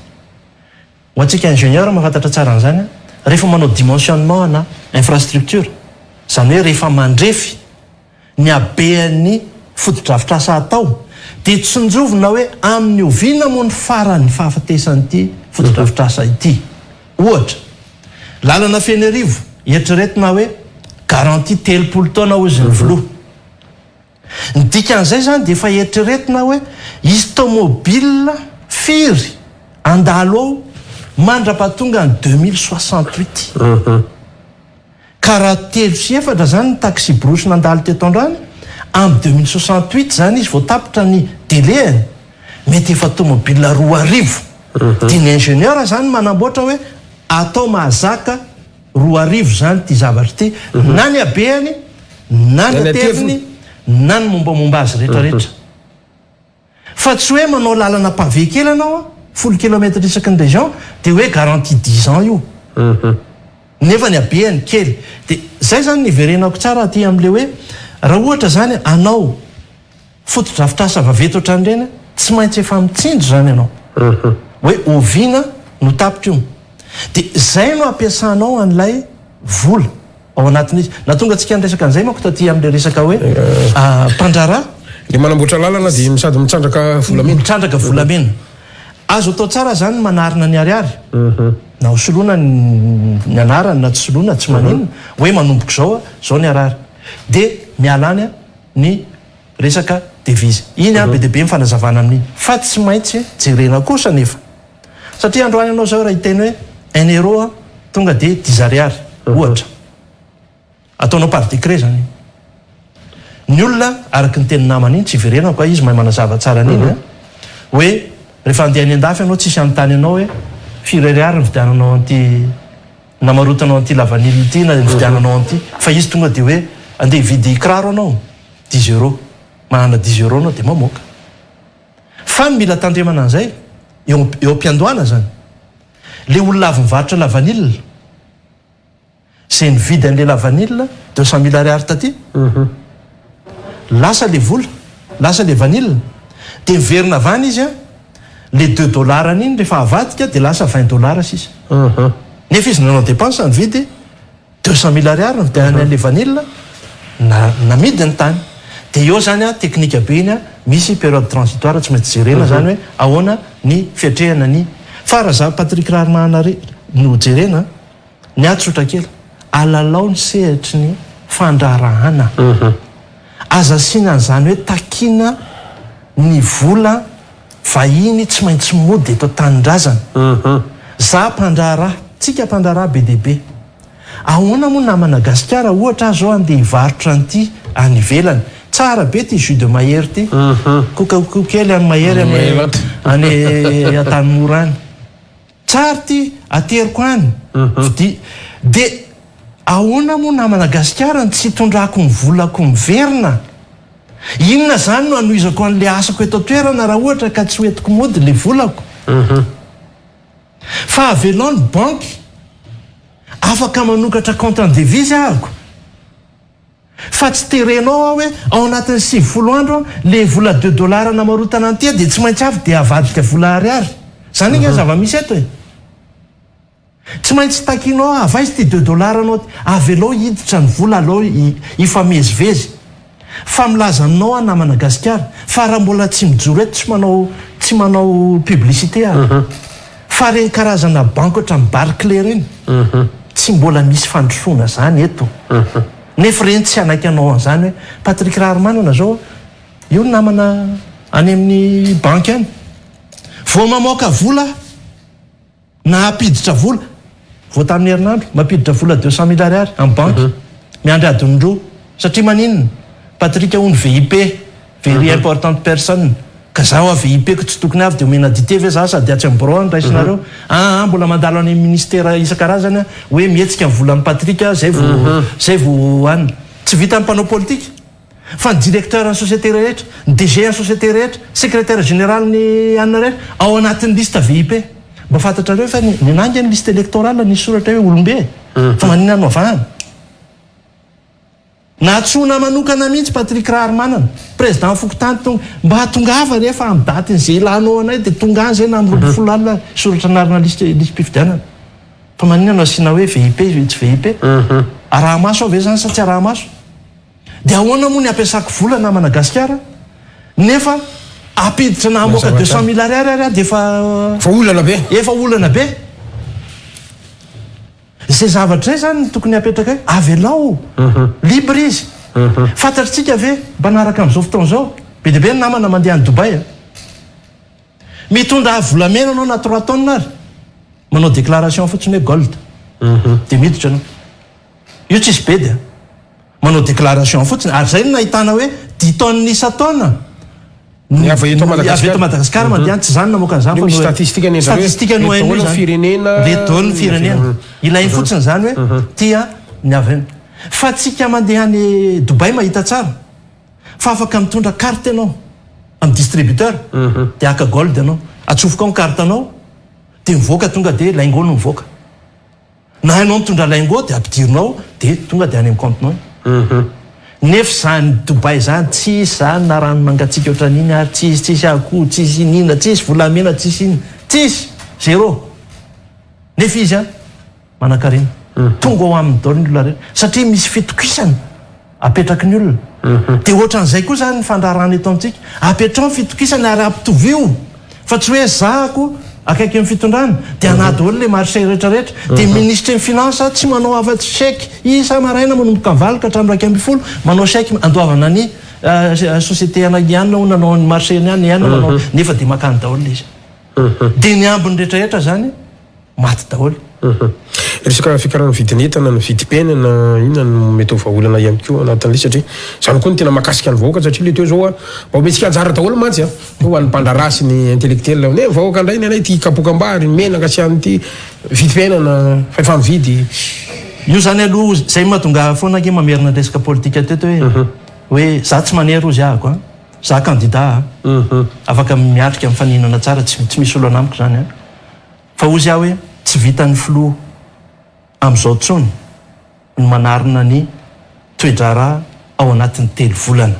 ho antsika ingénieur mahafantatra tsara an'izany rehefa manao dimensionnement na infrastructure zany hoe rehefa mandrefy ny abean'ny fotodrafitrasa atao de tsinjovina hoe amin'ny oviana moa ny farany fahafatesan'ity fotodrafitrasa ity ohatra lalana Fenerivo eritreretina hoe garantie 3 taona ozy ny voloha ny dikan'izay zany de efa eritreretina hoe izy tomobile firy andalo ao mandra-pahatonga ny 2068 ka raha 3 sy 4 zany ny taxi brosy nandalo teto andrany amin'ny 2068 zany izy vao tapitra ny délai mety efa tomobile 2,000 de ny ingénieur zany manamboatra hoe atao mahazaka 2,000 zany ty zavatra ty na ny abeany na ny ateviny na ny mombamomba azy rehetrarehetra fa tsy hoe manao lalana pavé kely anao 10 kilomètre isaky ny région de hoe garantie 10 ans io nefa ny abeany kely de zay zany niverenako tsara aty am'le hoe raha ohatra zany anao fotodrafitrasa vaveto ohatran'ireny tsy maintsy efa mitsinjo zany ianao hoe oviana no tapitra io de zay no ampiasanao an'ilay vola ao anatin'izy na tonga antsika nyresaka an'izay manko taty am'le resaka hoe mpandrara de manamboatra lalana de sady mitrandraka volamena mitrandraka volamena azo atao tsara zany manarina ny ariary na hosoloana ny anarany na tsy soloana tsy maninona hoe manomboka zao ny arary de mialany ny resaka devise iny be dehibe mifanazavana amin'iny fa tsy maintsy jerena kosa nefa satria androany anao zao raha hiteny hoe 1 euro tonga de 10 ariary ohatra ataonao par décret zany ny olona araky ny teny namany iny tsy verenako a izy mahay manazava tsara an'iny hoe rehefa andeha any andafy anao tsisy anontany anao hoe firy ariary ny vidiananao an'ity namarotanao an'ity lavanily ity na vidiananao an'ity fa izy tonga de hoe andeha vidy kiraro anao 10 euro manana 10 euro anao de mamoaka fa ny mila tandremana an'izay eo am-piandohana zany le olona avy mivarotra lavanilina zay nividy an'le lavanilina 200 000 ariary taty lasa le vola lasa le vanilina de miverina avany izy le 2 dollars an'iny rehefa avadika de lasa 20 dollars sisa nefa izy nanao dépense nividy 200 000 ariary ny vidianany an'le vanilina namidy ny tany de eo zany teknika be iny misy période transitoire tsy maintsy jerena zany hoe ahoana ny fiatrehana ny fa raha za Patrick Raharmana no jerena ny atsotra kely alalao ny sehatry ny fandrarahana aza sinan'izany hoe takina ny vola vahiny tsy maintsy mody eto tanindrazana za mpandraraha tsika mpandraraha be deaibe ahoana moa na Madagasikara ohatra zao andeha hivarotra an'ity any ivelany tsara be ty jus de mahery ty kokakokely any mahery any Antanimora any tsara ty ateriko any de ahoana moa na Madagasikara tsy tondrako ny volako miverina inona zany no anoizako an'le asako eto toerana raha ohatra ka tsy hoetiko mody le volako fa avelao ny banky afaka manokatra compte en devise ahako fa tsy terenao aho hoe ao anatin'ny 90 andro le vola $2 namarotana an'ty dia tsy maintsy avy dia avadika vola ariary zany igny zava-misy eto e tsy maintsy takinao avaizy ty $2 anao avelao hiditra ny vola alao ifamezivezy fa milaza aminao na Madagasikara fa raha mbola tsy mijoro eto tsy manao publicité fa reny karazana banque otra ny Barclays reny tsy mbola misy fandrosoana zany eto nefa reny tsy anaiky anao an'izany hoe Patrick Raharmanana zao io namana any amin'ny banky any vao mamoaka vola na apiditra vola vao tamin'ny herinandro mampiditra vola $200,000 amin'ny banky miandry adiny roa satria maninona Patrick hony VIP very importante personne ka zaho a VIP ko tsy tokony avy dia omena dité ve za sady atsy ambro any raisinareo mbola mandalo any ministera isan-karazany hoe mihetsika ny vola amin'ny Patrick zay vo any tsy vita amin'ny mpanao politika fa ny directeur ny société rehetra ny DG ny société rehetra secrétaire général ny anina rehetra ao anatin'ny liste VIP mba fantatrareo fa ny nangy ny liste électorale ny soratra hoe olombe fa maninona no avahana natsona manokana mihitsy Patrick Raharmanana président Fokotany mba tongava rehefa amin'ny daty zay ilanao anay dia tonga any zay na amin'ny 20 alina soratra narina listim-pifidianana fa maninona no asiana hoe VIP tsy VIP arahamaso ave zany sa tsy arahamaso dia ahoana moa ny ampiasako vola na Madagasikara nefa apiditra na amoaka $200,000 dia efa olana be zay zavatra zay zany tokony apetraka hoe avelao libre izy fantatritsika ve mba naraka amin'izao fotoana zao be deaibe ny namana mandeha any Dubai mitondra volamena anao na 3 tonnes ary manao déclaration fotsiny hoe gold dia miditra anao io tsisy be dia manao déclaration fotsiny ary zay no nahitana hoe 10 tonnes isa-taona avy eto Madagasikara mandeha tsy zany namoaka an'izany statistika no hain'io firenena ilainy fotsiny zany hoe tia ny avy fa tsika mandeha any Dubai mahita tsara fa afaka mitondra carte ianao amin'ny distributeur dia aka gold ianao atsofoka ny carte anao dia mivoaka tonga dia laingo no mivoaka na ianao mitondra laingo dia ampidirinao dia tonga dia any amin'ny comptenao nefa zany Dubai zany tsisy zany na rano mangatsika ohatran'iny ary tsisy akoho tsisy inina tsisy volamena tsisy iny tsisy zéro nefa izy manan-karena tonga ao amin'ny daoly ny olona rehetra satria misy fitokisana apetraky ny olona dia ohatran'izay koa zany ny fandrarana eto amintsika apetrao ny fitokisana ary ampitovy io fa tsy hoe zahako akaiky amin'ny fitondrana dia anadoly le marché rehetrarehetra dia ministre ny finance tsy manao afa-tsy chèque isa maraina manomboka mivalika hatramin'ny 240 manao chèque andoavana ny société anagiana ho nanao ny marché ny any ihany manao nefa dia makany daholy izy dia ny ambiny rehetrarehetra zany maty daholy resaka fikarana vidin'entana ny vidim-piainana inona no mety ho vahaolana ihany koa anatin'le satria zany koa ny tena mahakasika ny vahoaka satria le teo zao mba ometsika anjara daholo mantsy ho an'ny mpandrarasy ny intellectuel ne vahoaka indray ny anay ty kapokambary menaka sy an'ity vidim-piainana fa efa mividy io zany aloha zay mahatonga foana ke mamerina resaka politika teto hoe za tsy manery ozy ahako za candidat afaka miatrika amin'ny faninana tsara tsy misy olo anamiko zany fa ozy aho hoe tsy vitany filo amin'izao tsony ny manarina ny toedrara ao anatin'ny 3 volana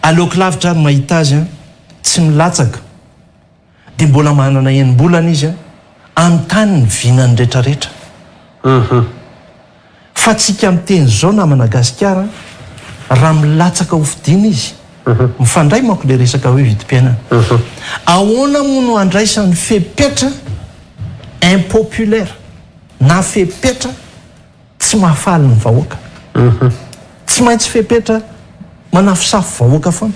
aleoko lavitra ary mahita azy tsy milatsaka dia mbola manana enim-bolana izy amin'ny tany ny vinany rehetrarehetra fa tsika miteny zao na Madagasikara raha milatsaka ho fidina izy mifandray manko le resaka hoe vidim-piainana ahoana moa no andraisan'ny fepetra impopulaire na fepetra tsy mahafaly ny vahoaka tsy maintsy fepetra manafosafo vahoaka foana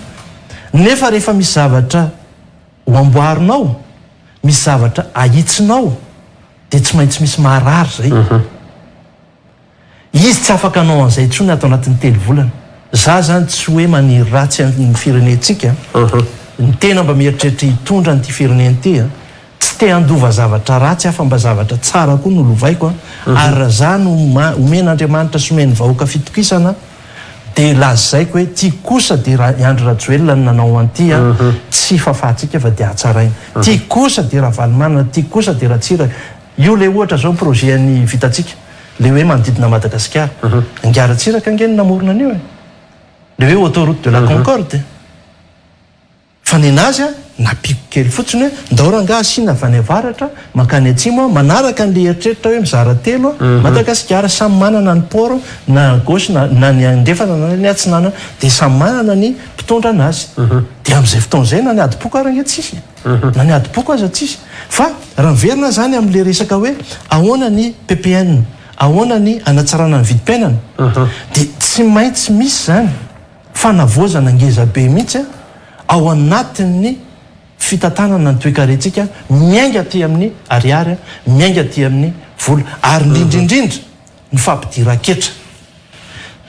nefa rehefa misy zavatra ho amboarinao misy zavatra ahitsinao dia tsy maintsy misy maharary zay izy tsy afaka anao an'izay intsony atao anatin'ny telo volana za zany tsy hoe maniry ratsy amin'ny firenentsika ny tena mba mieritreritra hitondra nyity firenenty tsy te handova zavatra ratsy afa mba zavatra tsara koa no lovaiko ary raha za no omen'Andriamanitra sy omeny vahoaka fitokisana dia lazaiko hoe tia kosa dia Andry Rajoelina no nanao an'ity tsy fafahantsika fa dia hatsaraina tia kosa dia Ravalomanana tia kosa dia Ratsiraka io le ohatra zao projet ny vitantsika le hoe manodidina Madagasikara Ngaratsiraka angeny namorona an'io le hoe autoroute de la Concorde fa ninazy napiko kely fotsiny hoe ndao ranga asina avy any avaratra makany atsimo manaraka n'le eritreritra hoe mizara telo Madagasikara samy manana ny port na gauche na ny andefana na ny atsinana dia samy manana ny mpitondra anazy dia amin'izay fotoan'izay na ny adipoko ary ange tsisy na ny adipoko aza tsisy fa raha miverina zany amin'le resaka hoe ahoana ny PPN ahoana ny anatsarana ny vidim-piainana dia tsy maintsy misy zany fanavozana ngezabe mihitsy ao anatin'ny fitantanana ny toekarentsika miainga ty amin'ny ariary miainga ty amin'ny vola ary indrindrindrindra ny fampidiraketra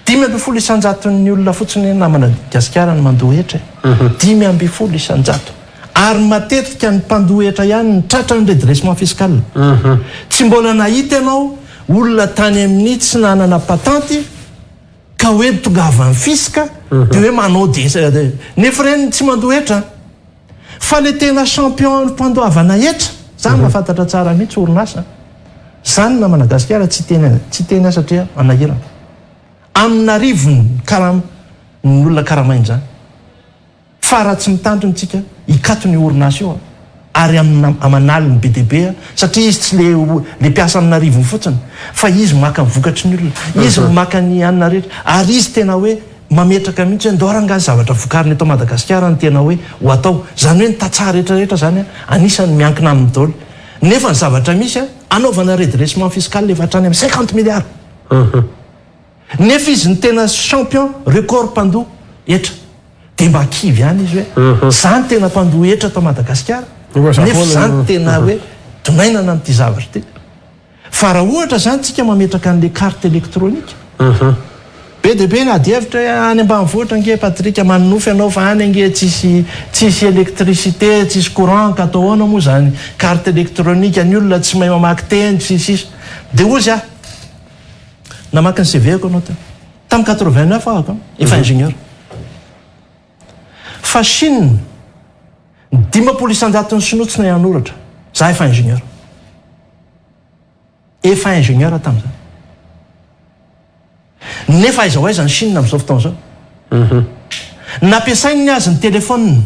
5 isanjaton'ny olona fotsiny na Madagasikara ny mandohetra 5 isanjato ary matetika ny mpandohetra ihany ny tratra ny redressement fiscal tsy mbola nahita ianao olona tany amin'ny tsy nanana patanty ka hoe tongava ny fiska dia hoe manao nefa reny tsy mandohetra fa le tena champion mpandoavana hetra zany mahafantatra tsara mihitsy orinasa zany na Madagasikara tsy tena satria manahirana amina rivony ny olona karamainy zany fa raha tsy mitandronytsika ikato ny orinasa io ary amanaliny BDB satria izy tsy le mpiasa amina rivony fotsiny fa izy maka ny vokatry ny olona izy maka ny anina rehetra ary izy tena hoe mametraka mihitsy hoe ndao rangazy zavatra vokariny eto Madagasikara ny tena hoe ho atao zany hoe ny tatsara rehetrarehetra zany anisany miankina amin'ny daoly nefa ny zavatra misy anaovana redressement fiscal le hatrany amin'ny 50 milliards nefa izy ny tena champion record mpandoa etra dia mba kivy ihany izy hoe zany tena mpandoa etra atao Madagasikara nefa zany tena hoe donainana n'ity zavatra ty fa raha ohatra zany tsika mametraka an'le carte électronique BDB na adihevitra hoe any ambanivohitra nge Patrika manofy anao fa any nge tsisy électricité tsisy courant ka atao ahoana moa zany carte électronique ny olona tsy mahay mamaky teny tsisy dia ozy namaky ny CV-ko anao tamin'ny 89 ahako efa ingénieur fa Chine 5 isanjaton'ny sinotsina ianoratra za efa ingénieur tamin'izany nefa aiza ho aiza ny Chine amin'izao fotoana zao nampiasainy ny azy ny telefônina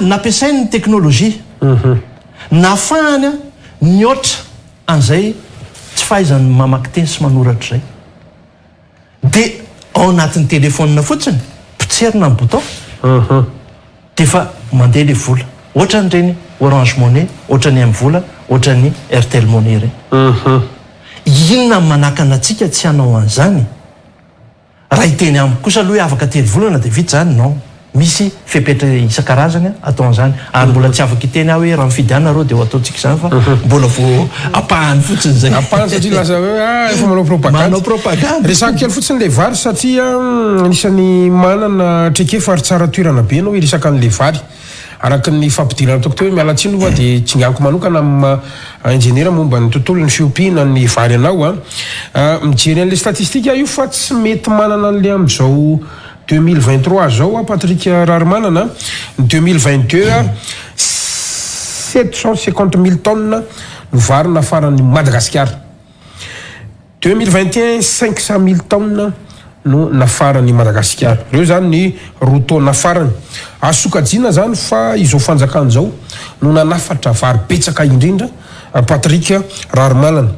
nampiasainy ny teknôlôjia nafahany niotra an'izay tsy fahaizany mamaky teny sy manoratra zay dia ao anatin'ny telefônina fotsiny potserina ny bouton dia fa mandeha le vola ohatra n'ireny Orange Money ohatra ny M-vola ohatra ny Airtel Money ireny inona manakana atsika tsy hanao an'izany raha hiteny amiko kosa aloha hoe afaka telo volana dia vita zany non misy fepetra isan-karazany atao an'izany ary mbola tsy afaka hiteny aho hoe raha mifidy any nareo dia ho ataontsika izany fa mbola vo apahany fotsiny zay apahany satria lasa hoe efa manao propagande resaka kely fotsiny le vary satria anisany manana trekefa ary tsara toerana be anao hoe resaka an'le vary araka ny fampidirana ataoko teo hoe mialatsiny fa dia tsy nganiko manokana amin'ny ingénieur momba ny tontolo ny fiompiana ny vary anao mijery an'le statistika io fa tsy mety manana an'le amin'izao 2023 zao Patrick Rarmanana 2022 750 000 tonnes no vary nafarany Madagasikara 2021 500 000 tonnes no nafarany Madagasikara reo zany ny roto nafarany asokajina zany fa izao fanjakana zao no nanafatra vary betsaka indrindra Patrick Rarmanana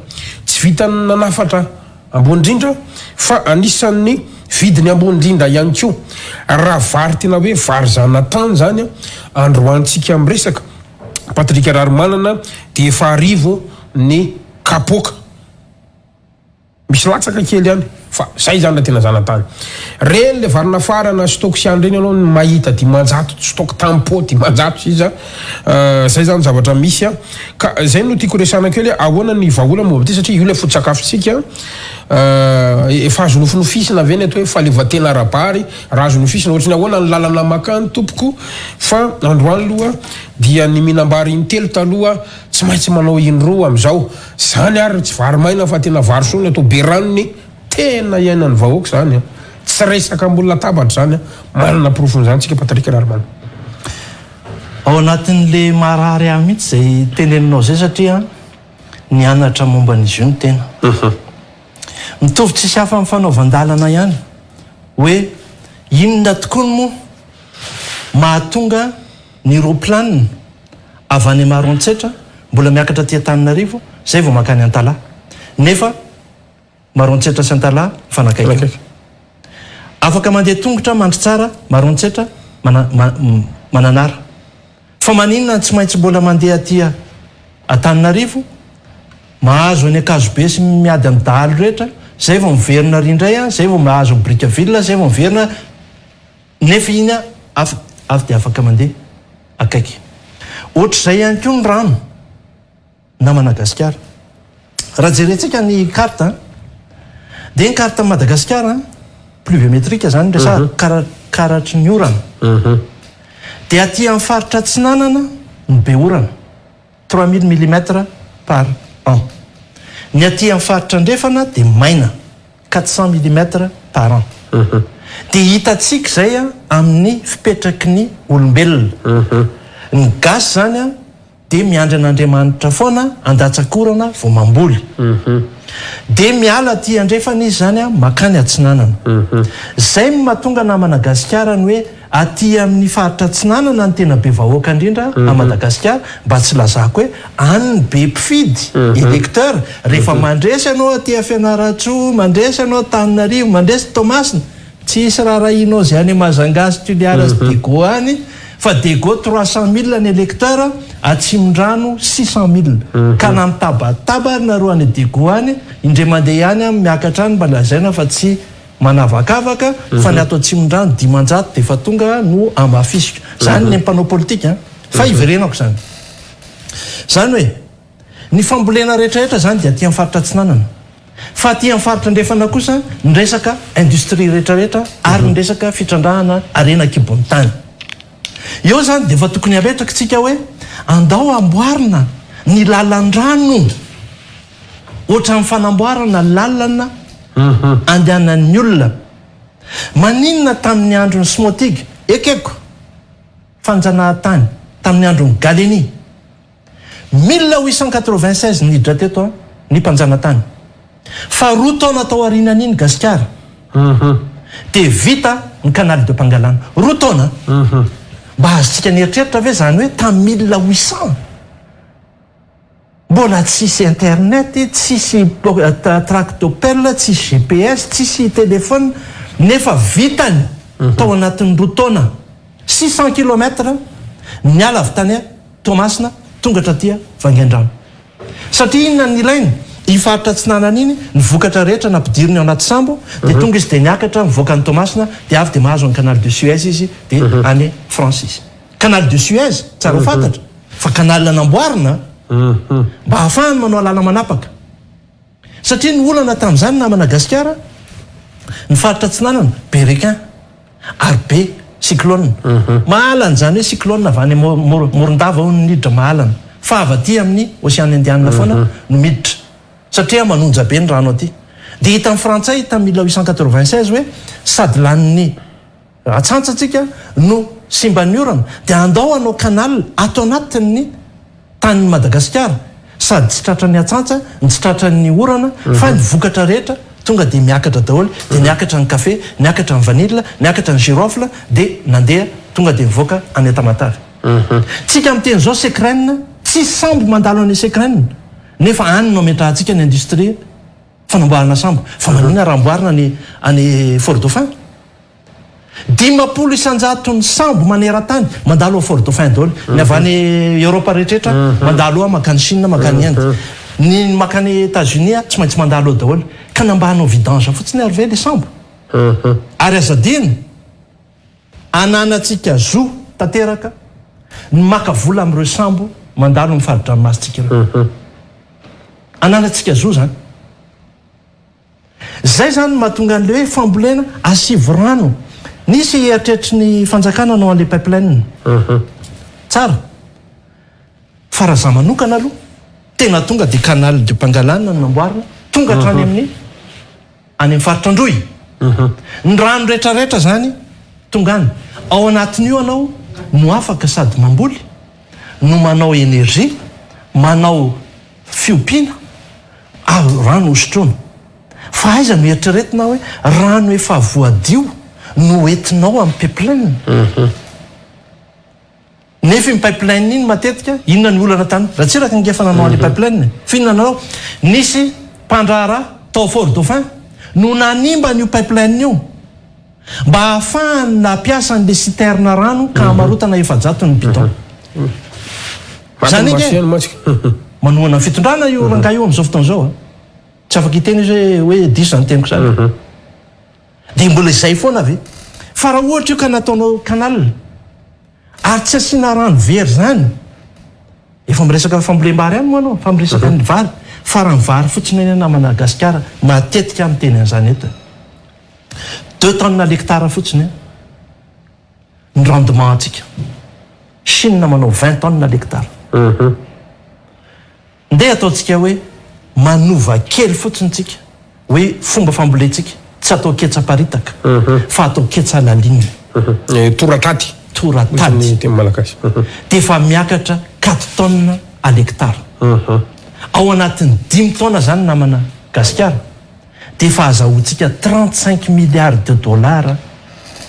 tsy vitany nanafatra ambony indrindra fa anisan'ny vidiny ambony indrindra ihany koa raha vary tena hoe vary zanatany zany androantsika amin'ny resaka Patrick Rarmanana dia efa arivo ny kapoka misy latsaka kely any fa zay zany na tena zanatany reny le varina farana stock sy any reny anao mahita dimanjato stock tampo dimanjato siza zay zany zavatra misy a ka zay no tiako resana kely ahoana ny vahola momba ty satria io le foto-tsakafotsika efa azo nofinofisina aveny atao hoe faleovatena arabary raha azo nofisina ohatrany ahoana ny lalana makany tompoko fa androany aloha dia ny minambary intelo taloha tsy maintsy manao indroa am'izao zany ary tsy vary maina fa tena vary sony atao be ranony tena iainany vahoaka zany tsy resaka ambola tabatra zany manana profon'izany tsika Patrick Rarimana ao anatin'le marary ahy mihitsy zay teneninao zay satria nianatra momba an'izy io ny tena mitovy tsisy hafa amin'ny fanaovan-dalana ihany hoe inona tokoa moa mahatonga ny roplanina avy any Maroantsetra mbola miakatra tia Antananarivo zay vao makany Antalaha nefa Maroantsetra sy Antalaha mifanakaiky afaka mandeha tongotra mandry tsara Maroantsetra mananara fa maninona tsy maintsy mbola mandeha tia Antananarivo mahazo any Akazobe sy miady amin'ny dahalo rehetra zay vao miverina rindray zay vao mahazo Brickaville zay vao miverina nefa iny avy dia afaka mandeha akaiky ohatr'izay ihany koa ny rano na Madagasikara raha jerentsika ny carte dia ny carte Madagasikara pluviométrique zany resa karatry ny orana dia aty amin'ny faritra Atsinanana ny be orana 3000 mm par an ny aty amin'ny faritra Andrefana dia maina 400 mm par an dia hitatsika zay amin'ny fipetraky ny olombelona ny gasy zany dia miandry an'Andriamanitra foana andatsakorana vao mamboly dia miala aty Andrefana izy zany makany Atsinanana zay mahatonga na Madagasikara ny hoe aty amin'ny faritra Atsinanana ny tena be vahoaka indrindra a Madagasikara mba tsy lazako hoe any be mpifidy électeur rehefa mandresy anao aty Fianaratsoa mandresy anao Antananarivo mandresy Tomasina tsisy raharahina zay any Mazangasy Tuliara sy Dego any fa Dego 300 000 ny électeur Atsimon-drano 600 000 ka na mitabataba nareo any Dego any indray mandeha ihany miakatra any mba lazaina fa tsy manavakavaka fa ny ato Atsimon-drano 500 dia efa tonga no amafisika zany ny mpanao politika fa iverenako zany hoe ny fambolena rehetrarehetra zany dia aty amin'ny faritra Atsinanana fa aty amin'ny faritra Andrefana kosa ny resaka industrie rehetrarehetra ary ny resaka fitrandrahana arena kibony tany eo zany dia efa tokony apetraka tsika hoe andao amboarina ny lalan-drano ohatra amin'ny fanamboarana lalana andehanan'ny olona maninona tamin'ny andron'ny Smotig ekeko fanjanahantany tamin'ny andron'ny Galeny 1896 niditra teto ny mpanjanatany fa 2 taona tao aorianan'iny Gasikara dia vita ny canal de Pangalana 2 taona mba azontsika nieritreritra ve zany hoe tamin'ny 1800 mbola tsisy internet tsisy tractopelle tsisy GPS tsisy téléphone nefa vitany tao anatin'ny 2 taona 600 km niala avy tany Tomasina tongatra tia Vangaindrano satria inona ny ilainy ifaritra Atsinanana iny ny vokatra rehetra nampidiriny ao anaty sambo dia tonga izy dia niakatra mivoaka ny Tomasina dia avy dia mahazo ny canal de Suez izy dia any France izy canal de Suez tsara fantatra fa canal namboarina mba ahafahany manao alala manapaka satria ny olana tamin'izany na Madagasikara ny faritra Atsinanana be requin ary be cyclone mahalana zany hoe cyclone avy any Morondava ho niditra mahalana fa avy aty amin'ny Océan Indiana foana no miditra satria manonja be ny rano aty dia hita amin'ny frantsay tamin'ny 1896 hoe sady lanin'ny atsantsatsika no simbany orana dia andao anao canal ato anatin'ny tany Madagasikara sady tsy tratran'ny atsantsa ny tsy tratran'ny orana fa ny vokatra rehetra tonga dia miakatra daholo dia niakatra ny kafe niakatra ny vanille niakatra ny girofle dia nandeha tonga dia mivoaka any Tamatavy tsika miteny zao Secrène tsy sambo mandalo any Secrène nefa any no ametrahantsika ny industrie fanamboarana sambo fa manina raha amboarina any Fort Dauphin 500 ny sambo maneran-tany mandalo ao Fort Dauphin daholo ny avy any Europa rehetrarehetra mandalo ao makany Chine makany Inde ny makany États-Unis tsy maintsy mandalo eo daholo ka nambahanao vidange fotsiny ary ve le sambo ary azadiny ananatsika zo tanteraka ny maka vola amin'ireo sambo mandalo mifaritra ny masitsika ireo ananatsika zo zany zay zany mahatonga an'le hoe fambolena asivy rano nisy atretry ny fanjakana anao an'le pipeline tsara fa raha za manokana aloha tena tonga dia canal de Pangalane ny namboarina tonga hatrany amin'ny any faritra androy ny rano rehetrarehetra zany tonga any ao anatin'io anao no afaka sady mamboly no manao energia manao fiompiana rano hosotroana fa aiza no eritreretina hoe rano efa voadio no entinao amin'ny pipeline nefa ny pipeline iny matetika inona ny olana tany raha tsy raka ngefa nanao an'le pipeline fihinanao nisy mpandrara tao Fort Dauphin no nanimba n'io pipeline io mba ahafahany nampiasa an'le citerne rano ka hamarotana 700 ny bidon zany manoana ny fitondrana io rangahy io amin'izao fotoana zao tsy afaka hiteny izy hoe 10 zany teniko zany dia mbola izay foana ave fa raha ohatra io ka nataonao canal ary tsy asiana rano very zany efa miresaka fambolem-bary ihany moa anao fa miresaka ny vary fa raha ny vary fotsiny eny na Madagasikara matetika amin'ny teny an'izany eto 2 tonnes l'hectare fotsiny ny rendement antsika Chine manao 20 tonnes l'hectare ndeha ataontsika hoe manova kely fotsiny tsika hoe fomba famboletsika tsy atao ketsa-paritaka fa atao ketsa laline torataty teny malagasy dia efa miakatra 4 tonnes à l'hectare ao anatin'ny 5 tonnes zany namana Gasikara dia efa azahoantsika 35 milliards de dollars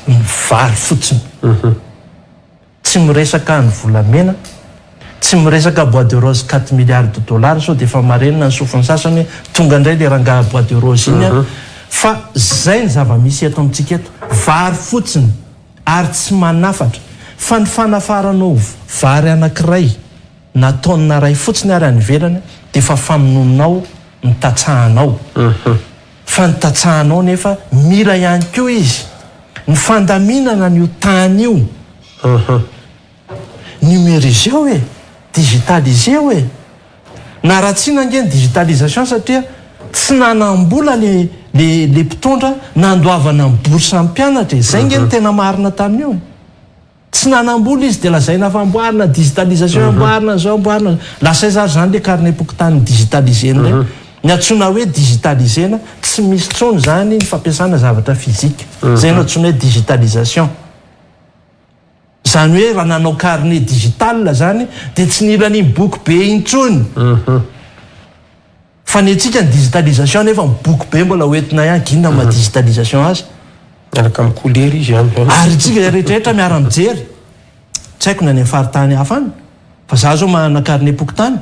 ny vary fotsiny tsy miresaka ny volamena tsy miresaka bois de rose 4 milliards de dollars sao dia efa marenina ny sofiny sasany tonga indray le rangaha bois de rose iny fa zay ny zava-misy eto amintsika eto vary fotsiny ary tsy manafatra fa ny fanafaranao vary anankiray na taonina ray fotsiny ary any velany dia efa famononao ny tatsahanao fa ny tatsahanao nefa mila ihany koa izy ny fandaminana n'io tany io numérisé hoe digitalisé hoe na raha tsy nangeny digitalisation satria tsy nanambola le mpitondra nandoavana ny bourse amin'ny mpianatra zay ngeny tena marina tamin'io tsy nanambola izy dia lazaina fa amboarina digitalisation amboarina zao amboarina lasay zary zany le carnet pokotany digitalisé nray ny atsona hoe digitalisena tsy misy tsony zany ny fampiasana zavatra fizika zay no atsona hoe digitalisation zany hoe raha nanao carnet digital zany dia tsy nilany boky be intsony fa ny atsika ny digitalisation nefa boky be mbola hoentina ihany ginona ma digitalisation azy araka amin'ny couleur izy ary tsika rehetrarehetra miara mijery tsy haiko na ny faritany hafa any fa za zao manana carnet pokotany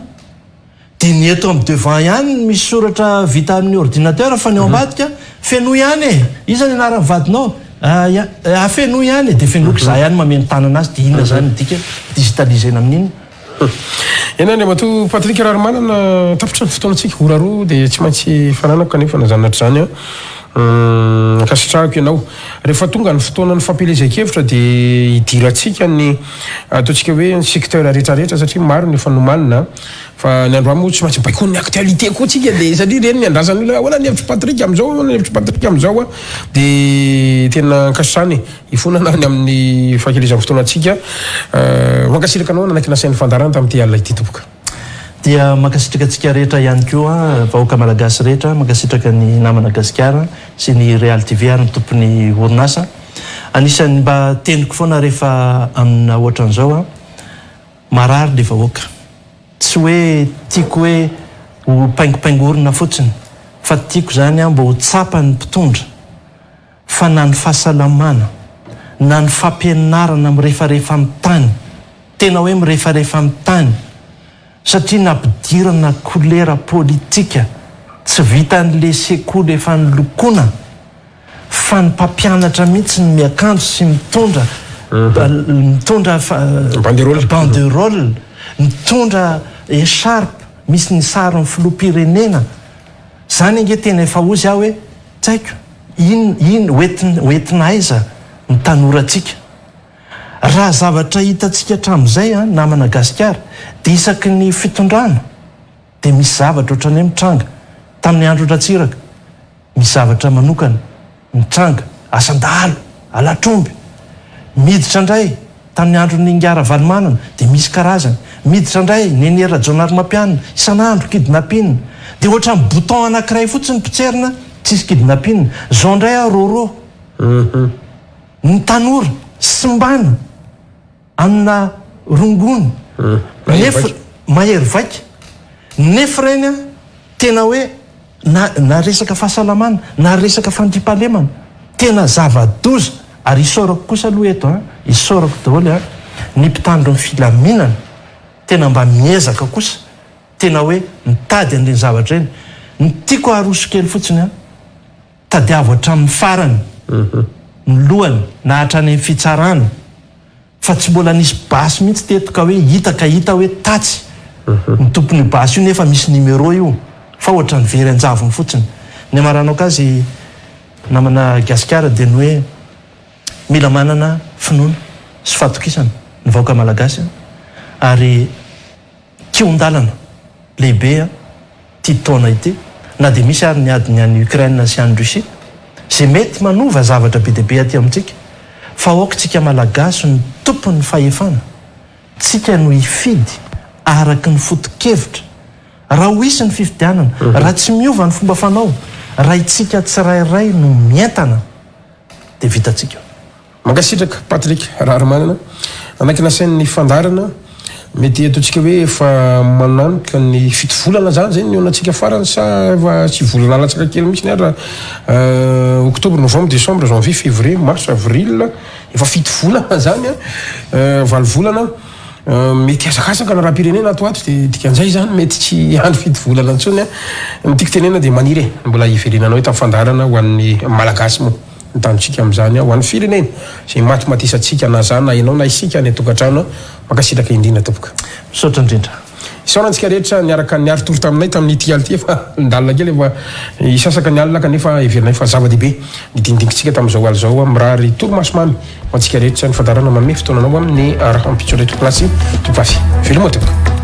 dia ny eto amin'ny devant ihany misy soratra vita amin'ny ordinateur fa ny ao ambadika feno ihany iza ny anarany vadinao feno ihany dia fenoko za ihany mameno tanana azy dia inona zany dika digitalisena amin'iny ena Andriamato Patrick Rarimanana tapitra ny fotoanantsika oraroa dia tsy maintsy fananako kanefa nazanatra zany kasitrahako ianao rehefa tonga ny fotoana ny fampelezan-kevitra dia hidirantsika ny ataontsika hoe ny secteur rehetrarehetra satria maro ny fanomanina fa ny andro moa tsy maintsy baikoa ny actualité koa tsika dia satria reny ny andrazany hoana ny hevitry Patrick amin'izao hoana ny hevitry Patrick amin'izao dia tena nkasitrany ifonana ny amin'ny fahakelezan'ny fotoanantsika mankasitraka anao nanaky nasain'ny fandarana tamin'ity alina ity topoka dia mankasitraka antsika rehetra ihany koa vahoaka malagasy rehetra mankasitraka ny namana Gasikara sy ny Real TV ary ny tompony orinasa anisan'ny mba teniko foana rehefa amina ohatran'izao marary le vahoaka tsy hoe tiako hoe ho paingopaingorina fotsiny fa tiako zany mba ho tsapany mpitondra fa na ny fahasalamana na ny fampianarana mirehefarehefa amin'ny tany tena hoe mirehefarehefa amin'ny tany satria nampidirana kolera politika tsy vitan'le sekoly efa nolokoana fa ny mpampianatra mihitsy ny miakanjo sy mitondra banderole mitondra écharpe misy ny sariny filoam-pirenena zany ange tena efa ozy aho hoe tsy haiko hoentina aiza ny tanoratsika raha zavatra hitantsika hatramin'izay a namana gasikara dia isaky ny fitondrana dia misy zavatra ohatrany hoe mitranga tamin'ny andro ratsiraka misy zavatra manokana mitranga asandalo alatromby miditra indray tamin'ny andro ningara valimanana dia misy karazany miditra indray nenera jonary mampianina isan'andro kidnapina dia ohatra ny bouton anankiray fotsiny pitserina tsisy kidnapina zao indray a roro ny tanora simbana amina rongony nefa mahery vaika nefa reny a tena hoe na resaka fahasalamana na resaka fandripahalemana tena zava-doza ary isorako kosa aloha eto a isorako daholo a ny mpitandro ny filaminana tena mba miezaka kosa tena hoe mitady an'ireny zavatra eny ny tiako aroso kely fotsiny a tadiavo hatramin'ny farany ny lohany na hatrany amin'ny fitsarana fa tsy mbola nisy basy mihitsy teto ka hoe hita hoe tatsy ny tompony basy io nefa misy numéro io fa ohatra ny very anjavony fotsiny ny amaranao kazy namana gasikara dia ny hoe mila manana finoana sy fahatokisana ny vahoaka malagasy ary kiondalana lehibe tia taona ity na dia misy ary ny adiny any Ukraine sy any Russie zay mety manova zavatra be deabe aty amintsika fa aokatsika malagasy ny tompony fahefana tsika no hifidy araky ny foto-kevitra raha ho isy ny fifidianana raha tsy miova ny fomba fanao raha itsika tsirairay no mientana dia vitatsika mankasitraka Patrik Raharomanana anaky nasain'ny fandarana mety ataontsika hoe efa mananika ny fito volana zany zay ny onatsika farany sa efa tsy volana latsaka kely mihitsy ny ara octobre novembre décembre janvier février mars avril efa fito volana zany a valo volana mety azakazaka na raha-pirenena ato ato dia dikan'izay zany mety tsy andro fito volana intsony a mitiako tenena dia maniry e mbola hiverenanao hoe tamin'ny fandarana ho an'ny malagasy moa nytanontsika amin'izany ho an'ny firenena zay matomatisatsika na zany na ianao na isika ny atokantrano mankasitraka indrindra tompoka misaotra indrindra isaorantsika rehetra niaraka ny arytoro taminay tamin'ny ty ality efa ndalina kely efa isasaka ny alina kanefa iverinay fa zava-dehibe nidindinkitsika tamin'izao alzao mirary toromasomamy ho antsika rehetra ny fandarana manome fotoananao amin'ny raha ampitsoreto plasy topafy velomoa tompoka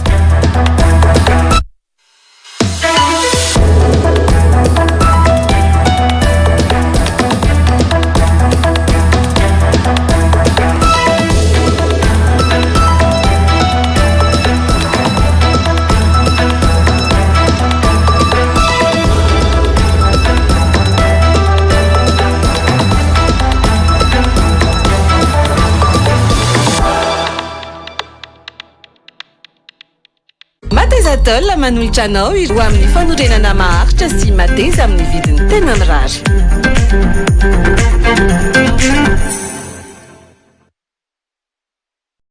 Matezatol manolotra anao ho amin'ny fanorenana maharitra sy mateza amin'ny vidiny tena mirary.